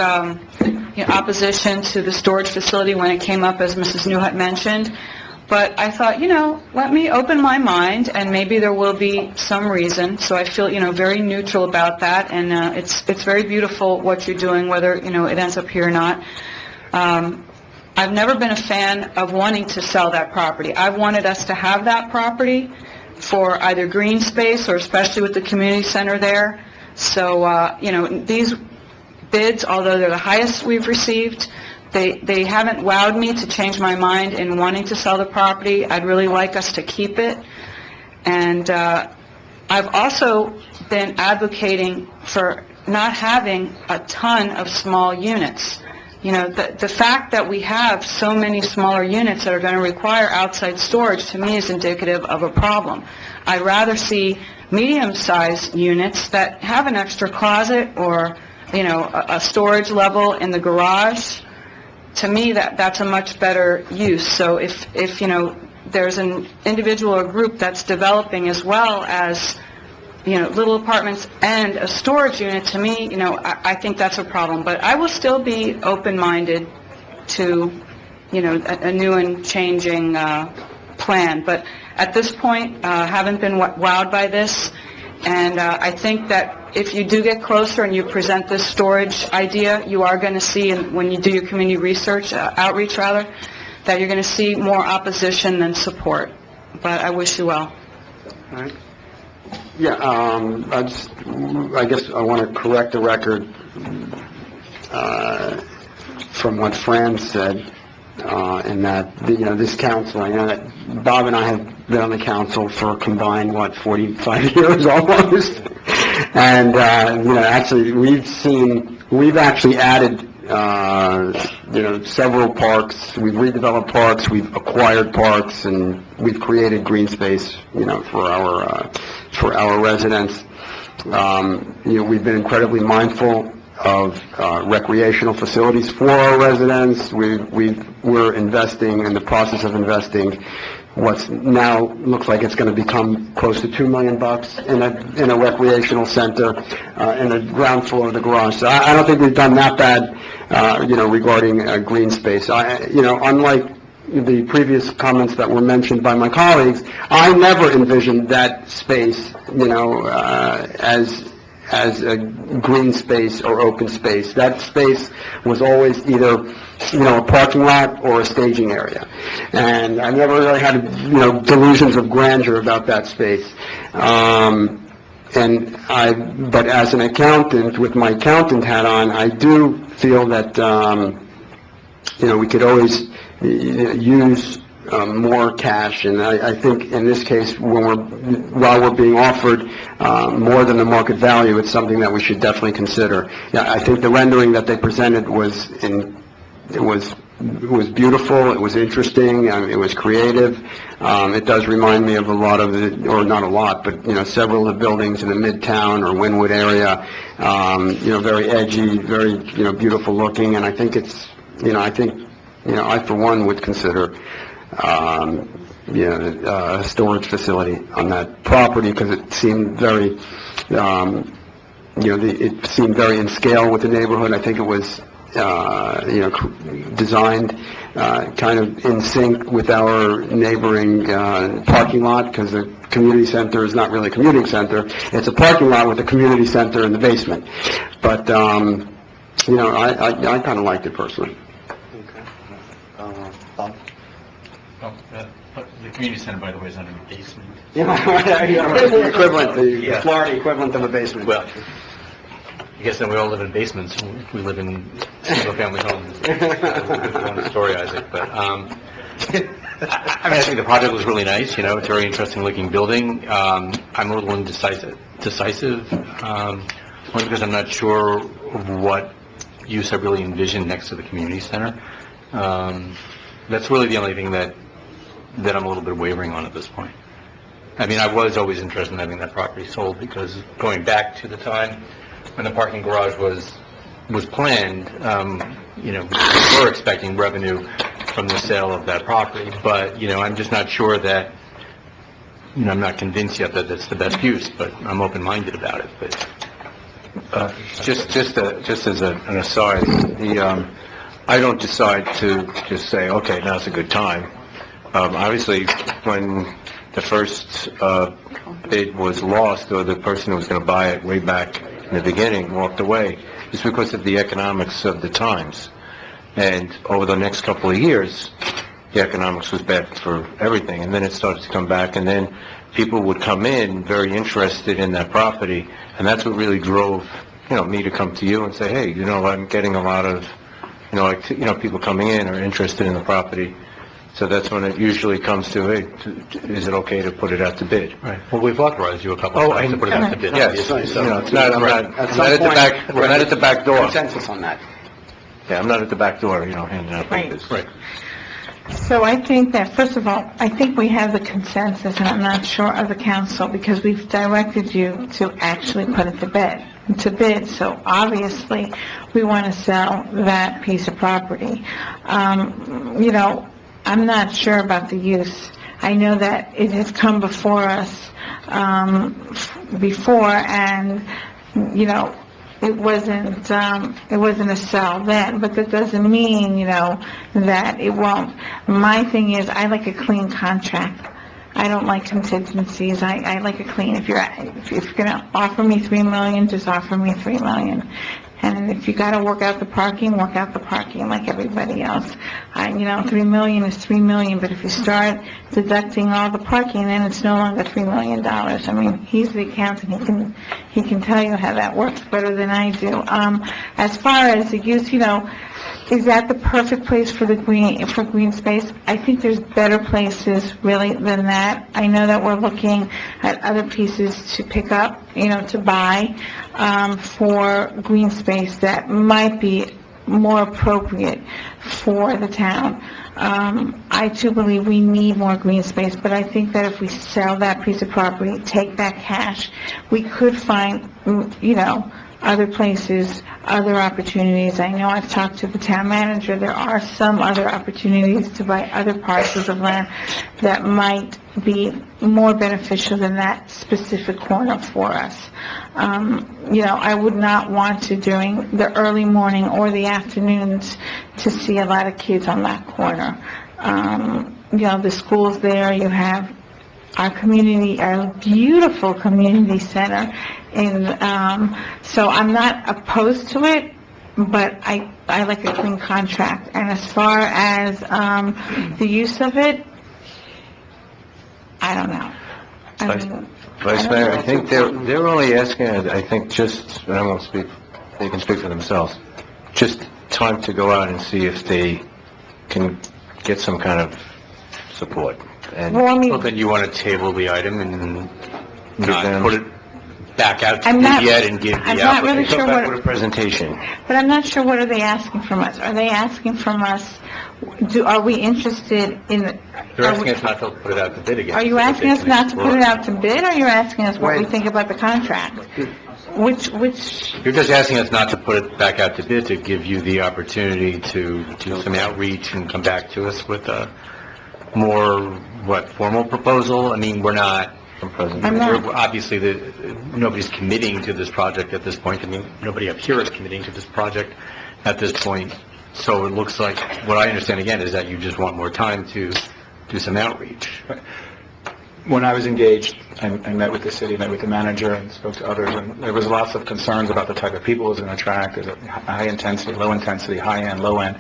opposition to the storage facility when it came up, as Mrs. Newhart mentioned. But I thought, let me open my mind, and maybe there will be some reason. So I feel, very neutral about that, and it's very beautiful what you're doing, whether, it ends up here or not. I've never been a fan of wanting to sell that property. I've wanted us to have that property for either green space or especially with the community center there. So, these bids, although they're the highest we've received, they haven't wowed me to change my mind in wanting to sell the property. I'd really like us to keep it. And I've also been advocating for not having a ton of small units. The fact that we have so many smaller units that are going to require outside storage, to me, is indicative of a problem. I'd rather see medium-sized units that have an extra closet or, a storage level in the garage. To me, that's a much better use. So if there's an individual or group that's developing as well as, little apartments and a storage unit, to me, I think that's a problem. But I will still be open-minded to, a new and changing plan. But at this point, haven't been wowed by this. And I think that if you do get closer and you present this storage idea, you are going to see, when you do your community research, outreach rather, that you're going to see more opposition than support. But I wish you well. All right. Yeah, I guess I want to correct the record from what Fran said, in that, this council, that Bob and I have been on the council for combined, 45 years almost. And, actually, we've actually added, several parks. We've redeveloped parks, we've acquired parks, and we've created green space, for our residents. We've been incredibly mindful of recreational facilities for our residents. We're investing, in the process of investing, what's now looks like it's going to become close to $2 million in a recreational center in the ground floor of the garage. So I don't think we've done that bad, regarding green space. Unlike the previous comments that were mentioned by my colleagues, I never envisioned that space, as a green space or open space. That space was always either, a parking lot or a staging area. And I never really had, delusions of grandeur about that space. But as an accountant, with my accountant hat on, I do feel that, we could always use more cash, and I think in this case, while we're being offered more than the market value, it's something that we should definitely consider. Yeah, I think the rendering that they presented was beautiful, it was interesting, it was creative. It does remind me of a lot of or not a lot, but several of the buildings in the Midtown or Wynwood area. Very edgy, very beautiful looking, and I think it's I for one would consider a storage facility on that property, because it seemed very, it seemed very in scale with the neighborhood. I think it was, designed kind of in sync with our neighboring parking lot, because the community center is not really a community center. It's a parking lot with a community center in the basement. But, I kind of liked it personally. Bob? The community center, by the way, is under the basement. The equivalent, the Florida equivalent of a basement. Well, I guess then we all live in basements. We live in single-family homes. One story, Isaac. But I think the project was really nice. It's a very interesting-looking building. I'm a little indecisive, only because I'm not sure what use I really envision next to the community center. That's really the only thing that I'm a little bit wavering on at this point. I mean, I was always interested in having that property sold, because going back to the time when the parking garage was planned, we were expecting revenue from the sale of that property. But, I'm just not sure that, I'm not convinced yet that that's the best use, but I'm open-minded about it. But just as an aside, I don't decide to just say, okay, now's a good time. Obviously, when the first bid was lost, or the person who was going to buy it way back in the beginning walked away, it's because of the economics of the times. And over the next couple of years, the economics was bad for everything, and then it started to come back, and then people would come in very interested in that property, and that's what really drove, me to come to you and say, hey, I'm getting a lot of, people coming in are interested in the property. So that's when it usually comes to, hey, is it okay to put it out to bid? Right. Well, we've authorized you a couple of times to put it out to bid. Yes, obviously, it's so- not, I'm not at the back door. Consensus on that. Yeah, I'm not at the back door, handing out papers. Right. So I think that, first of all, I think we have the consensus, and I'm not sure of the council, because we've directed you to actually put it to bid. So obviously, we want to sell that piece of property. I'm not sure about the use. I know that it has come before us, before, and, it wasn't a sell then, but that doesn't mean, that it won't. My thing is, I like a clean contract. I don't like contingencies. I like a clean, if you're gonna offer me $3 million, just offer me $3 million. And if you gotta work out the parking like everybody else. $3 million is $3 million, but if you start deducting all the parking, then it's no longer $3 million. I mean, he's the accountant, he can tell you how that works better than I do. As far as the use, is that the perfect place for green space? I think there's better places really than that. I know that we're looking at other pieces to pick up, to buy, for green space that might be more appropriate for the town. I too believe we need more green space, but I think that if we sell that piece of property, take that cash, we could find, other places, other opportunities. I know I've talked to the town manager, there are some other opportunities to buy other parcels of land that might be more beneficial than that specific corner for us. I would not want to, during the early morning or the afternoons, to see a lot of kids on that corner. The school's there, you have our community, our beautiful community center, and so I'm not opposed to it, but I like a clean contract. And as far as the use of it, I don't know. Vice Mayor, I think they're only asking, I think just, and I won't speak, they can speak for themselves, just time to go out and see if they can get some kind of support. And Well, then you want to table the item and not put it back out to I'm bid not- yet and give the I'm not really applicant... sure Come back what- with a presentation. But I'm not sure, what are they asking from us? Are they asking from us, are we interested in... They're asking us not to put it out to bid again. Are you asking us not to put it out to bid, or are you asking us what we think about the contract? Which, You're just asking us not to put it back out to bid, to give you the opportunity to do some outreach and come back to us with a more, formal proposal? I mean, we're not... I'm not. We're obviously, nobody's committing to this project at this point. I mean, nobody up here is committing to this project at this point. So it looks like, what I understand again is that you just want more time to do some outreach. When I was engaged, I met with the city, met with the manager, and spoke to others, and there was lots of concerns about the type of people it was going to attract. Is it high intensity, low intensity, high end, low end?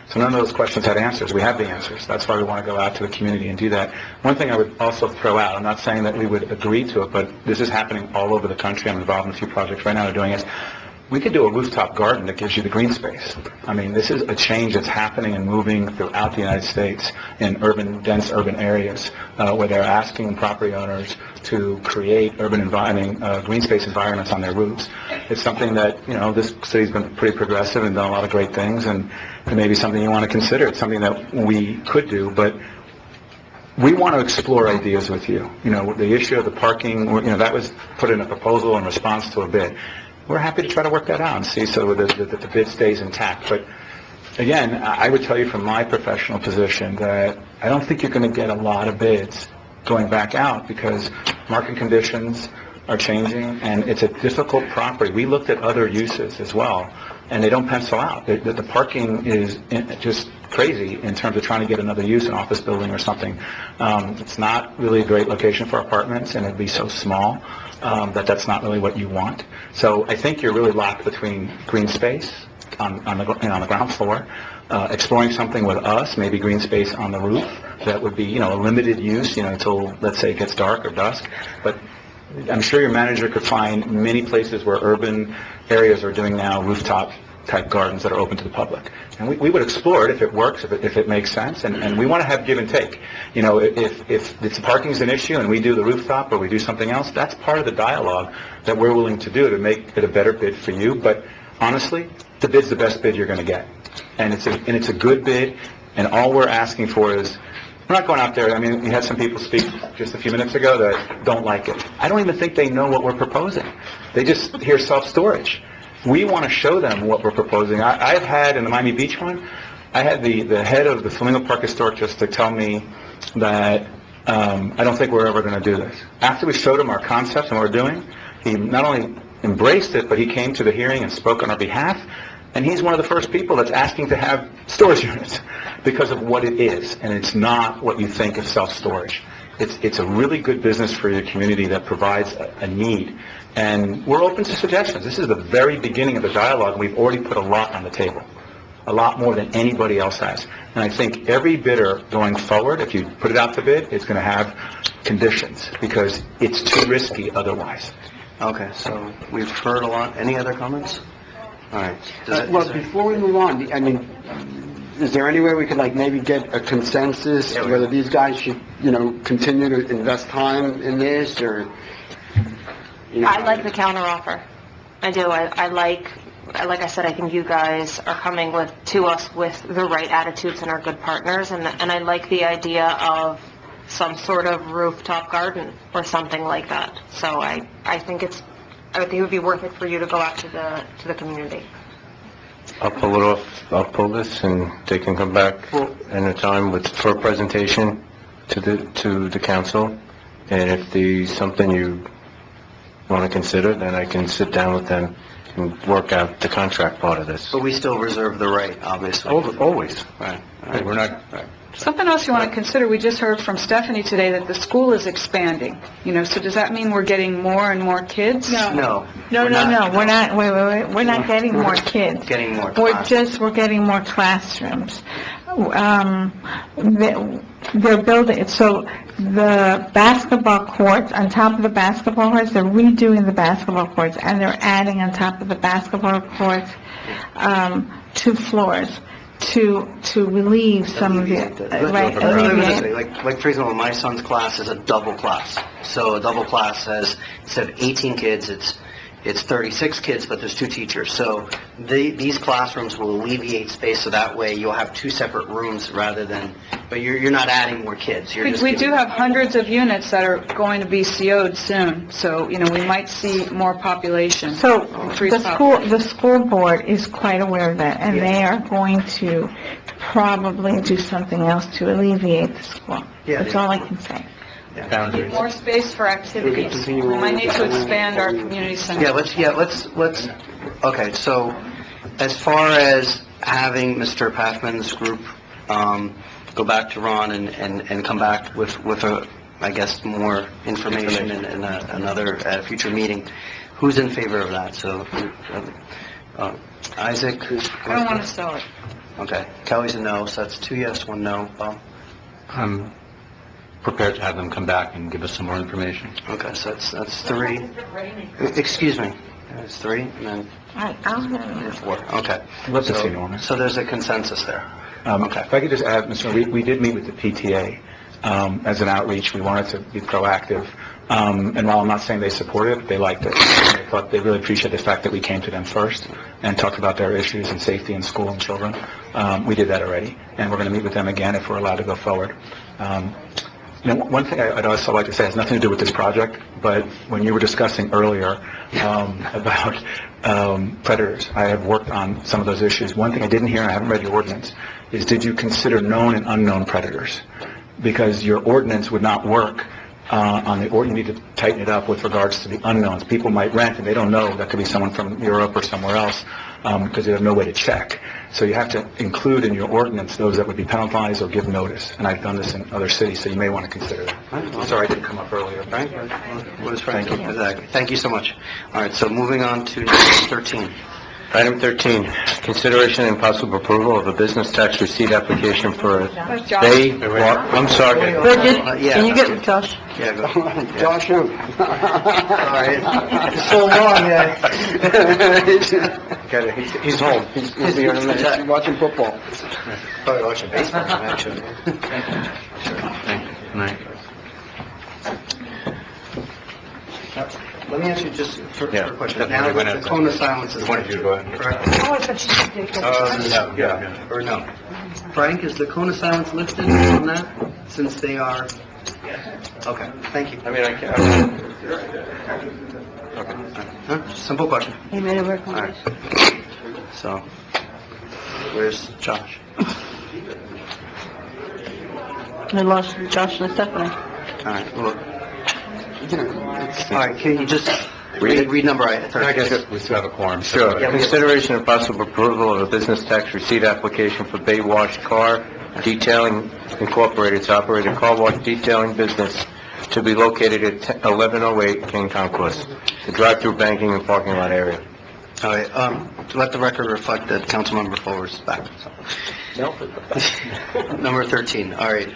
So none of those questions had answers. We have the answers. That's why we want to go out to the community and do that. One thing I would also throw out, I'm not saying that we would agree to it, but this is happening all over the country. I'm involved in a few projects right now that are doing it. We could do a rooftop garden that gives you the green space. I mean, this is a change that's happening and moving throughout the United States in dense urban areas, where they're asking property owners to create green space environments on their roofs. It's something that, this city's been pretty progressive and done a lot of great things, and it may be something you want to consider. It's something that we could do, but we want to explore ideas with you. The issue of the parking, that was put in a proposal in response to a bid. We're happy to try to work that out and see so that the bid stays intact. But again, I would tell you from my professional position that I don't think you're going to get a lot of bids going back out, because market conditions are changing and it's a difficult property. We looked at other uses as well, and they don't pencil out. The parking is just crazy in terms of trying to get another use, an office building or something. It's not really a great location for apartments, and it'd be so small that's not really what you want. So I think you're really locked between green space on the ground floor, exploring something with us, maybe green space on the roof, that would be, a limited use, until, let's say, it gets dark or dusk. But I'm sure your manager could find many places where urban areas are doing now rooftop-type gardens that are open to the public. And we would explore it if it works, if it makes sense, and we want to have give and take. If parking is an issue and we do the rooftop or we do something else, that's part of the dialogue that we're willing to do to make it a better bid for you. But honestly, the bid's the best bid you're going to get. And it's a good bid, and all we're asking for is, we're not going out there, we had some people speak just a few minutes ago that don't like it. I don't even think they know what we're proposing. They just hear self-storage. We want to show them what we're proposing. I've had, in the Miami Beach one, I had the head of the Flamingo Park Historic District tell me that I don't think we're ever going to do this. After we showed him our concepts and what we're doing, he not only embraced it, but he came to the hearing and spoke on our behalf. And he's one of the first people that's asking to have storage units because of what it is. And it's not what you think of self-storage. It's a really good business for your community that provides a need. And we're open to suggestions. This is the very beginning of the dialogue. We've already put a lot on the table, a lot more than anybody else has. And I think every bidder going forward, if you put it out to bid, it's going to have conditions because it's too risky otherwise. Okay, so we've heard a lot. Any other comments? All right. Before we move on, is there any way we could maybe get a consensus whether these guys should, continue to invest time in this or, I like the counteroffer. I do. I like I said, I think you guys are coming to us with the right attitudes and are good partners, and I like the idea of some sort of rooftop garden or something like that. So I think it would be worth it for you to go out to the community. I'll pull it off, I'll pull this, and they can come back in a time for a presentation to the council. And if there's something you want to consider, then I can sit down with them and work out the contract part of this. But we still reserve the right, obviously. Always. Right. We're not... Something else you want to consider, we just heard from Stephanie today that the school is expanding, so does that mean we're getting more and more kids? No. We're not, wait, we're not getting more kids. Getting more We're getting more classrooms. They're building, so the basketball courts, on top of the basketball courts, they're redoing the basketball courts, and they're adding on top of the basketball courts, 2 floors to relieve some of the, right, alleviate. Like, for example, my son's class is a double class. So a double class has, instead of 18 kids, it's 36 kids, but there's 2 teachers. So these classrooms will alleviate space, so that way you'll have 2 separate rooms rather than, but you're not adding more kids. We do have hundreds of units that are going to be CO'd soon, so, we might see more population. So the school board is quite aware of that, and they are going to probably do something else to alleviate the school. That's all I can say. More space for activities. We might need to expand our community center. Let's, okay, so as far as having Mr. Pathman's group go back to Ron and come back with I guess, more information in another future meeting, who's in favor of that? So, Isaac? I don't want to sell it. Okay, Kelly's a no, so that's 2 yes, 1 no. Bob? I'm prepared to have them come back and give us some more information. Okay, so that's 3. Excuse me. That's 3, and then I'll have 4. Okay. Let's see, Norman. So there's a consensus there. Okay. If I could just add, Mr. we did meet with the PTA as an outreach. We wanted to be proactive. And while I'm not saying they supported it, they liked it. They thought they really appreciate the fact that we came to them first and talked about their issues and safety in school and children. We did that already, and we're going to meet with them again if we're allowed to go forward. One thing I'd also like to say has nothing to do with this project, but when you were discussing earlier about predators, I have worked on some of those issues. One thing I didn't hear, and I haven't read your ordinance, is did you consider known and unknown predators? Because your ordinance would not work on the, or you need to tighten it up with regards to the unknowns. People might rent and they don't know that could be someone from Europe or somewhere else because they have no way to check. So you have to include in your ordinance those that would be penalized or give notice. And I've done this in other cities, so you may want to consider that. Sorry, I didn't come up earlier. Thank you. Thank you so much. All right, so moving on to number 13. Item 13, consideration and possible approval of a business tax receipt application for a Bay... I'm sorry. Bridget, yeah, can you that's get Josh? Yeah, go. Josh, who? Sorry. So long, yeah. He's home. He's here in a minute. He's watching football. Probably watching baseball, actually. Let me ask you just for a question. Now, the cone of silence is correct? Yeah, or no? Frank, is the cone of silence listed on that, since they are... Okay, thank you. I mean, I can't... Okay. Huh? Simple question. He made a All right. recommendation. So, where's Josh? I lost Josh and Stephanie. All right, well... All right, can you just read number 8? I guess we still have a quorum. Sure. Consideration and possible approval of a business tax receipt application for Bay Wash Car Detailing Incorporated to operate a car wash detailing business to be located at 1108 King Concourse, the drive-through banking and parking lot area. All right, to let the record reflect that Councilmember Fuller's back. So. Number 13, all right.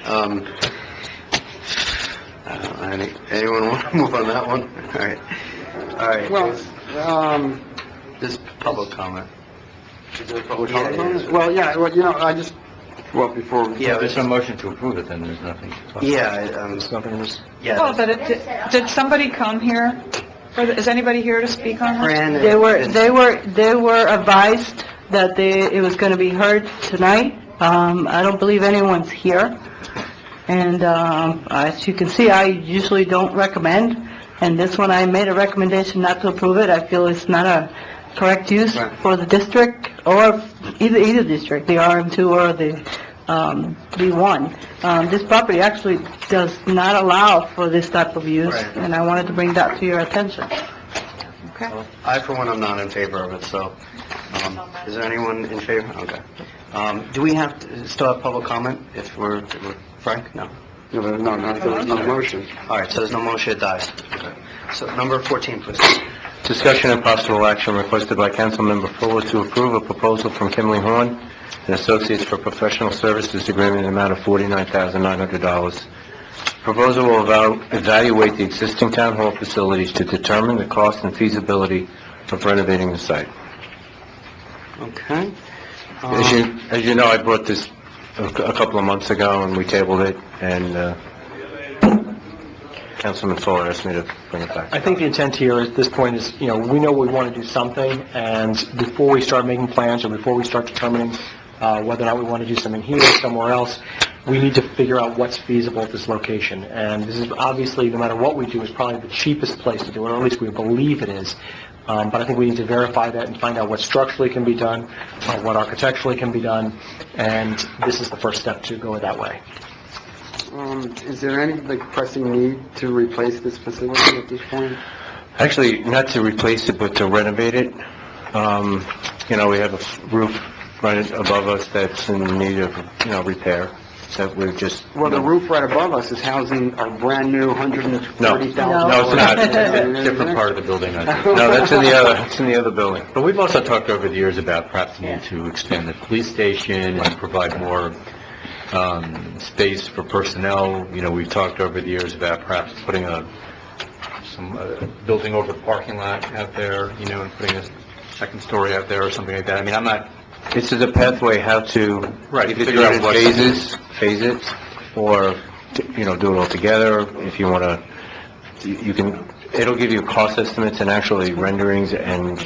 Anyone want to move on that one? All right. All right. Well, this public comment. Is there a public comment on this? Well, yeah, well, you know, I just, well, before... Yeah, there's no motion to approve it, then there's nothing to talk about. Yeah, Nothing was... yeah. Oh, but did somebody come here? Is anybody here to speak on this? Fran, They were advised that it was going to be heard tonight. I don't believe anyone's here. And as you can see, I usually don't recommend. And this one, I made a recommendation not to approve it. I feel it's not a correct use for the district, or either district, the RM2 or the B1. This property actually does not allow for this type of use, and I wanted to bring that to your attention. Okay. I, for one, am not in favor of it, so, is there anyone in favor? Okay. Do we have to still have public comment if we're Frank? No. No, there's no motion. All right, so there's no motion, it dies. Okay. So, number 14, please. Discussion and possible action requested by Councilmember Fuller to approve a proposal from Kimley Horn and Associates for Professional Services Agreement in the amount of $49,900. Proposal will evaluate the existing town hall facilities to determine the cost and feasibility of renovating the site. Okay. As you know, I brought this a couple of months ago, and we tabled it, and Councilman Fuller asked me to bring it back. I think the intent here at this point is, we know we want to do something, and before we start making plans, or before we start determining whether or not we want to do something here or somewhere else, we need to figure out what's feasible at this location. And this is obviously, no matter what we do, is probably the cheapest place to do it, or at least we believe it is. But I think we need to verify that and find out what structurally can be done, what architecturally can be done, and this is the first step to go that way. Is there any pressing need to replace this facility at this point? Actually, not to replace it, but to renovate it. We have a roof right above us that's in need of, repair. That we're just... Well, the roof right above us is housing our brand-new $130,000... No, it's not. It's a different part of the building, I think. No, that's in the other building. But we've also talked over the years about perhaps the need to expand the police station and provide more space for personnel. We've talked over the years about perhaps putting some building over the parking lot out there, and putting a second story out there or something like that. I mean, I'm not... This is a pathway how to either do figure out it in what- phase it, or, do it all together. If you want to, you can, it'll give you cost estimates and actually renderings and,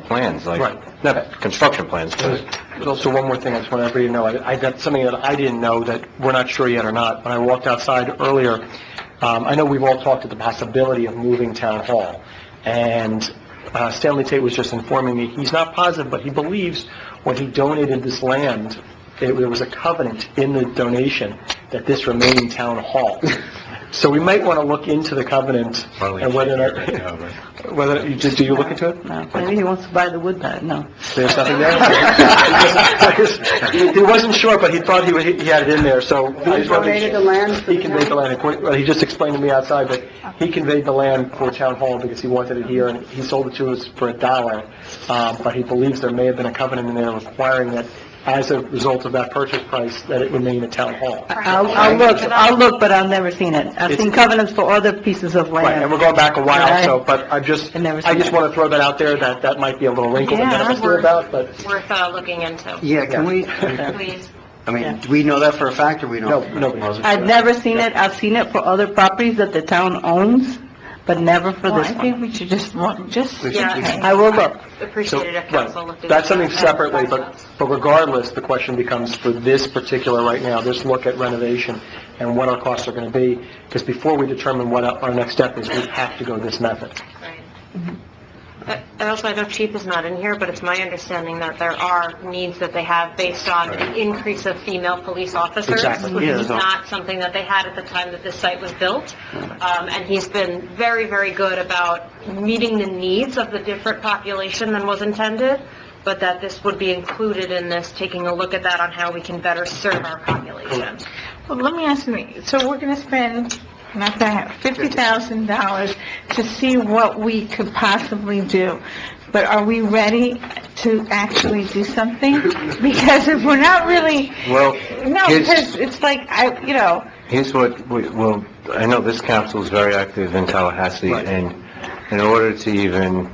plans, like, not construction plans, but... There's also one more thing I just want everybody to know. I got something that I didn't know that we're not sure yet or not. When I walked outside earlier, I know we've all talked about the possibility of moving town hall, and Stanley Tate was just informing me, he's not positive, but he believes when he donated this land, there was a covenant in the donation that this remained town hall. So we might want to look into the covenant and whether or not, do you look into it? No, maybe he wants to buy the wood back, no. There's nothing there? He wasn't sure, but he thought he had it in there, so. He donated the land? He conveyed the land. Well, he just explained to me outside that he conveyed the land for town hall because he wanted it here, and he sold it to us for $1. But he believes there may have been a covenant in there requiring that as a result of that purchase price, that it remain at town hall. I'll look, but I've never seen it. I've seen covenants for other pieces of land. Right, and we're going back a while, Right. so, but I just want to throw that out there, that might be a little wrinkle that none of us knew about, but. Worth looking into. Yeah, can we, Please. I mean, do we know that for a fact, or we know? No, nobody knows. I've never seen it. I've seen it for other properties that the town owns, but never for Well, this I think one. we should just, Yeah. I will look. Appreciate it if Right. council looked into That's something that. separately, but regardless, the question becomes for this particular right now, this look at renovation and what our costs are going to be, because before we determine what our next step is, we have to go this method. I know Chief is not in here, but it's my understanding that there are needs that they have based on the increase of female police officers, Exactly. which Yeah, is that's all. not something that they had at the time that this site was built. And he's been very, very good about meeting the needs of the different population than was intended, but that this would be included in this, taking a look at that on how we can better serve our population. well, let me ask you, so we're going to spend, not that, $50,000 to see what we could possibly do. But are we ready to actually do something? Because if we're not really, Well, no, here's- because it's like, Here's what I know this council is very active in Tallahassee, and in order to even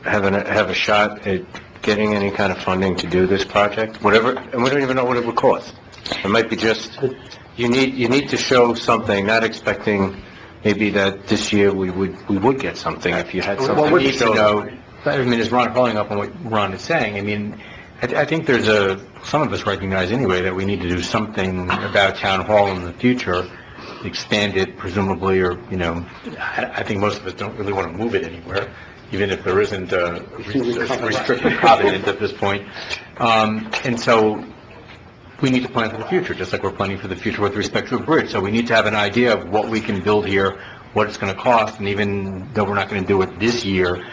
have a shot at getting any kind of funding to do this project, whatever, and we don't even know what it would cost. It might be just, you need to show something, not expecting maybe that this year we would get something if you had something. Well, we need to So- know, I mean, as Ron, following up on what Ron is saying, I mean, I think there's some of us recognize anyway that we need to do something about town hall in the future, expand it presumably, or, I think most of us don't really want to move it anywhere, even if there isn't a restricted covenant at this point. And so we need to plan for the future, just like we're planning for the future with respect to a bridge. So we need to have an idea of what we can build here, what it's going to cost, and even though we're not going to do it this year,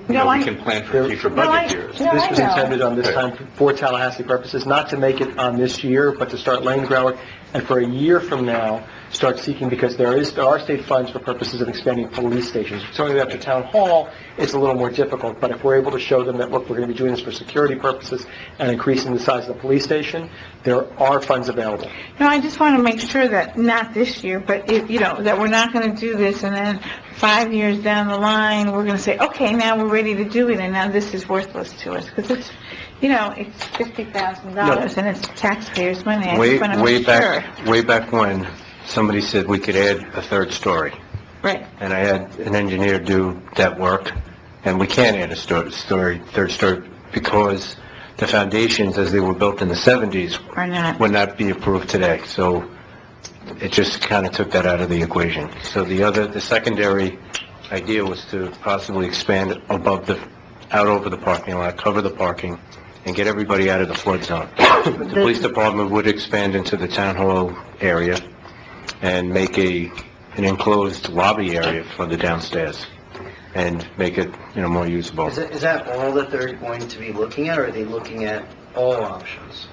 we can plan for future budget years. This was intended on this time for Tallahassee purposes, not to make it on this year, but to start laying the groundwork, and for a year from now, start seeking, because there are state funds for purposes of expanding police stations. Certainly after town hall, it's a little more difficult, but if we're able to show them that, look, we're going to be doing this for security purposes and increasing the size of the police station, there are funds available. no, I just want to make sure that, not this year, but, that we're not going to do this, and then 5 years down the line, we're going to say, okay, now we're ready to do it, and now this is worthless to us, because it's, it's $50,000, and it's taxpayers' money. I just want to make sure. Way back when, somebody said we could add a third story. Right. And I had an engineer do that work, and we can't add a third story, because the foundations, as they were built in the 70s, would not be approved today. So it just kind of took that out of the equation. So the secondary idea was to possibly expand out over the parking lot, cover the parking, and get everybody out of the flood zone. The police department would expand into the town hall area and make an enclosed lobby area for the downstairs, and make it, more usable. Is that all that they're going to be looking at, or are they looking at all options?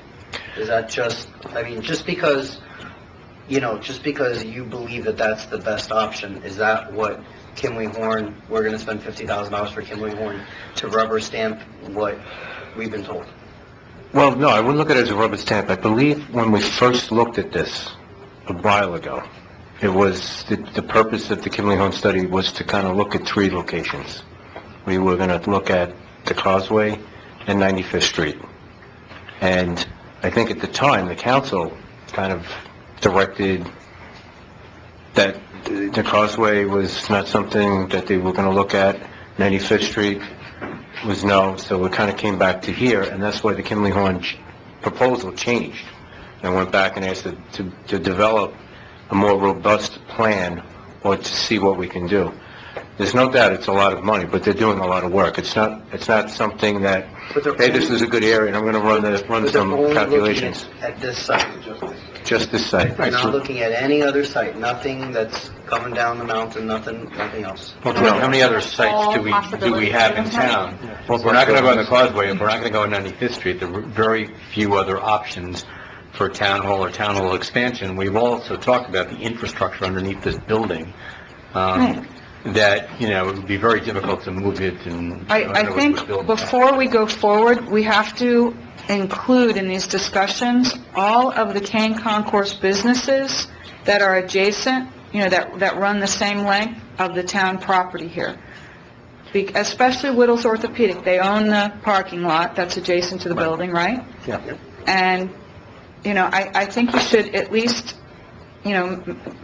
Is that just because, you believe that that's the best option, is that what Kimley Horn, we're going to spend $50,000 for Kimley Horn to rubber stamp what we've been told? Well, no, I wouldn't look at it as a rubber stamp. I believe when we first looked at this a while ago, it was, the purpose of the Kimley Horn study was to kind of look at 3 locations. We were going to look at the Causeway and 95th Street. And I think at the time, the council kind of directed that the Causeway was not something that they were going to look at. 95th Street was no, so we kind of came back to here, and that's why the Kimley Horn proposal changed. And went back and asked to develop a more robust plan, or to see what we can do. There's no doubt it's a lot of money, but they're doing a lot of work. It's not something that, hey, this is a good area, and I'm gonna run some calculations. At this site. Just this site. We're not looking at any other site, nothing that's coming down the mountain, nothing else. Well, how many other sites do we have in town? Well, if we're not going to go on the Causeway, if we're not going to go on 95th Street, there are very few other options for town hall or town hall expansion. We've also talked about the infrastructure underneath this building, that, it would be very difficult to move it and... I think before we go forward, we have to include in these discussions all of the Kane Concourse businesses that are adjacent, that run the same length of the town property here. Especially Whittles Orthopedic. They own the parking lot that's adjacent to the building, right? Yeah. And, I think you should at least,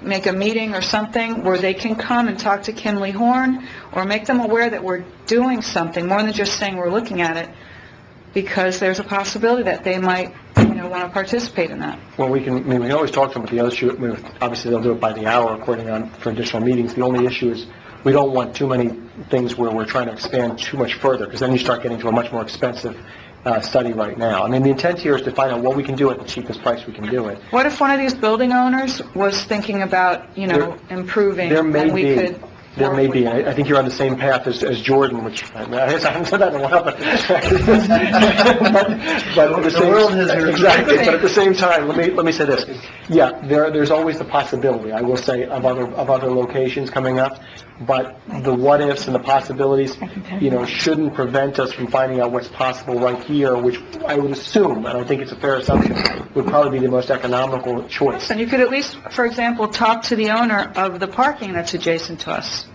make a meeting or something where they can come and talk to Kimley Horn, or make them aware that we're doing something, more than just saying we're looking at it, because there's a possibility that they might, want to participate in that. Well, we can always talk to them, but the other issue, obviously they'll do it by the hour according for additional meetings. The only issue is we don't want too many things where we're trying to expand too much further, because then you start getting to a much more expensive study right now. I mean, the intent here is to find out what we can do at the cheapest price we can do it. What if one of these building owners was thinking about, improving? There may and we be. could There may be. I think you're on the same path as Jordan, which, I haven't said that in a while, but the world has... Exactly, but at the same time, let me say this. Yeah, there's always the possibility, I will say, of other locations coming up, but the what-ifs and the possibilities, shouldn't prevent us from finding out what's possible right here, which I would assume, and I think it's a fair assumption, would probably be the most economical choice. And you could at least, for example, talk to the owner of the parking that's adjacent to us.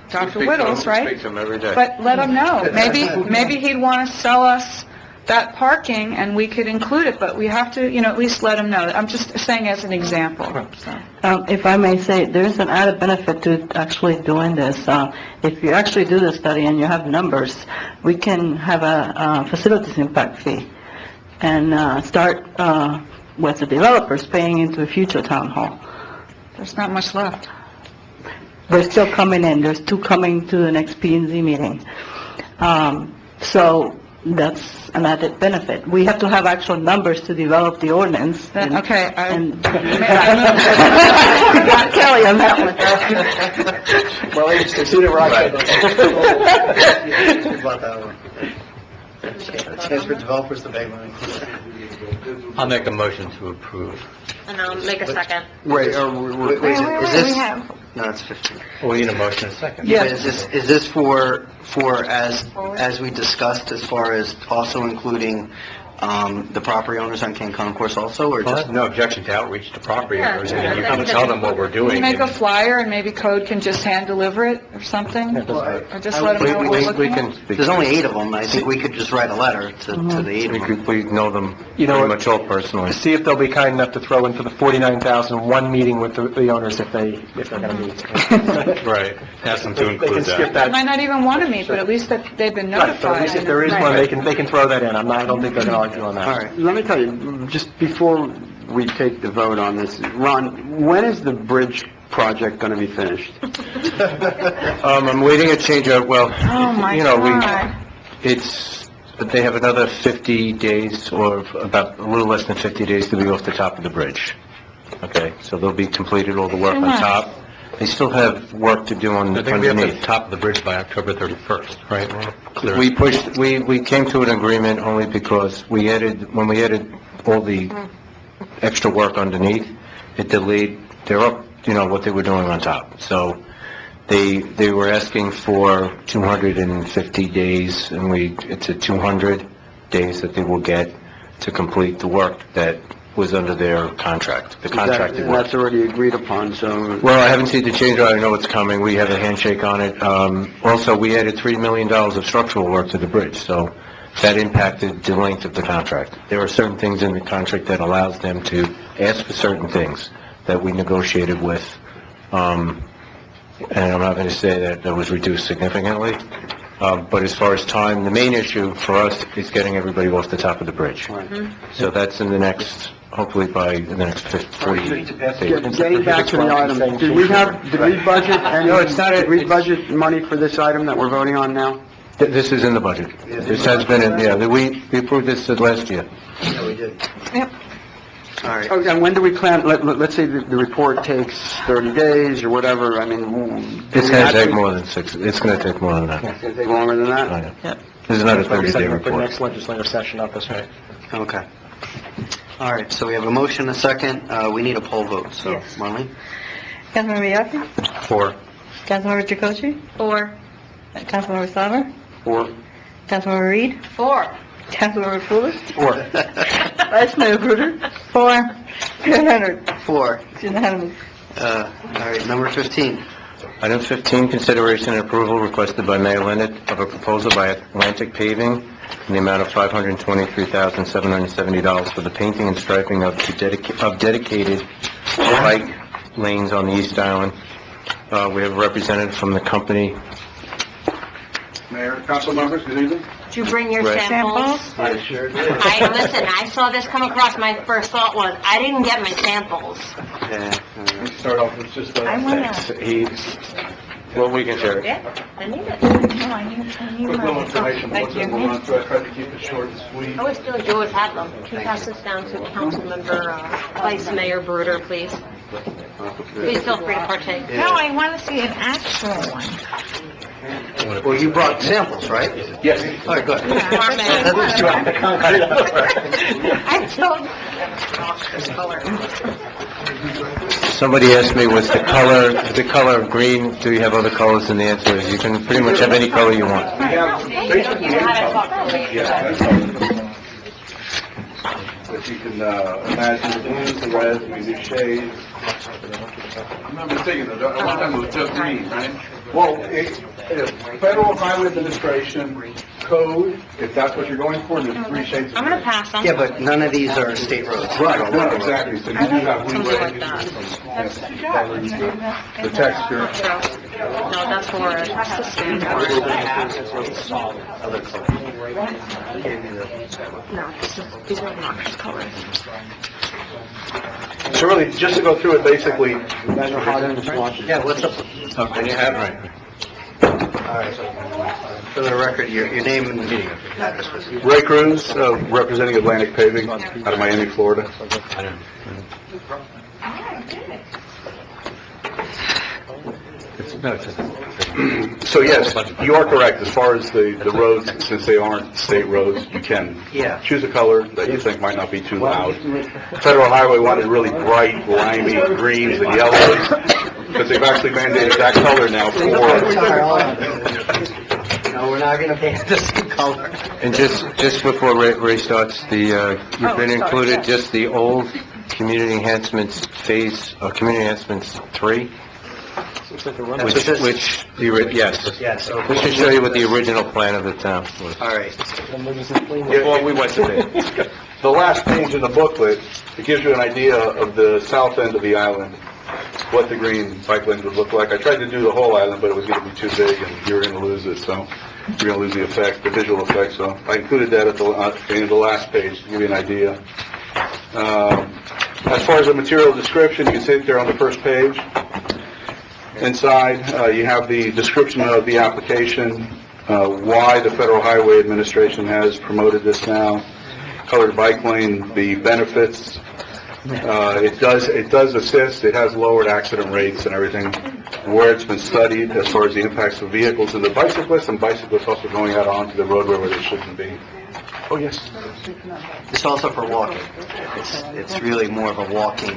Dr. Whittles, right? Speak to him every day. But let him know. Maybe he'd want to sell us that parking, and we could include it, but we have to, at least let him know. I'm just saying as an example. So. If I may say, there's an added benefit to actually doing this. If you actually do the study and you have numbers, we can have a facilities impact fee and start with the developers paying into a future town hall. There's not much left. They're still coming in. There's two coming to the next P&Z meeting. So that's an added benefit. We have to have actual numbers to develop the ordinance. Okay. Got Kelly on that one. Well, ladies, consider where I About that one. A chance for developers to make money. I'll make a motion to approve. And I'll make a second. Wait, is this... No, it's 15. Well, we need a motion in a second. Yeah. Is this for as we discussed, as far as also including the property owners on King Concourse also, or just... No objection to outreach to property owners, and you can tell them what we're Can you doing. make a flyer, and maybe Code can just hand deliver it or something? Or just let them know what we're looking at? There's only 8 of them. I think we could just write a letter to the 8 of them. We know them pretty much all personally. See if they'll be kind enough to throw in for the 49,000 one meeting with the owners if they're going to meet. Right. Ask them to They can include skip that. They that. might not even want to meet, but at least that they've been Right, so at notified. least if there is one, they can throw that in. I don't think they're going to argue on that. All right. Let me tell you, just before we take the vote on this, Ron, when is the bridge project going to be finished? I'm waiting a change of, well, Oh, my God. they have another 50 days, or about a little less than 50 days to be off the top of the bridge. Okay, so they'll be completed all the work on top. They still have work to do on I think we have to underneath. top of the bridge by October 31st, right? Clear. We came to an agreement only because when we added all the extra work underneath, it delayed, what they were doing on top. So they were asking for 250 days, and it's at 200 days that they will get to complete the work that was under their contract, the contracted work. That's already agreed upon, so... Well, I haven't seen the change order. I know it's coming. We have a handshake on it. Also, we added $3 million of structural work to the bridge, so that impacted the length of the contract. There are certain things in the contract that allows them to ask for certain things that we negotiated with, and I'm not going to say that was reduced significantly, but as far as time, the main issue for us is getting everybody off the top of the bridge. So that's in the next hopefully by the next 40 days. Getting back to the item, did we budget any, No, it's not a- did we budget money for this item that we're voting on now? This is in the budget. This has been, we approved this last year. Yeah, we did. Yep. All right. Oh, and when do we plan, let's say the report takes 30 days or whatever, I mean... It's gonna take more than 6, it's gonna take more than that. It's gonna take longer than that? Oh, yeah. This is not a 30-day For the report. next legislative session, not this way. Okay. All right, so we have a motion, a second. We need a poll vote, so Yes. Marlene? Councilmember Yasi? 4. Councilmember Chakotay? 4. Councilmember Sauber? 4. Councilmember Reed? 4. Councilmember Fuller? 4. Vice Mayor Gruder? 4. Mayor Leonard? 4. It's unanimous. All right, number 15. Item 15, consideration and approval requested by Mayor Leonard of a proposal by Atlantic Paving in the amount of $523,770 for the painting and striping of dedicated bike lanes on the East Island. We have a representative from the company. Mayor, council members, good evening. Did you bring your Right. samples? I sure did. Listen, I saw this come across, my first thought was, I didn't get my samples. Yeah. Start off with just I wanna... Well, we can share it. Yeah, I need it. No, I need quick little information, Thank what's it we'll run through. I tried to keep it short and sweet. I was feeling you always have them. Can you pass this down to Councilmember, Vice Mayor Bruder, please? Please feel free to partake. No, I want to see an actual one. Well, you brought samples, right? Yes. All right, good. I told Somebody asked me, what's the color of green? Do you have other colors? And the answer is, you can pretty much have any color you want. We have basically any color. Yeah, that's all. If you can imagine the blues, the reds, we do shades. I remember thinking, though, at one time it was just green, right? Well, Federal Highway Administration code, if that's what you're going for, there's 3 shades of I'm gonna green. pass them. Yeah, but none of these are state roads. Right, no, exactly, so you do have Something leeway. like that. The texture. No, that's for a system. No, these are obnoxious colors. So really, just to go through it, basically, Yeah, what's up? And you have, right. All right. For the record, your name and address, please. Ray Cruz, representing Atlantic Paving out of Miami, Florida. So yes, you are correct, as far as the roads, since they aren't state roads, you can Yeah. choose a color that you think might not be too loud. Federal Highway wanted really bright, limey greens and yellows, because they've actually mandated that color now for... No, we're not gonna paint the same color. And just before Ray starts, you've been included just the old community enhancements phase, community enhancements 3, which, yes. Yes, okay. This should show you what the original plan of the town was. All right. Before we went to bid. The last page in the booklet, it gives you an idea of the south end of the island, what the green bike lanes would look like. I tried to do the whole island, but it was going to be too big, and you were going to lose it, so you're going to lose the effect, the visual effect, so I included that at the end of the last page to give you an idea. As far as the material description, you can see it there on the first page. Inside, you have the description of the application, why the Federal Highway Administration has promoted this now, colored bike lane, the benefits. It does assist, it has lowered accident rates and everything, where it's been studied as far as the impacts of vehicles and the bicyclists, and bicyclists also going out onto the roadway where they shouldn't be. Oh, yes. It's also for walking. It's really more of a walking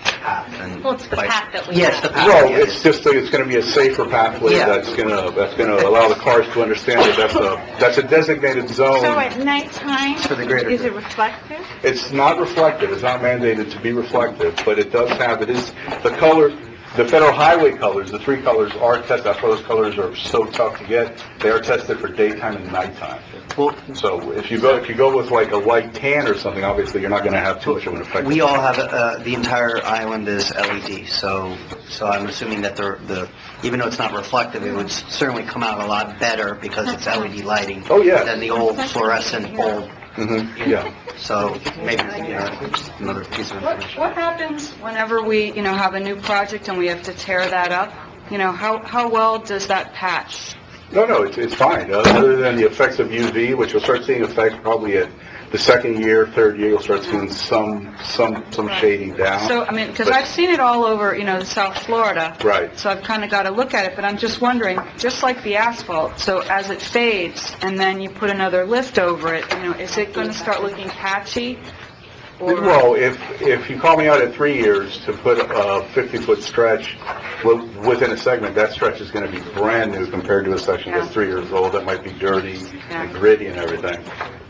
path than... Well, it's the path that we Yes, the have. path. Well, yeah. it's just, it's gonna be a safer pathway Yeah. that's gonna allow the cars to understand that that's a designated zone. So at nighttime, For the greater is good. it reflective? It's not reflective, it's not mandated to be reflective, but it does have, it is, the color, the Federal Highway colors, the 3 colors are tested, that's why those colors are so tough to get. They are tested for daytime and nighttime. Well, So if you go with like a light tan or something, obviously you're not gonna have too much of an effect. we all have, the entire island is LED, so I'm assuming that even though it's not reflective, it would certainly come out a lot better because it's LED lighting. Oh, yeah. Than the old fluorescent bulb. Yeah. So maybe, just another piece of information. What happens whenever we, have a new project and we have to tear that up? How well does that patch? No, it's fine. Other than the effects of UV, which you'll start seeing effects probably at the second year, third year, you'll start seeing some shading down. So, because I've seen it all over, South Florida. Right. So I've kind of got to look at it, but I'm just wondering, just like the asphalt, so as it fades and then you put another lift over it, is it going to start looking patchy? Or... Well, if you call me out at 3 years to put a 50-foot stretch within a segment, that stretch is going to be brand new compared to a section that's 3 years old that might be dirty and gritty and everything.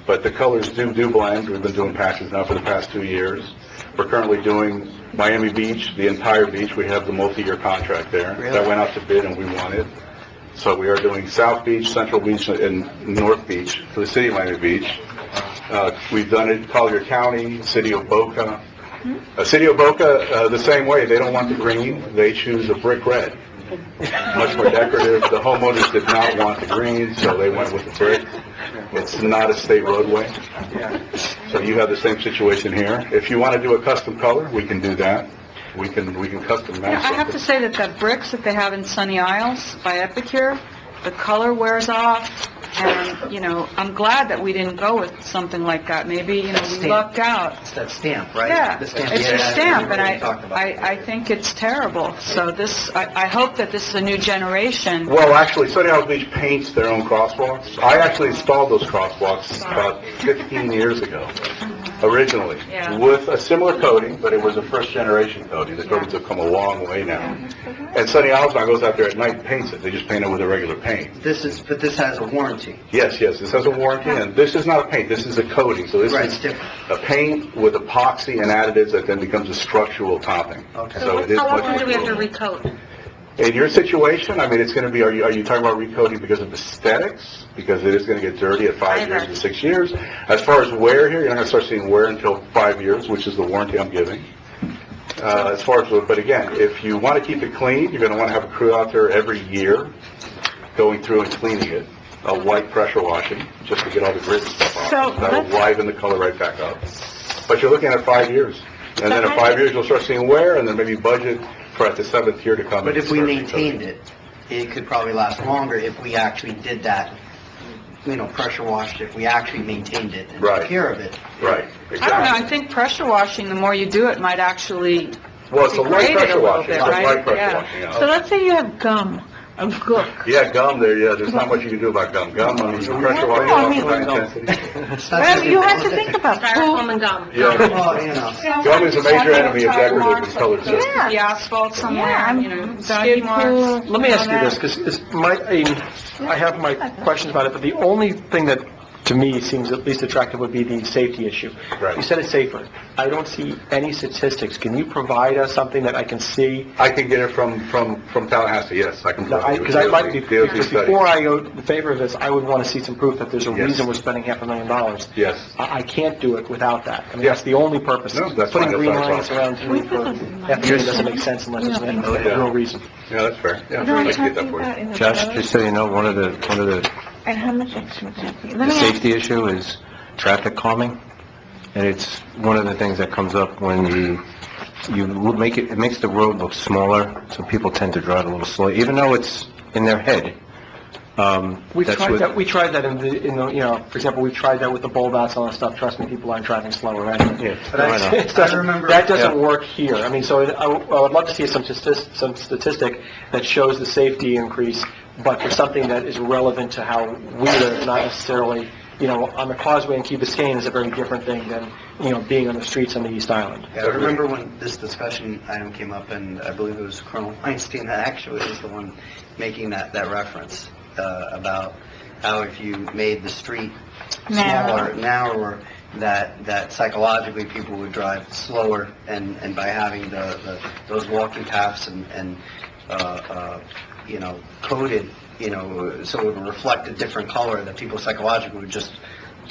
But the colors do blend. We've been doing patches now for the past 2 years. We're currently doing Miami Beach, the entire beach. We have the multi-year contract there. Really? That went out to bid and we won it. So we are doing South Beach, Central Beach, and North Beach for the city of Miami Beach. We've done it Collier County, City of Boca. City of Boca, the same way. They don't want the green. They choose a brick red. Much more decorative. The homeowners did not want the green, so they went with the brick. It's not a state roadway. So you have the same situation here. If you want to do a custom color, we can do that. We can custom match I have to say that the bricks that they have in Sunny Isles by Epicure, the color wears off, and, I'm glad that we didn't go with something like that. Maybe, we lucked out. It's that stamp, right? Yeah, The stamp. it's your stamp, and I I think it's terrible. So I hope that this is a new generation. Well, actually, Sunny Isles Beach paints their own crosswalks. I actually installed those crosswalks about 15 years ago, originally, with a similar coating, but it was a first-generation coating. The coatings have come a long way now. And Sunny Isles now goes out there at night and paints it. They just paint it with a regular paint. But this has a warranty. Yes, this has a warranty, and this is not a paint. This is a coating. So this is a paint with epoxy and additives that then becomes a structural topping. Okay. So it is How much often do we have to more. recoat? In your situation, it's going to be, are you talking about recoating because of aesthetics? Because it is going to get dirty at 5 years and 6 years. As far as wear here, you're not going to start seeing wear until 5 years, which is the warranty I'm giving. But again, if you want to keep it clean, you're going to want to have a crew out there every year going through and cleaning it. A light pressure washing, just to get all the grit and stuff off. So That'll liven the color right back up. But you're looking at 5 years. And then in 5 years, you'll start seeing wear, and then maybe budget for at the 7th year to come. But if we maintained it, it could probably last longer if we actually did that, pressure washed, if we actually maintained it and took care of it. Right. I don't know, I think pressure washing, the more you do it, might actually Well, it's a light degrade it pressure a little washing. bit, It's a right? light pressure Yeah. washing, So let's say you have gum, a gook. Yeah, gum there, there's not much you can do about gum. You pressure wash it off with high intensity. Well, you have to think about Styrofoam and gum. Yeah. Gum is a major enemy of decorative and colored systems. The asphalt somewhere, doggy skid marks. poo. Let me ask you this, because I have my questions about it, but the only thing that, to me, seems at least attractive would be the safety issue. Right. You said it's safer. I don't see any statistics. Can you provide us something that I can see? I can get it from Tallahassee, yes, I can. Because I'd like to, DOT because study. before I go in favor of this, I would want to see some proof that there's a Yes. reason we're spending $500,000. Yes. I can't do it without that. That's the only purpose. No, that's Putting fine, green that's not a lines around here for FAA doesn't make sense unless there's a real reason. Yeah, that's fair. Yeah, I'd like to get that for you. Josh, just so you know, one of the And how much extra would that be? Let the me ask safety issue is traffic calming, and it's one of the things that comes up when you make it makes the road look smaller, so people tend to drive a little slow, even though it's in their head. We That's tried what- that. We tried that in the for example, we tried that with the bulb outs and all that stuff. Trust me, people aren't driving slower, right? Yeah, But I know. that doesn't work here. So I would love to see some statistic that shows the safety increase, but for something that is relevant to how we live, not necessarily. On the causeway in Key Biscayne is a very different thing than being on the streets on the East Island. Yeah, I remember when this discussion item came up, and I believe it was Colonel Weinstein that actually was the one making that reference about how if you made the street smaller, narrower, that psychologically people would drive slower, and by having those walking paths and coated, so it would reflect a different color, that people psychologically would just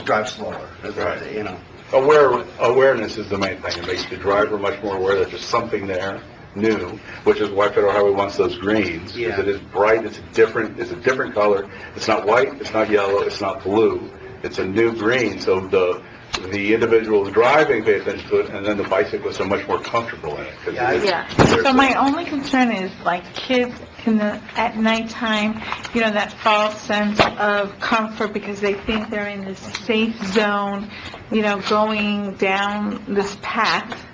drive slower, Right. Awareness is the main thing. It makes the driver much more aware that there's something there new, which is why Federal Highway wants those greens. Because it is bright, it's a different color. It's not white, it's not yellow, it's not blue. It's a new green, so the individuals driving pay attention to it, and then the bicyclists are much more comfortable in it. 'cause So my only concern is like kids at nighttime, that false sense of comfort because they think they're in this safe zone, going down this path.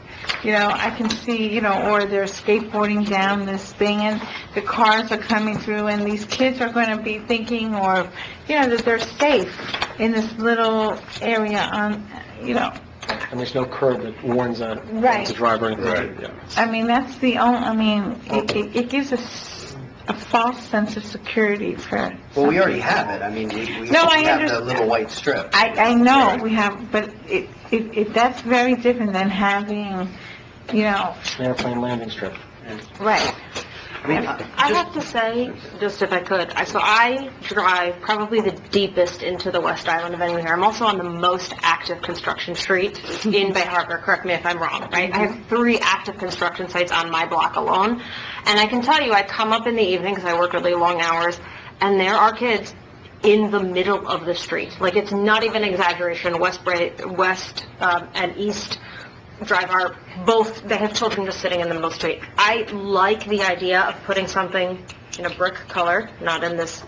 I can see, or they're skateboarding down this thing and the cars are coming through and these kids are going to be thinking that they're safe in this little area And there's no curb that warns the driver or anything. Yeah. I mean, that's the only, it gives us a false sense of security for... Well, we already have it. I mean, we No, I have the understand. little white strip. I know we have, but that's very different than having, An airplane landing strip. right. I have to say, just if I could, so I drive probably the deepest into the West Island of anywhere. I'm also on the most active construction street in Bay Harbor, correct me if I'm wrong, right? I have 3 active construction sites on my block alone, and I can tell you, I come up in the evening because I work really long hours, and there are kids in the middle of the street. Like, it's not even exaggeration. West and East Drive are both, they have children just sitting in the middle of the street. I like the idea of putting something in a brick color, not in this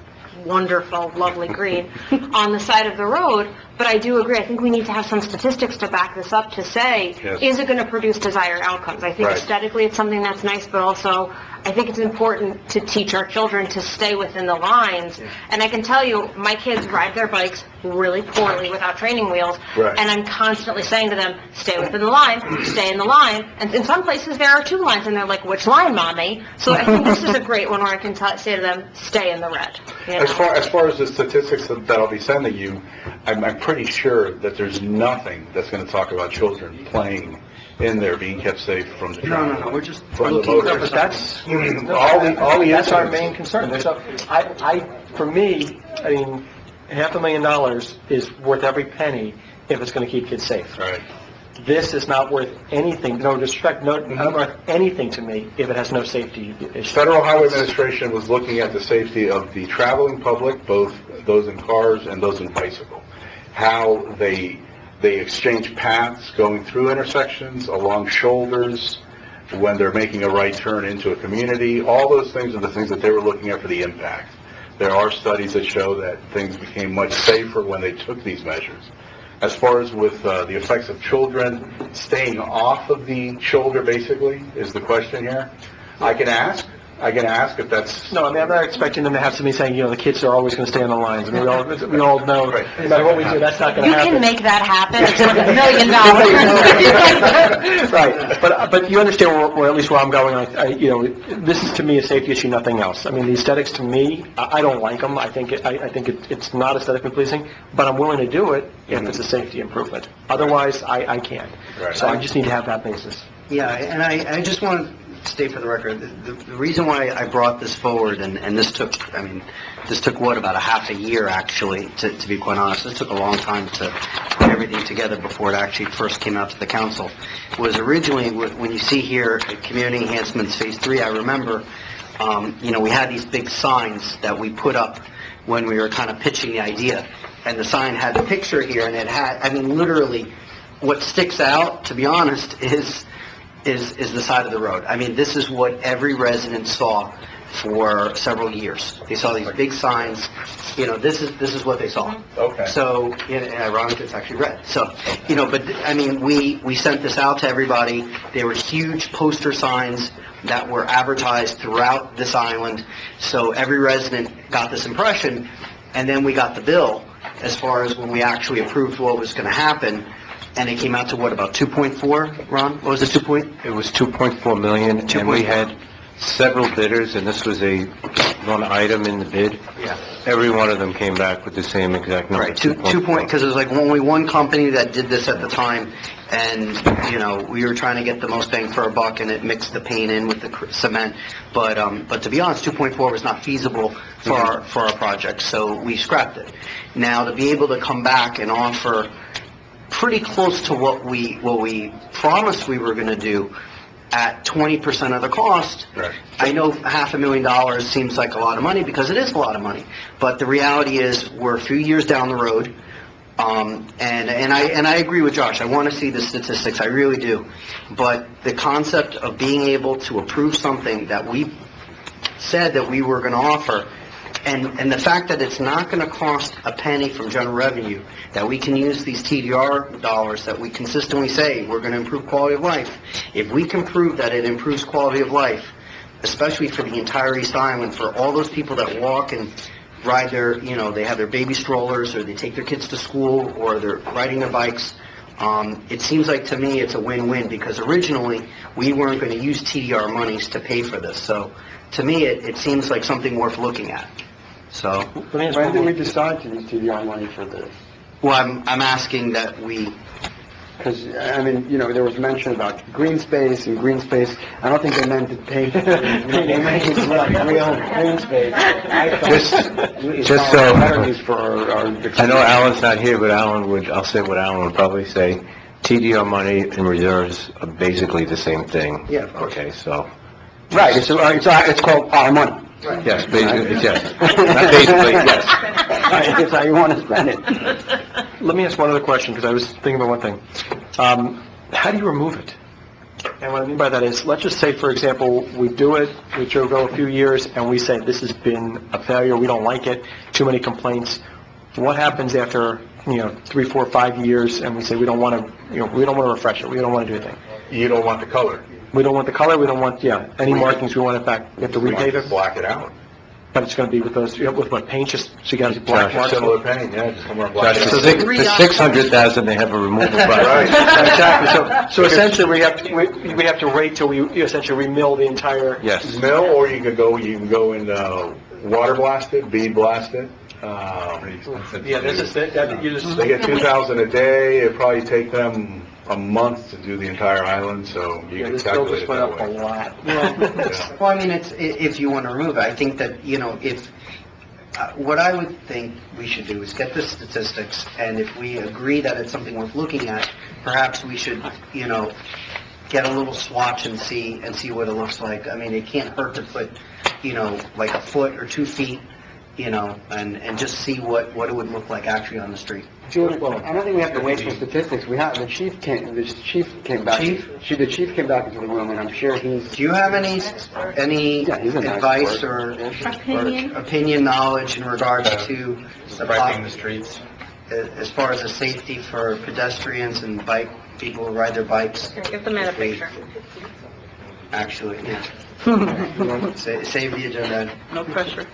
wonderful, lovely green, on the side of the road, but I do agree. I think we need to have some statistics to back this up to say, is it going to produce desired outcomes? I think aesthetically it's something that's nice, but also I think it's important to teach our children to stay within the lines. And I can tell you, my kids ride their bikes really poorly without training wheels, and I'm constantly saying to them, stay within the line, stay in the line. And in some places there are 2 lines, and they're like, which line, Mommy? So I think this is a great one where I can say to them, stay in the red. As far as the statistics that I'll be sending you, I'm pretty sure that there's nothing that's going to talk about children playing in there being kept safe from the traffic. No, we're just... From the motors. But that's, all the that's our main concern. So for me, I mean, $500,000 is worth every penny if it's going to keep kids safe. Right. This is not worth anything, no disrespect, not worth anything to me if it has no safety issues. Federal Highway Administration was looking at the safety of the traveling public, both those in cars and those in bicycle. How they exchange paths going through intersections, along shoulders, when they're making a right turn into a community. All those things are the things that they were looking at for the impact. There are studies that show that things became much safer when they took these measures. As far as with the effects of children staying off of the shoulder, basically, is the question here. I can ask if that's... No, I mean, I'm not expecting them to have somebody saying, the kids are always going to stay on the lines. I mean, we all know, no matter what we do, that's not going to happen. You can make that happen. It's worth $1 million. Right, but you understand where at least where I'm going on. This is to me a safety issue, nothing else. I mean, the aesthetics to me, I don't like them. I think it's not aesthetically pleasing, but I'm willing to do it if it's a safety improvement. Otherwise, I can't. Right. So I just need to have that basis. Yeah, and I just want to state for the record, the reason why I brought this forward, and this took about a half a year, actually, to be quite honest. This took a long time to put everything together before it actually first came out to the council. Was originally, when you see here, Community Enhancements Phase 3, I remember, we had these big signs that we put up when we were kind of pitching the idea, and the sign had the picture here, and it had, literally, what sticks out, to be honest, is the side of the road. I mean, this is what every resident saw for several years. They saw these big signs. This is what they saw. Okay. So, ironically, it's actually red. So, we sent this out to everybody. There were huge poster signs that were advertised throughout this island. So every resident got this impression, and then we got the bill as far as when we actually approved what was going to happen. And it came out to what, about 2.4, Ron? What was it, 2 point? It was 2.4 million, and we had several bidders, and this was one item in the bid. Yeah. Every one of them came back with the same exact number. Right, 2 point, because there was like only one company that did this at the time, and, we were trying to get the most bang for our buck, and it mixed the paint in with the cement. But to be honest, 2.4 was not feasible for our project, so we scrapped it. Now, to be able to come back and offer pretty close to what we promised we were going to do at 20% of the cost. Right. I know $500,000 seems like a lot of money because it is a lot of money, but the reality is we're a few years down the road. And I agree with Josh. I want to see the statistics. I really do. But the concept of being able to approve something that we said that we were going to offer, and the fact that it's not going to cost a penny from general revenue, that we can use these TDR dollars that we consistently say we're going to improve quality of life. If we can prove that it improves quality of life, especially for the entire East Island, for all those people that walk and ride their, they have their baby strollers, or they take their kids to school, or they're riding their bikes, it seems like to me it's a win-win, because originally we weren't going to use TDR monies to pay for this. So to me, it seems like something worth looking at. So When did we decide to use TDR money for this? well, I'm asking that we... Because, there was mention about green space and green space. I don't think they meant to paint, they meant it like real green space. Just so, Better use for our... I know Alan's not here, but I'll say what Alan would probably say. TDR money and reserves are basically the same thing. Yeah, of course. Okay, so, Right, it's called our money. yes, basically, yes. Not basically, yes. Right, it's how you want to spend it. Let me ask one other question, because I was thinking about one thing. How do you remove it? And what I mean by that is, let's just say, for example, we do it, we go a few years, and we say, this has been a failure, we don't like it, too many complaints. What happens after, 3, 4, 5 years, and we say, we don't want to, we don't want to refresh it, we don't want to do anything? You don't want the color. We don't want the color, we don't want, any markings, we want it back. We have to repave it, Black it out. but it's going to be with those, with what, paint, just, so you got black marks? Similar paint, yeah, just somewhere black. Josh, for 600,000, they have a removal process. Right. Exactly, so essentially, we have to wait till we essentially remill the entire... Yes. Mill, or you can go and water blast it, bead blast it. Yeah, this is, that, you just... They get 2,000 a day. It'd probably take them a month to do the entire island, so you Yeah, can this bill calculate just it went that up a way. lot. Yeah. Well, I mean, it's, if you want to remove it, I think that, if, what I would think we should do is get the statistics, and if we agree that it's something worth looking at, perhaps we should, get a little swatch and see what it looks like. I mean, it can't hurt to put, like a foot or 2 feet, and just see what it would look like actually on the street. I don't think we have to wait for statistics. The chief came back. The chief came back into the room, and I'm sure he's... Do you have any Yeah, he's a nice advice word. or opinion, knowledge in regards to Striping the streets. as far as the safety for pedestrians and people who ride their bikes? Give the man a picture. Actually, yeah. Save the agenda. No pressure.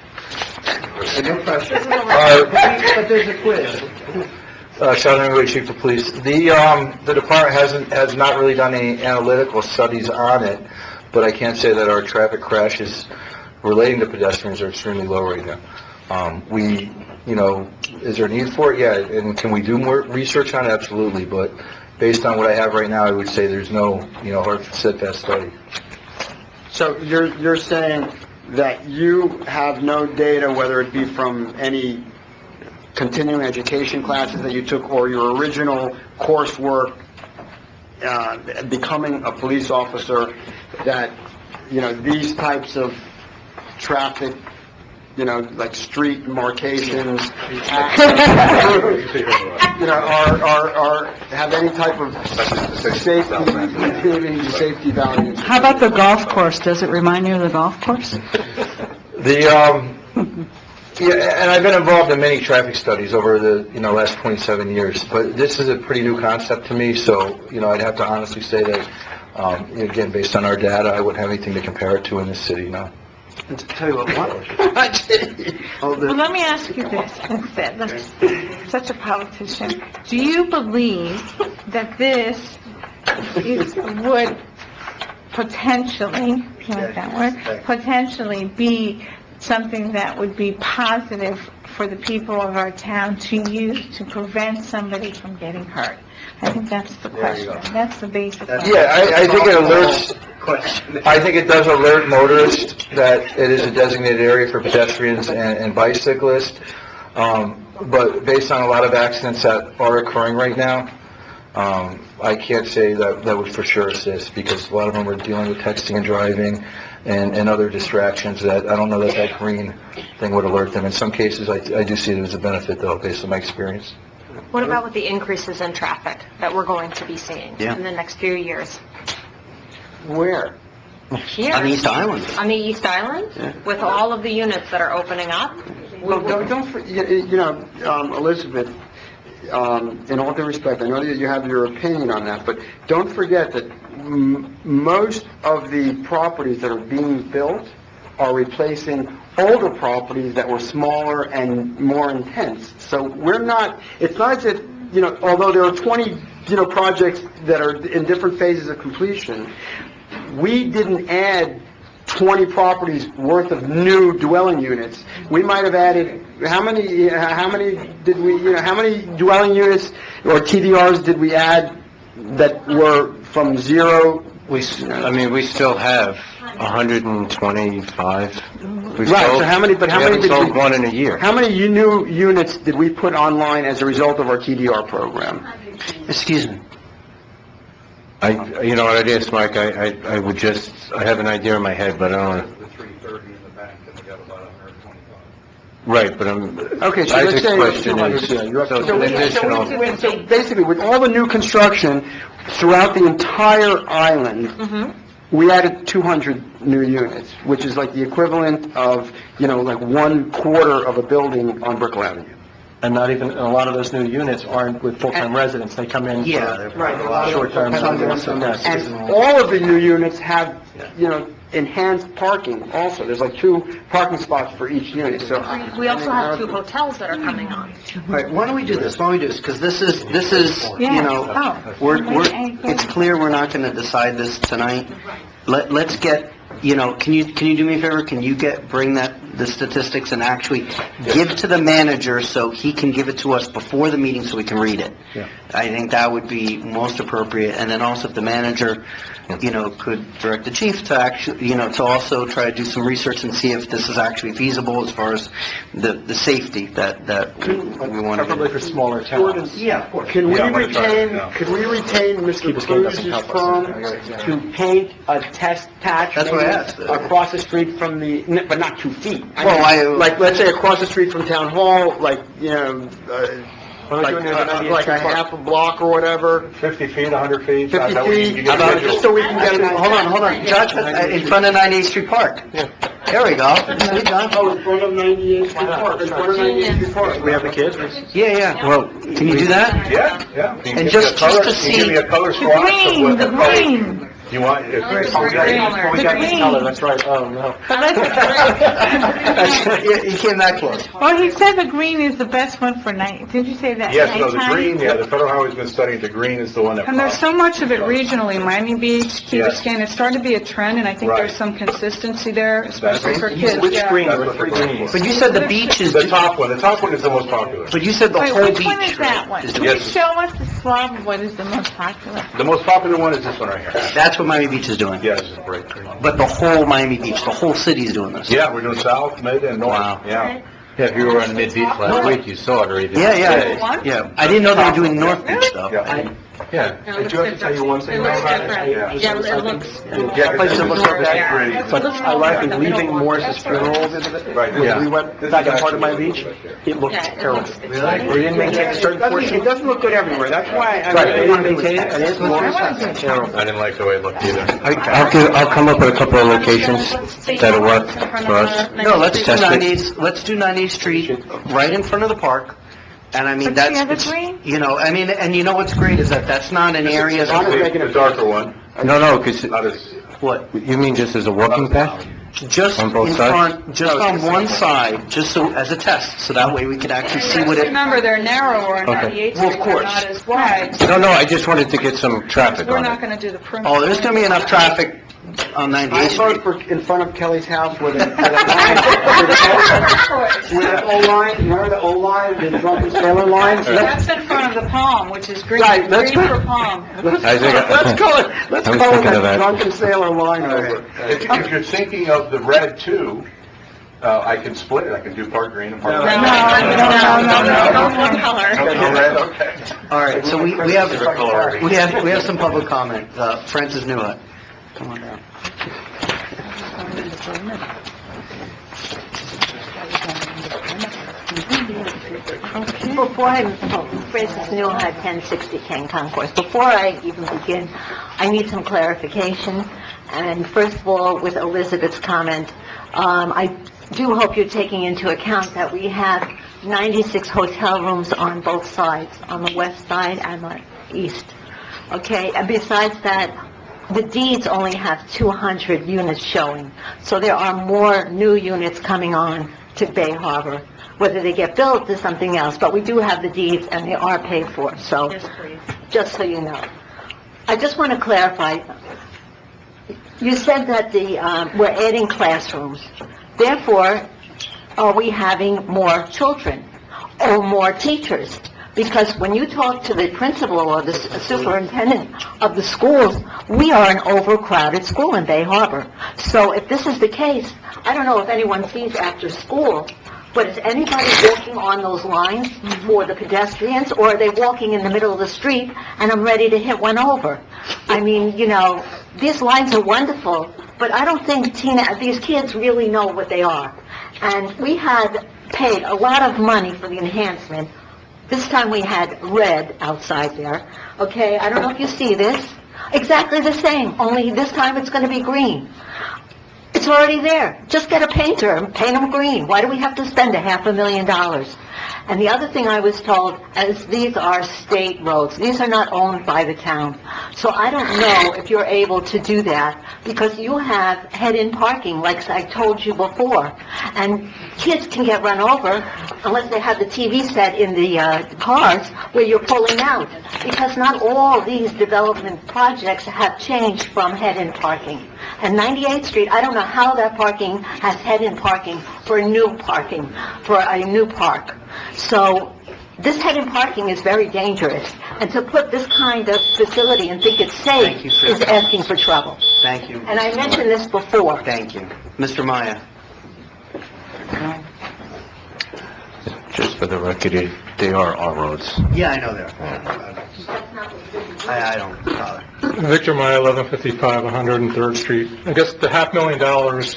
No pressure. But there's a quiz. Sean Ringley, Chief of Police. The department has not really done any analytical studies on it, but I can say that our traffic crashes relating to pedestrians are extremely low right now. Is there a need for it? Yeah, and can we do more research on it? Absolutely, but based on what I have right now, I would say there's no, hard set that study. So you're saying that you have no data, whether it be from any continuing education classes that you took or your original coursework, becoming a police officer, that, these types of traffic, like street markations, have any type of safety values. How about the golf course? Does it remind you of the golf course? Yeah, and I've been involved in many traffic studies over the, last 27 years, but this is a pretty new concept to me, so, I'd have to honestly say that, again, based on our data, I wouldn't have anything to compare it to in this city, no. And to tell you what, Well, let me ask you this instead. Such a politician. Do you believe that this would potentially, like that word, potentially be something that would be positive for the people of our town to use to prevent somebody from getting hurt? I think that's the question. That's the basic question. Yeah, I think it alerts, I think it does alert motorists that it is a designated area for pedestrians and bicyclists, but based on a lot of accidents that are occurring right now, I can't say that would for sure assist, because a lot of them are dealing with texting and driving and other distractions that I don't know that green thing would alert them. In some cases, I do see it as a benefit, though, based on my experience. What about with the increases in traffic that we're going to be seeing Yeah. in the next few years? Where? Here. On East Island. On the East Island? Yeah. With all of the units that are opening up? Well, Elizabeth, in all due respect, I know that you have your opinion on that, but don't forget that most of the properties that are being built are replacing older properties that were smaller and more intense. So it's not as if, although there are 20, projects that are in different phases of completion, we didn't add 20 properties worth of new dwelling units. We might have added, how many dwelling units or TDRs did we add that were from zero? We still have 125. Right, so how many did sold one in a year. How many new units did we put online as a result of our TDR program? Excuse me. You know what it is, Mike, I have an idea in my head, but I don't want to... The 330 in the bank, and we got about 125. Right, but Okay, so let's Isaac's say... question is, So basically, with all the new construction throughout the entire island, we added 200 new units, which is like the equivalent of, like 1/4 of a building on Brickell Avenue. And not even, a lot of those new units aren't with full-time residents, they come in for short-term. And all of the new units have, enhanced parking also. There's like 2 parking spots for each unit, so... We also have 2 hotels that are coming on. All right, why don't we do this? Because this is, it's clear we're not going to decide this tonight. Let's get, can you do me a favor? Can you bring the statistics and actually give to the manager so he can give it to us before the meeting so we can read it? Yeah. I think that would be most appropriate. And then also if the manager, could direct the chief to actually, to also try to do some research and see if this is actually feasible as far as the safety that we want to do. Preferably for smaller towns. Yeah, of course. Could we retain Mr. Cruz's firm to paint a test patch That's what I asked. across the street from but not 2 feet? Well, let's say across the street from Town Hall, like a half a block or whatever. 50 feet, 100 feet? 50 feet, just so we can get Hold on. Judge, in front of 98th Street Park. There we go. Oh, in front of 98th Street Park. In front of 98th Street Park. We have the kids? Yeah. Well, can you do that? Yeah. And just to see... Give me a color swatch of what The green. You want... We got this color, that's right, oh, no. He came that close. Well, he said the green is the best one for night. Did you say that? Yes, no, the nighttime? green, the Federal Highway's been studying, the green is the one that... And there's so much of it regionally, Miami Beach, Key Yes. Biscayne, it's starting to be a trend, and I think Right. there's some consistency there, especially for kids. Which yeah. green? That's There were what 3 they're going greens. But you said the beach is... The top one is the most popular. But you said the Wait, whole which beach... one is that one? is Can the- you show us the swab of what is the most popular? The most popular one is this one right here. That's what Miami Beach is doing. Yeah, this is bright green. But the whole Miami Beach, the whole city is doing this. Yeah, we're doing south, mid, and north. Wow. Yeah. Yeah, if you were on Mid-Beach last week, you saw it already. Yeah. I didn't know they were doing North Beach, though. Yeah. Yeah, and do you have to tell you one thing about it? Yeah, it looks... Yeah, Places it look looks pretty. pretty. But ironically, leaving Morris's funeral, Right, when yeah. we went back in part of my beach, it looked terrible. We didn't maintain a certain portion. It doesn't look good everywhere, that's why... Right, they didn't maintain it, and it looked terrible. I didn't like the way it looked either. I'll come up with a couple of locations that'll work for us. No, let's do Test it. 98th Street, right in front of the park. And I mean, But you that's, have a green? and you know what's great is that's not an area... The darker one. No, because, Not as... What? you mean just as a walking path? Just On both in sides? front, just on one side, just so, as a test, so that way we could actually see what it... Remember, they're narrower on Okay. 98th Well, of Street, they're course. not as wide. No, I just wanted to get some traffic We're on not it. going to do the perimeter. Oh, there's gonna be enough traffic on 98th I Street. vote for in front of Kelly's house with an O-line, remember the O-line, the drunken sailor line? That's in front of the Palm, which is green, Right, let's green go. for Palm. Let's call it I was that thinking of that. drunken sailor line over. If you're thinking of the red too, I can split it, I can do part green and part red. No, one color. No red, okay. All right, so we have some public comment. Francis Newett, come on down. Before Francis Newell had 1060 Ken Concourse. Before I even begin, I need some clarification. And first of all, with Elizabeth's comment, I do hope you're taking into account that we have 96 hotel rooms on both sides, on the west side and the east. Okay, and besides that, the deeds only have 200 units showing, so there are more new units coming on to Bay Harbor. Whether they get built is something else, but we do have the deeds and they are paid for, so just so you know. I just want to clarify, you said that we're adding classrooms, therefore, are we having more children or more teachers? Because when you talk to the principal or the superintendent of the schools, we are an overcrowded school in Bay Harbor. So if this is the case, I don't know if anyone sees after school, but is anybody walking on those lines for the pedestrians, or are they walking in the middle of the street and I'm ready to hit one over? I mean, you know, these lines are wonderful, but I don't think these kids really know what they are. And we had paid a lot of money for the enhancement. This time we had red outside there, okay? I don't know if you see this. Exactly the same, only this time it's going to be green. It's already there. Just get a painter and paint them green. Why do we have to spend $500,000? And the other thing I was told is these are state roads. These are not owned by the town. So I don't know if you're able to do that, because you have head-in parking, like I told you before. And kids can get run over unless they have the TV set in the cars where you're pulling out. Because not all these development projects have changed from head-in parking. And 98th Street, I don't know how that parking has head-in parking for a new parking, for a new park. So this head-in parking is very dangerous. And to put this kind of facility and think it's safe is asking for trouble. Thank you. And I mentioned this before. Thank you. Mr. Maya? Just for the record, they are our roads. Yeah, I know that. I don't bother. Victor Maya, 1155 103rd Street. I guess the $500,000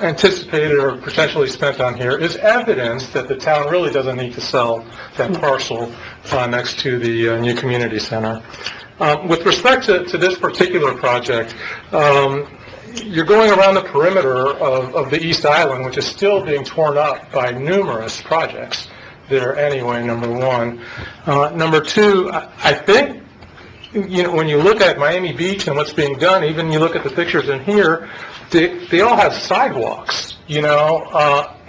anticipated or potentially spent on here is evidence that the town really doesn't need to sell that parcel next to the new community center. With respect to this particular project, you're going around the perimeter of the East Island, which is still being torn up by numerous projects there anyway, number one. Number two, I think, you know, when you look at Miami Beach and what's being done, even you look at the pictures in here, they all have sidewalks, you know,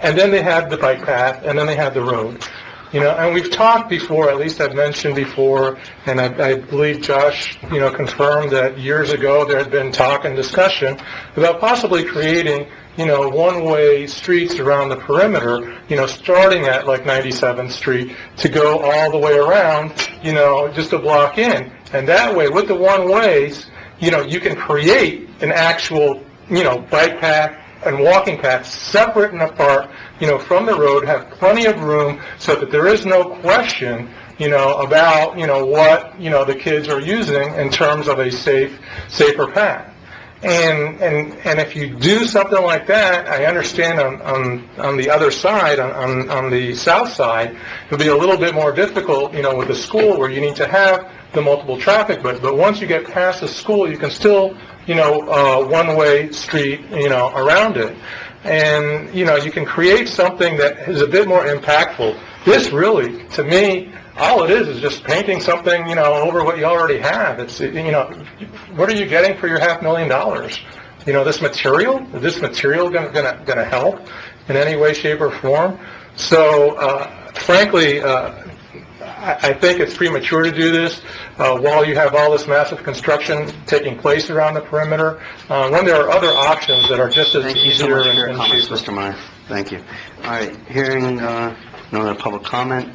and then they have the bike path, and then they have the road. You know, and we've talked before, at least I've mentioned before, and I believe Josh, you know, confirmed that years ago there had been talk and discussion about possibly creating, you know, one-way streets around the perimeter, you know, starting at like 97th Street to go all the way around, you know, just a block in. And that way, with the one-ways, you know, you can create an actual, you know, bike path and walking paths separate and apart, you know, from the road, have plenty of room so that there is no question, you know, about, you know, what, you know, the kids are using in terms of a safer path. And if you do something like that, I understand on the other side, on the south side, it'll be a little bit more difficult, you know, with the school where you need to have the multiple traffic, but once you get past the school, you can still, you know, one-way street, you know, around it. And, you know, you can create something that is a bit more impactful. This really, to me, all it is just painting something, you know, over what you already have. It's, you know, what are you getting for your $500,000? You know, this material? Is this material gonna help in any way, shape, or form? So, frankly, I think it's premature to do this while you have all this massive construction taking place around the perimeter, when there are other options that are just as easier and cheaper. Mr. Meyer. Thank you. All right, hearing no other public comment.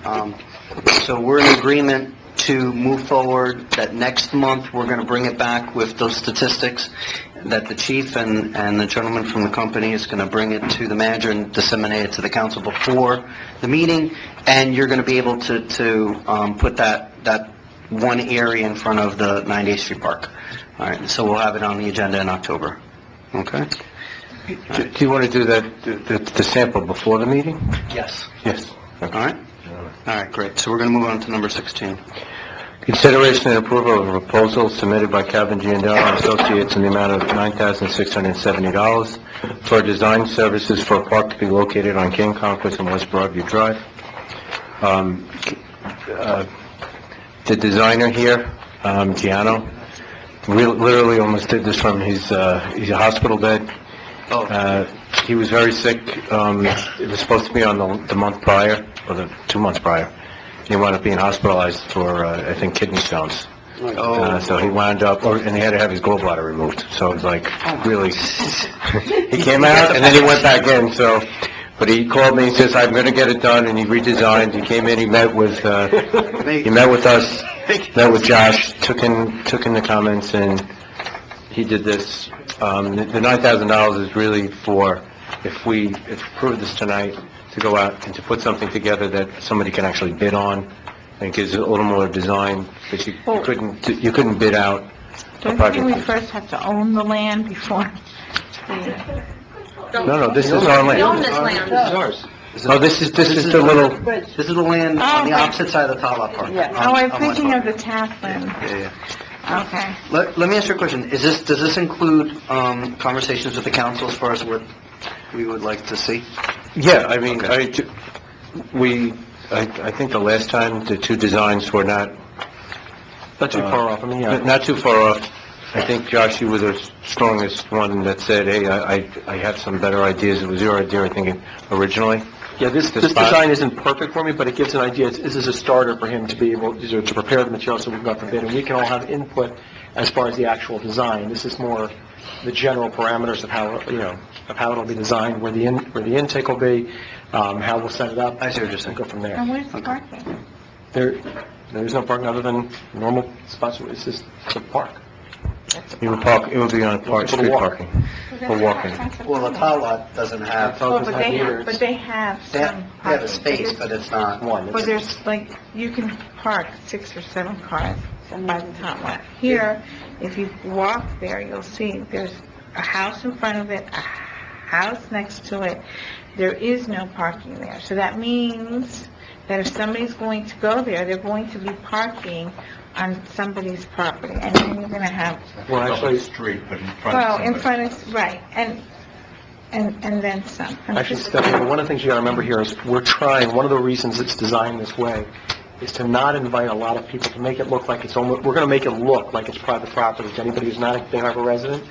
So we're in agreement to move forward, that next month we're going to bring it back with those statistics, that the chief and the gentleman from the company is going to bring it to the manager and disseminate it to the council before the meeting, and you're going to be able to put that one area in front of the 98th Street Park. All right, so we'll have it on the agenda in October. Okay? Do you want to do the sample before the meeting? Yes. Yes. All right? All right, great. So we're going to move on to number 16. Consideration and approval of a proposal submitted by Calvin Giandello and Associates in the amount of $9,670 for design services for a park to be located on King Conquest and West Broadview Drive. The designer here, Giano, literally almost did this from his a hospital bed. He was very sick. It was supposed to be on the month prior, or the 2 months prior. He wound up being hospitalized for, I think, kidney stones. So he wound up, and he had to have his gallbladder removed. So it was like, really, he came out and then he went back in, so, but he called me and says, I'm going to get it done, and he redesigned. He came in, he met with us, met with Josh, took in the comments, and he did this. The $9,000 is really for, if we approve this tonight, to go out and to put something together that somebody can actually bid on, and it gives it a little more design, but you couldn't bid out a Don't you project. think we first have to own the land before? No, this is our land. We own this land. This is ours. Oh, this is the little, This is the land on the opposite side of the Tala Park. Oh, I'm thinking of the Taft land. Yeah. Okay. Let me ask you a question. Does this include conversations with the council as far as what we would like to see? yeah, I mean, I think the last time, the two designs were not Not too far off, I mean, yeah. not too far off. I think, Josh, you were the strongest one that said, hey, I have some better ideas. It was your idea, I think, originally. Yeah, this design isn't perfect for me, but it gives an idea. This is a starter for him to be able to prepare the material so we can go out for bid, and we can all have input as far as the actual design. This is more the general parameters of how, of how it'll be designed, where the intake will be, how we'll set it up. I see what you're saying. Go from there. And where's the parking? There's no parking other than normal spots. It's just a park. It would be on street parking, for walking. Well, the Tala doesn't have, Oh, but they have they some have a parking. space, but it's not one. But there's, like, you can park 6 or 7 cars by the top lot. Here, if you walk there, you'll see there's a house in front of it, a house next to it. There is no parking there. So that means that if somebody's going to go there, they're going to be parking on somebody's property, and then you're going to have, Well, actually, Street, but in front of well, in somebody. front of, right, and then some. Actually, Stephanie, one of the things you got to remember here is we're trying, one of the reasons it's designed this way is to not invite a lot of people, to make it look like it's almost, we're going to make it look like it's private property to anybody who's not a Bay Harbor resident.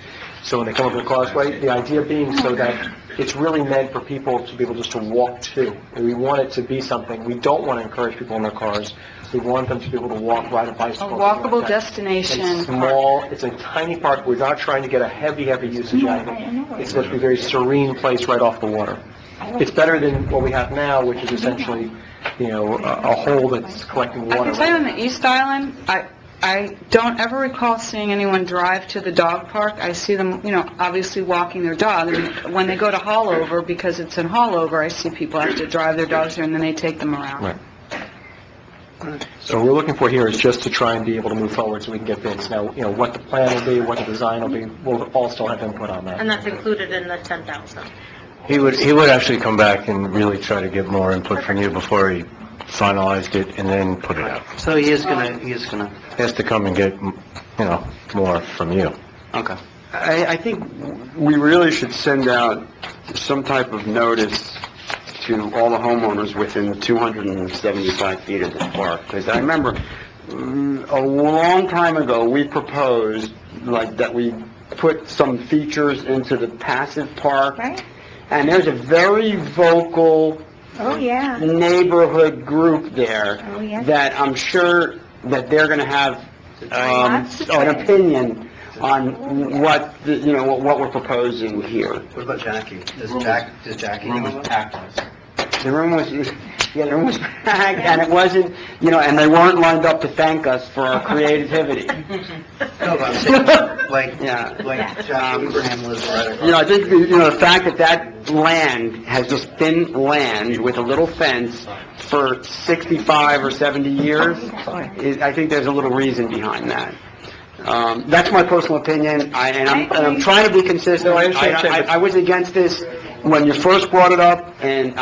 So when they come over the causeway, the idea being so that it's really meant for people to be able just to walk to. And we want it to be something, we don't want to encourage people in their cars. We want them to be able to walk, ride a A bicycle. walkable something like that. destination. It's small, it's a tiny park, we're not trying to get a heavy usage out of it. It's supposed to be a very serene place right off the water. It's better than what we have now, which is essentially, a hole that's collecting I water. can tell you on the East Island, I don't ever recall seeing anyone drive to the dog park. I see them, obviously walking their dog. And when they go to Hallover, because it's in Hallover, I see people have to drive their dogs there and then they take them around. Right. So what we're looking for here is just to try and be able to move forward so we can get bids. Now, what the plan will be, what the design will be, we'll all still have input on that. And that's included in the 10,000. He would actually come back and really try to get more input from you before he finalized it and then put it out. So he is gonna, He has to come and get, more from you. okay. I think we really should send out some type of notice to all the homeowners within 275 feet of the park, because I remember a long time ago, we proposed, that we put some features into the passive park, Right? and there's a very vocal Oh, yeah. neighborhood group there Oh, yeah. that I'm sure that they're going to have Lots to an say. opinion on what, what we're proposing here. What about Jackie? Does Jackie know about it? The room was packed, and it wasn't, and they weren't lined up to thank us for our creativity. No, but I'm saying, like Jackie Abraham lives right across. I think, the fact that land has just been land with a little fence for 65 or 70 years, I think there's a little reason behind that. That's my personal opinion, and I'm trying to be consistent. No, I understand. I was against this when you first brought it up, and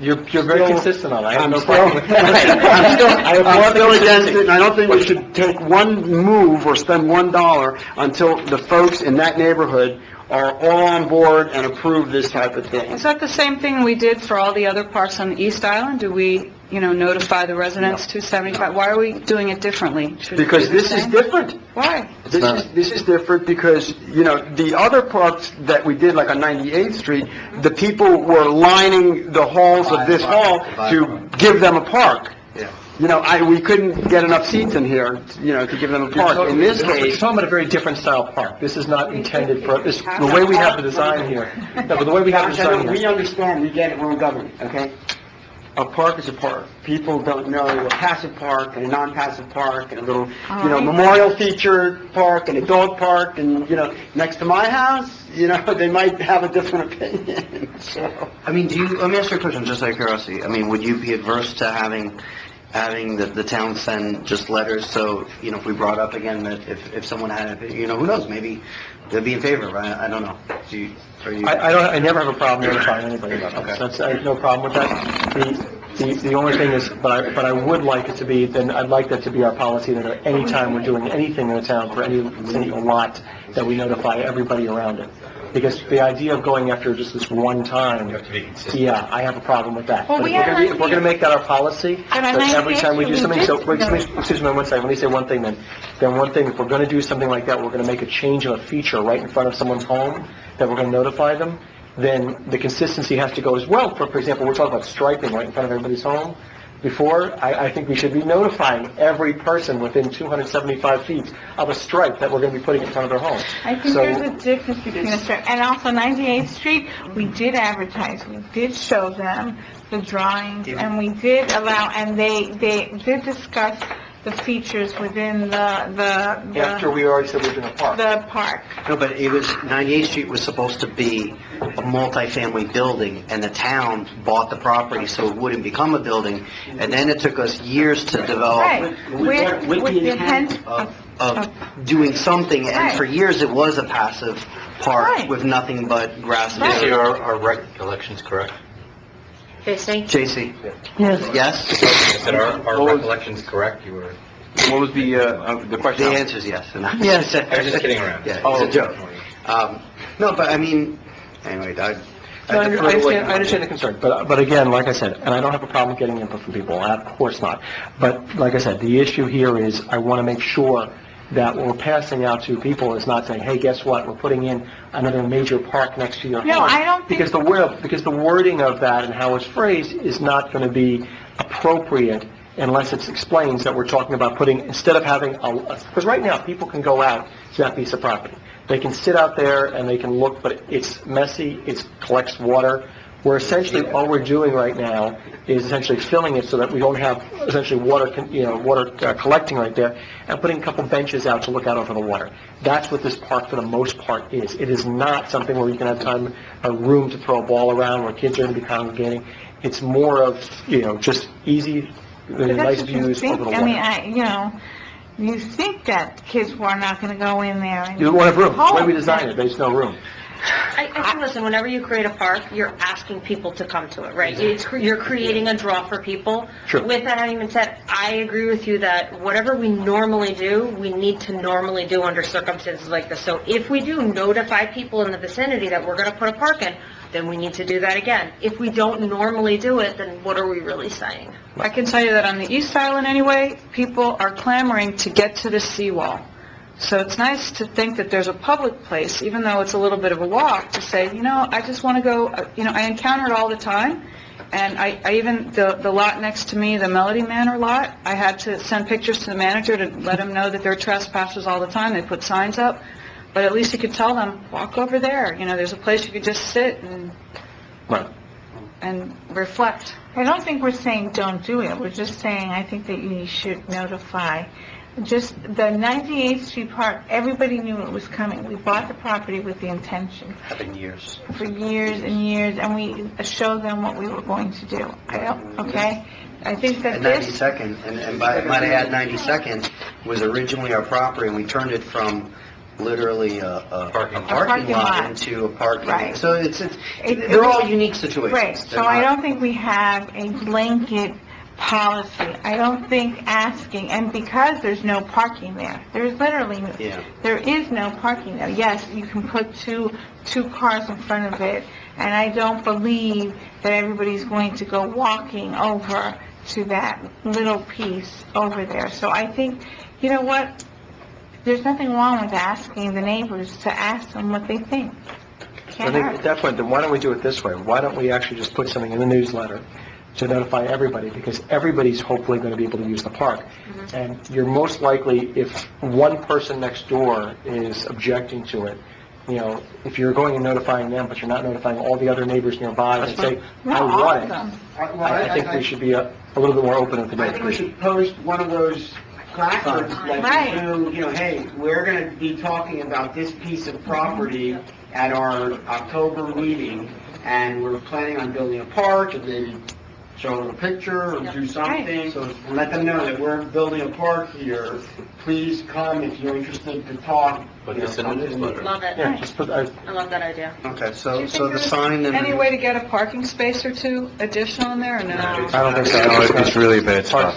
You're very consistent on it. I have no still, problem with that. I'm still against it, and I don't think we should take one move or spend $1 until the folks in that neighborhood are all on board and approve this type of thing. Is that the same thing we did for all the other parks on the East Island? Do we, notify the residents 275? Why are we doing it differently? Because this is different. Why? This is different because, the other parks that we did, like on 98th Street, the people were lining the halls of this hall to give them a park. We couldn't get enough seats in here, to give them a park. In this You're case... talking about a very different style park. This is not intended for, the way we have the design here. No, but the way we have the design here. We understand, we get it, we're in government, okay? A park is a park. People don't know a passive park and a non-passive park and a little, memorial feature park and a dog park and, next to my house, they might have a different opinion, so... I mean, let me ask you a question, just out of curiosity. I mean, would you be adverse to having the town send just letters, so, if we brought up again that if someone had, who knows, maybe they'd be in favor, right? I don't know. I never have a problem notifying anybody about that. I have no problem with that. The only thing is, but I would like it to be, then I'd like that to be our policy, that at any time we're doing anything in the town for any lot, that we notify everybody around it. Because the idea of going after just this one time, yeah, I have a problem with that. Well, But if we're going to make that our policy, that every time we do something, excuse me one second, let me say one thing then. Then one thing, if we're going to do something like that, we're going to make a change of a feature right in front of someone's home, that we're going to notify them, then the consistency has to go as well. For example, we're talking about striping right in front of everybody's home. Before, I think we should be notifying every person within 275 feet of a stripe that we're going to be putting in front of their home. I think there's a difference between a stripe, and also 98th Street, we did advertise, we did show them the drawings, and we did allow, and they did discuss the features within the After we already said we were doing a park. the park. No, but 98th Street was supposed to be a multifamily building, and the town bought the property so it wouldn't become a building, and then it took us years to develop Right, with the intent of doing something, and Right. for years it was a passive park Right. with nothing but grass. Right. See, our recollections correct? JC? Yes. Yes? I said, our recollections correct? You were... What was the question? The answer is yes. Yes. I was just kidding around. Yeah, it's a joke. No, but I mean, anyway, No, I understand the concern, but again, like I said, and I don't have a problem getting input from people, of course not. But like I said, the issue here is I want to make sure that what we're passing out to people is not saying, hey, guess what, we're putting in another major park next to your home. No, I don't think... Because the wording of that and how it's phrased is not going to be appropriate unless it explains that we're talking about putting, instead of having because right now, people can go out to that piece of property. They can sit out there and they can look, but it's messy, it collects water. We're essentially, all we're doing right now is essentially filling it so that we don't have essentially water collecting right there, and putting a couple benches out to look out over the water. That's what this park, for the most part, is. It is not something where you can have a room to throw a ball around, where kids are going to be congregating. It's more of, just easy, nice views over the water. I mean, you think that kids are not going to go in there and... You don't have room. The way we design it, there's no room. I think, listen, whenever you create a park, you're asking people to come to it, right? You're creating a draw for people. Sure. With that having been said, I agree with you that whatever we normally do, we need to normally do under circumstances like this. So if we do notify people in the vicinity that we're going to put a park in, then we need to do that again. If we don't normally do it, then what are we really saying? I can tell you that on the East Island anyway, people are clamoring to get to the seawall. So it's nice to think that there's a public place, even though it's a little bit of a walk, to say, I just want to go, I encounter it all the time. And I even, the lot next to me, the Melody Manor lot, I had to send pictures to the manager to let him know that there are trespassers all the time. They put signs up. But at least you could tell them, walk over there. There's a place you could just sit and reflect. I don't think we're saying don't do it. We're just saying I think that you should notify just the 98th Street Park, everybody knew it was coming. We bought the property with the intention Happened years. for years and years, and we showed them what we were going to do. Okay? I think that At this... 92nd, and might I add 92nd, was originally our property, and we turned it from literally a parking lot into a parking. Right. So they're all unique situations. Right, so I don't think we have a blanket policy. I don't think asking, and because there's no parking there, there's literally, there is no parking there. Yes, you can put two cars in front of it, and I don't believe that everybody's going to go walking over to that little piece over there. So I think, you know what, there's nothing wrong with asking the neighbors to ask them what they think. I think at that point, then why don't we do it this way? Why don't we actually just put something in the newsletter to notify everybody, because everybody's hopefully going to be able to use the park. And you're most likely, if one person next door is objecting to it, you know, if you're going and notifying them, but you're not notifying all the other neighbors nearby and say, I want it, I think we should be a little bit more open with the I think we neighbors. should post one of those placards, like, you know, hey, we're going to be talking about this piece of property at our October meeting, and we're planning on building a park, and then show them a picture or do something, so let them know that we're building a park here. Please come if you're interested to talk. But it's in the newsletter. Love it. Yeah, just put, I love that idea. Okay, so the sign and... Any way to get a parking space or two additional in there, or no? I don't think so. No, it's really bad stuff.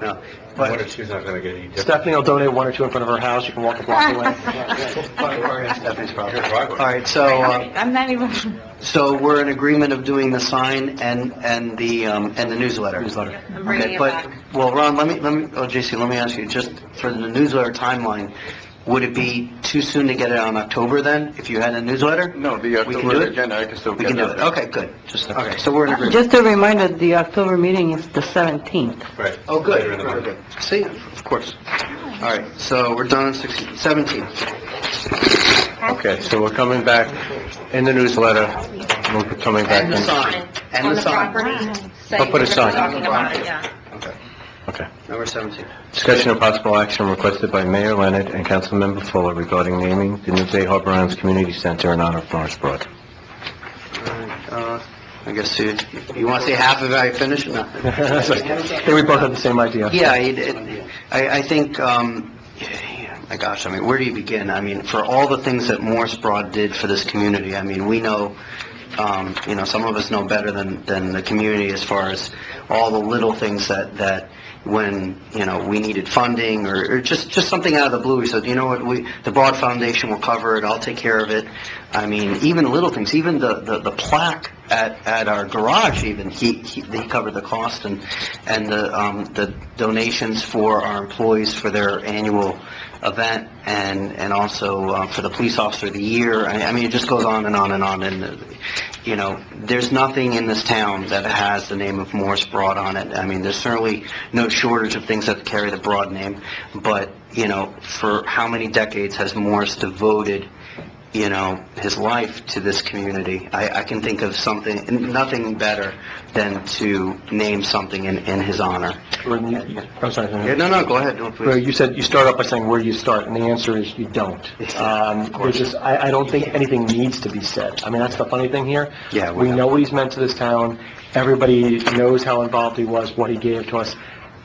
No. But she's not going to get any Stephanie will donate one or two in front of her house, you can walk a block away. Stephanie's property. All right, so... I'm not even... So we're in agreement of doing the sign and the newsletter. I'm bringing Okay, it but, back. well, Ron, let me, JC, let me ask you, just for the newsletter timeline, would it be too soon to get it on October then, if you had a newsletter? No, the We can do October it? agenda, I can still We get can do that. it, okay, good. Okay, so we're in agreement. Just a reminder, the October meeting is the 17th. Right. Oh, good, very good. See, of course. All right, so we're done on 16, 17. Okay, so we're coming back in the newsletter, we're coming back And the in... sign, and On the the sign. property. I'll put a sign. Talking about it, yeah. Okay, Okay. number 17. Discussion of possible action requested by Mayor Leonard and Councilmember Fuller regarding naming the new Bay Harbor Islands Community Center in honor of Morris Broad. All right, I guess you want to say half of it, I finish? No. I think we both have the same idea. Yeah, I think, my gosh, I mean, where do you begin? I mean, for all the things that Morris Broad did for this community, I mean, we know, you know, some of us know better than the community as far as all the little things that when, you know, we needed funding or just something out of the blue, we said, you know what, the Broad Foundation will cover it, I'll take care of it. I mean, even little things, even the plaque at our garage even, he covered the cost and the donations for our employees for their annual event and also for the police officer of the year. I mean, it just goes on and on and on. And, you know, there's nothing in this town that has the name of Morris Broad on it. I mean, there's certainly no shortage of things that carry the Broad name. But, you know, for how many decades has Morris devoted, you know, his life to this community? I can think of nothing better than to name something in his honor. I'm sorry. Yeah, no, go ahead. No, please. Well, you said you start off by saying where you start, and the answer is you don't. There's just, I don't think anything needs to be said. I mean, that's the funny thing here. Yeah, we know what he's meant to this town. Everybody knows how involved he was, what he gave to us.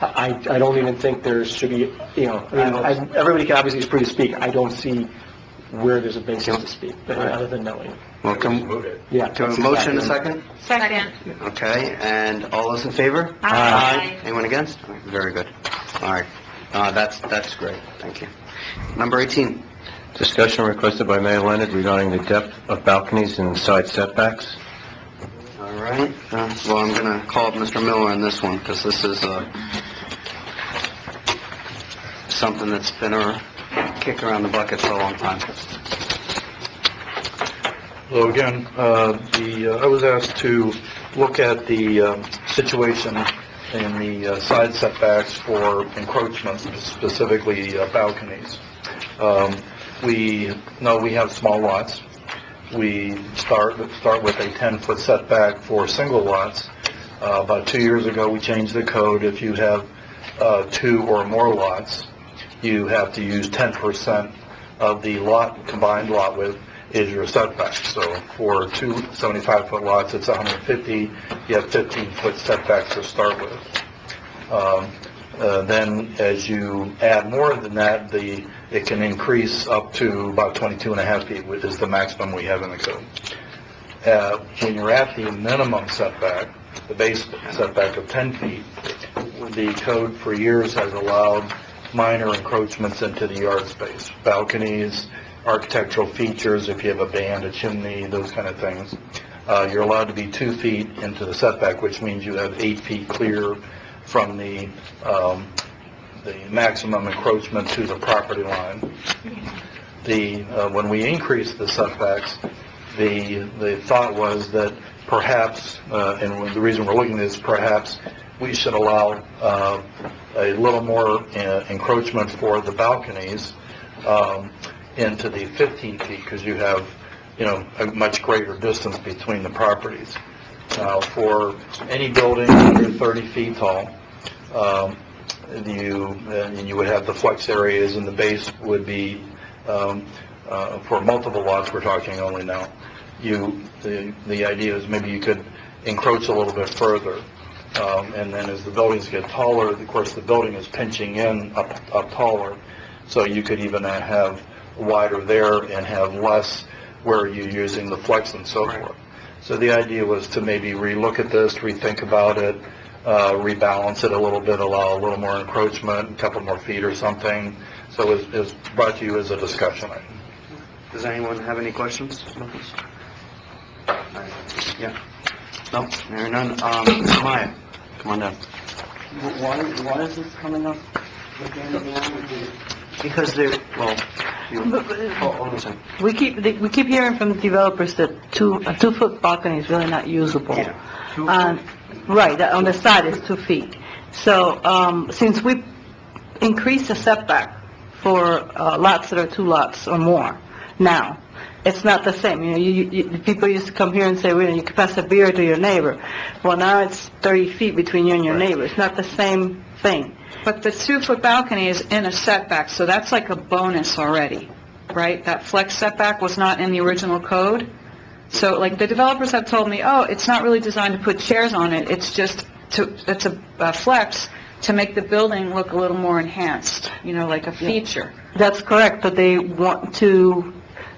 I don't even think there should be, you know, I mean, everybody can obviously is free to speak. I don't see where there's a basis to speak, but other than knowing. Well, can we have a motion in a second? Second. Okay, and all those in favor? Aye. Anyone against? All right, very good. All right, that's great, thank you. Number 18. Discussion requested by Mayor Leonard regarding the depth of balconies and side setbacks. All right, well, I'm going to call Mr. Miller on this one, because this is something that's been a kick around the bucket for a long time. So again, I was asked to look at the situation in the side setbacks for encroachments, specifically balconies. We know we have small lots. We start with a 10-foot setback for single lots. About 2 years ago, we changed the code. If you have 2 or more lots, you have to use 10% of the combined lot width is your setback. So for 2 75-foot lots, it's 150, you have 15-foot setbacks to start with. Then as you add more than that, it can increase up to about 22.5 feet, which is the maximum we have in the code. When you're at the minimum setback, the base setback of 10 feet, the code for years has allowed minor encroachments into the yard space, balconies, architectural features, if you have a band, a chimney, those kind of things. You're allowed to be 2 feet into the setback, which means you have 8 feet clear from the maximum encroachment to the property line. When we increased the setbacks, the thought was that perhaps, and the reason we're looking at this, perhaps we should allow a little more encroachment for the balconies into the 15 feet, because you have, a much greater distance between the properties. Now, for any building under 30 feet tall, you would have the flex areas, and the base would be, for multiple lots we're talking only now, the idea is maybe you could encroach a little bit further. And then as the buildings get taller, of course the building is pinching in up taller, so you could even have wider there and have less where you're using the flex and so forth. So the idea was to maybe relook at this, rethink about it, rebalance it a little bit, allow a little more encroachment, a couple more feet or something. So it was brought to you as a discussion item. Does anyone have any questions about this? Yeah. No, there are none. Maya, come on down. Why is this coming up again? Because hold on a second. We keep hearing from the developers that a 2-foot balcony is really not usable. Right, on the side is 2 feet. So, since we increased the setback for lots that are 2 lots or more, now, it's not the same. People used to come here and say, well, you can pass a beer to your neighbor. Well, now it's 30 feet between you and your neighbor. It's not the same thing. But the 2-foot balcony is in a setback, so that's like a bonus already, right? That flex setback was not in the original code. So, like, the developers have told me, oh, it's not really designed to put chairs on it. It's just it's a flex to make the building look a little more enhanced, like a feature. That's correct, but they want to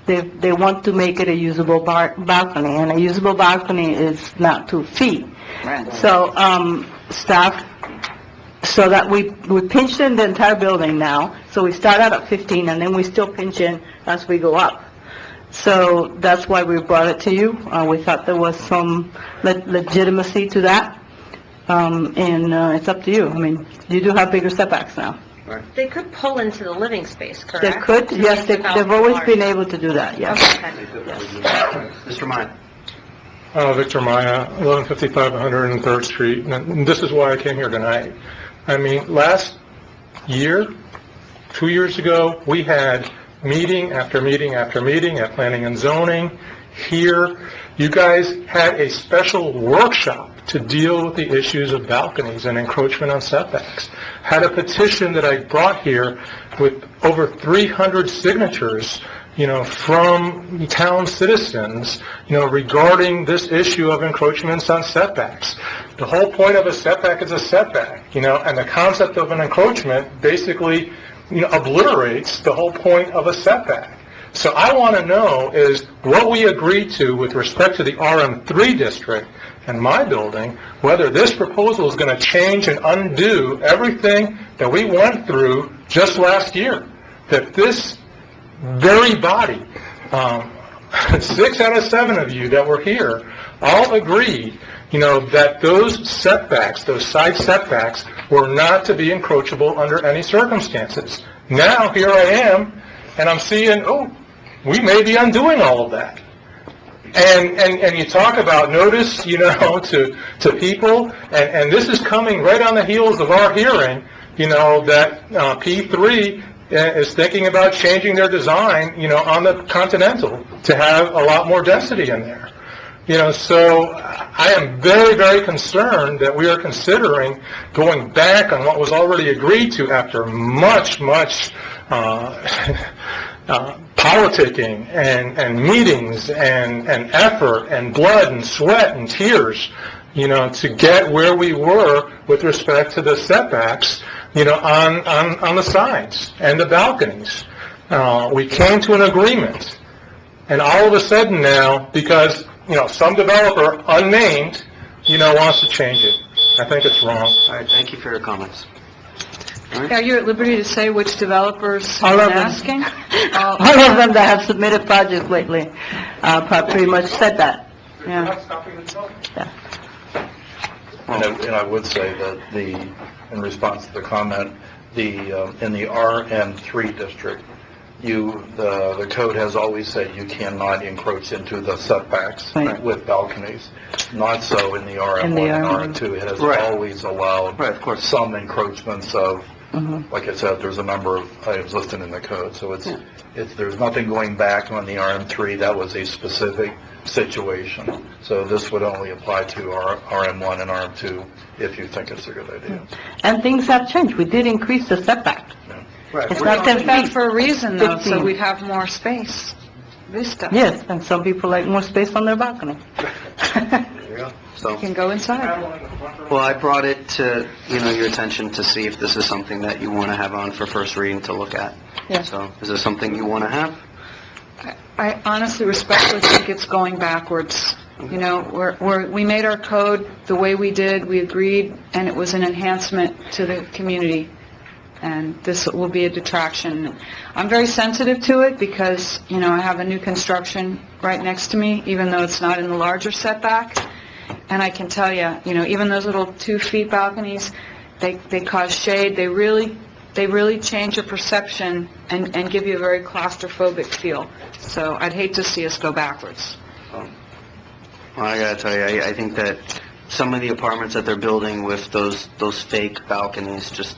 make it a usable balcony, and a usable balcony is not 2 feet. Right. So, staff, so that we pinch in the entire building now, so we start out at 15, and then we still pinch in as we go up. So that's why we brought it to you. We thought there was some legitimacy to that, and it's up to you. I mean, you do have bigger setbacks now. They could pull into the living space, correct? They could, yes, they've always been able to do that, yes. Mr. Maya. Victor Maya, 1155 103rd Street, and this is why I came here tonight. I mean, last year, 2 years ago, we had meeting after meeting after meeting at Planning and Zoning here. You guys had a special workshop to deal with the issues of balconies and encroachment on setbacks. Had a petition that I brought here with over 300 signatures, from town citizens, regarding this issue of encroachments on setbacks. The whole point of a setback is a setback, and the concept of an encroachment basically, obliterates the whole point of a setback. So I want to know is what we agreed to with respect to the RM3 district and my building, whether this proposal is going to change and undo everything that we went through just last year. That this very body, 6 out of 7 of you that were here, all agreed, that those setbacks, those side setbacks, were not to be encroachable under any circumstances. Now, here I am, and I'm seeing, we may be undoing all of that. And you talk about notice, to people, and this is coming right on the heels of our hearing, that P3 is thinking about changing their design, on the Continental to have a lot more density in there. So I am very, very concerned that we are considering going back on what was already agreed to after much politicking and meetings and effort and blood and sweat and tears, to get where we were with respect to the setbacks, on the sides and the balconies. We came to an agreement, and all of a sudden now, because, some developer, unnamed, wants to change it. I think it's wrong. All right, thank you for your comments. Are you at liberty to say which developers All are of them. asking? All of them that have submitted projects lately, pretty much said that. Yeah. And I would say that in response to the comment, in the RM3 district, the code has always said you cannot encroach into the setbacks Right. with balconies. Not so in the RM1 In the and RM2. It has Right. always allowed Right, of course. some encroachments of, Mhm. like I said, there's a number of items listed in the code. So there's nothing going back on the RM3. That was a specific situation. So this would only apply to our RM1 and RM2 if you think it's a good idea. And things have changed. We did increase the setback. It's not 10 That feet. for a reason, though, so 15. we'd have more space. Vista. Yes, and some people like more space on their balcony. There you go. So, You can go inside. well, I brought it to, your attention to see if this is something that you want to have on for first reading to look at. Yeah. So, is this something you want to have? I honestly, respectfully think it's going backwards. We made our code the way we did, we agreed, and it was an enhancement to the community. And this will be a detraction. I'm very sensitive to it because, I have a new construction right next to me, even though it's not in the larger setback. And I can tell you, even those little 2 feet balconies, they cause shade. They really change your perception and give you a very claustrophobic feel. So I'd hate to see us go backwards. Well, I gotta tell you, I think that some of the apartments that they're building with those fake balconies, just,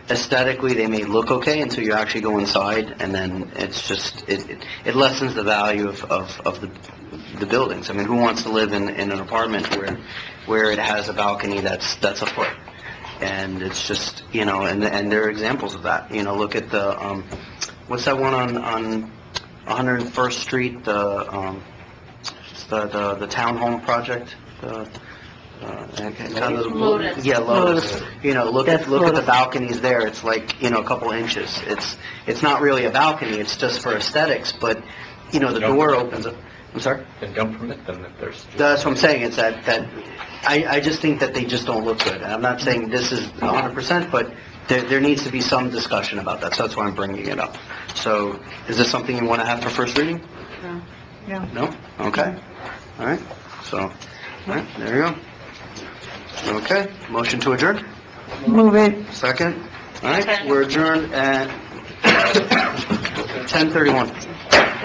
aesthetically, they may look okay until you actually go inside, and then it's just, it lessens the value of the buildings. I mean, who wants to live in an apartment where it has a balcony that's a foot? And it's just, and there are examples of that. Look at the, what's that one on 101st Street, the townhome project? Lotus. Yeah, Lotus. Look at the balconies there. It's like, a couple inches. It's not really a balcony. It's just for aesthetics, but, the door opens up. I'm sorry? Then don't permit them if there's... That's what I'm saying, it's that I just think that they just don't look good. And I'm not saying this is 100%, but there needs to be some discussion about that, so that's why I'm bringing it up. So, is this something you want to have for first reading? Yeah. No? Okay. All right. So, all right, there you go. Okay, motion to adjourn? Move it. Second? All right, we're adjourned at 10:31.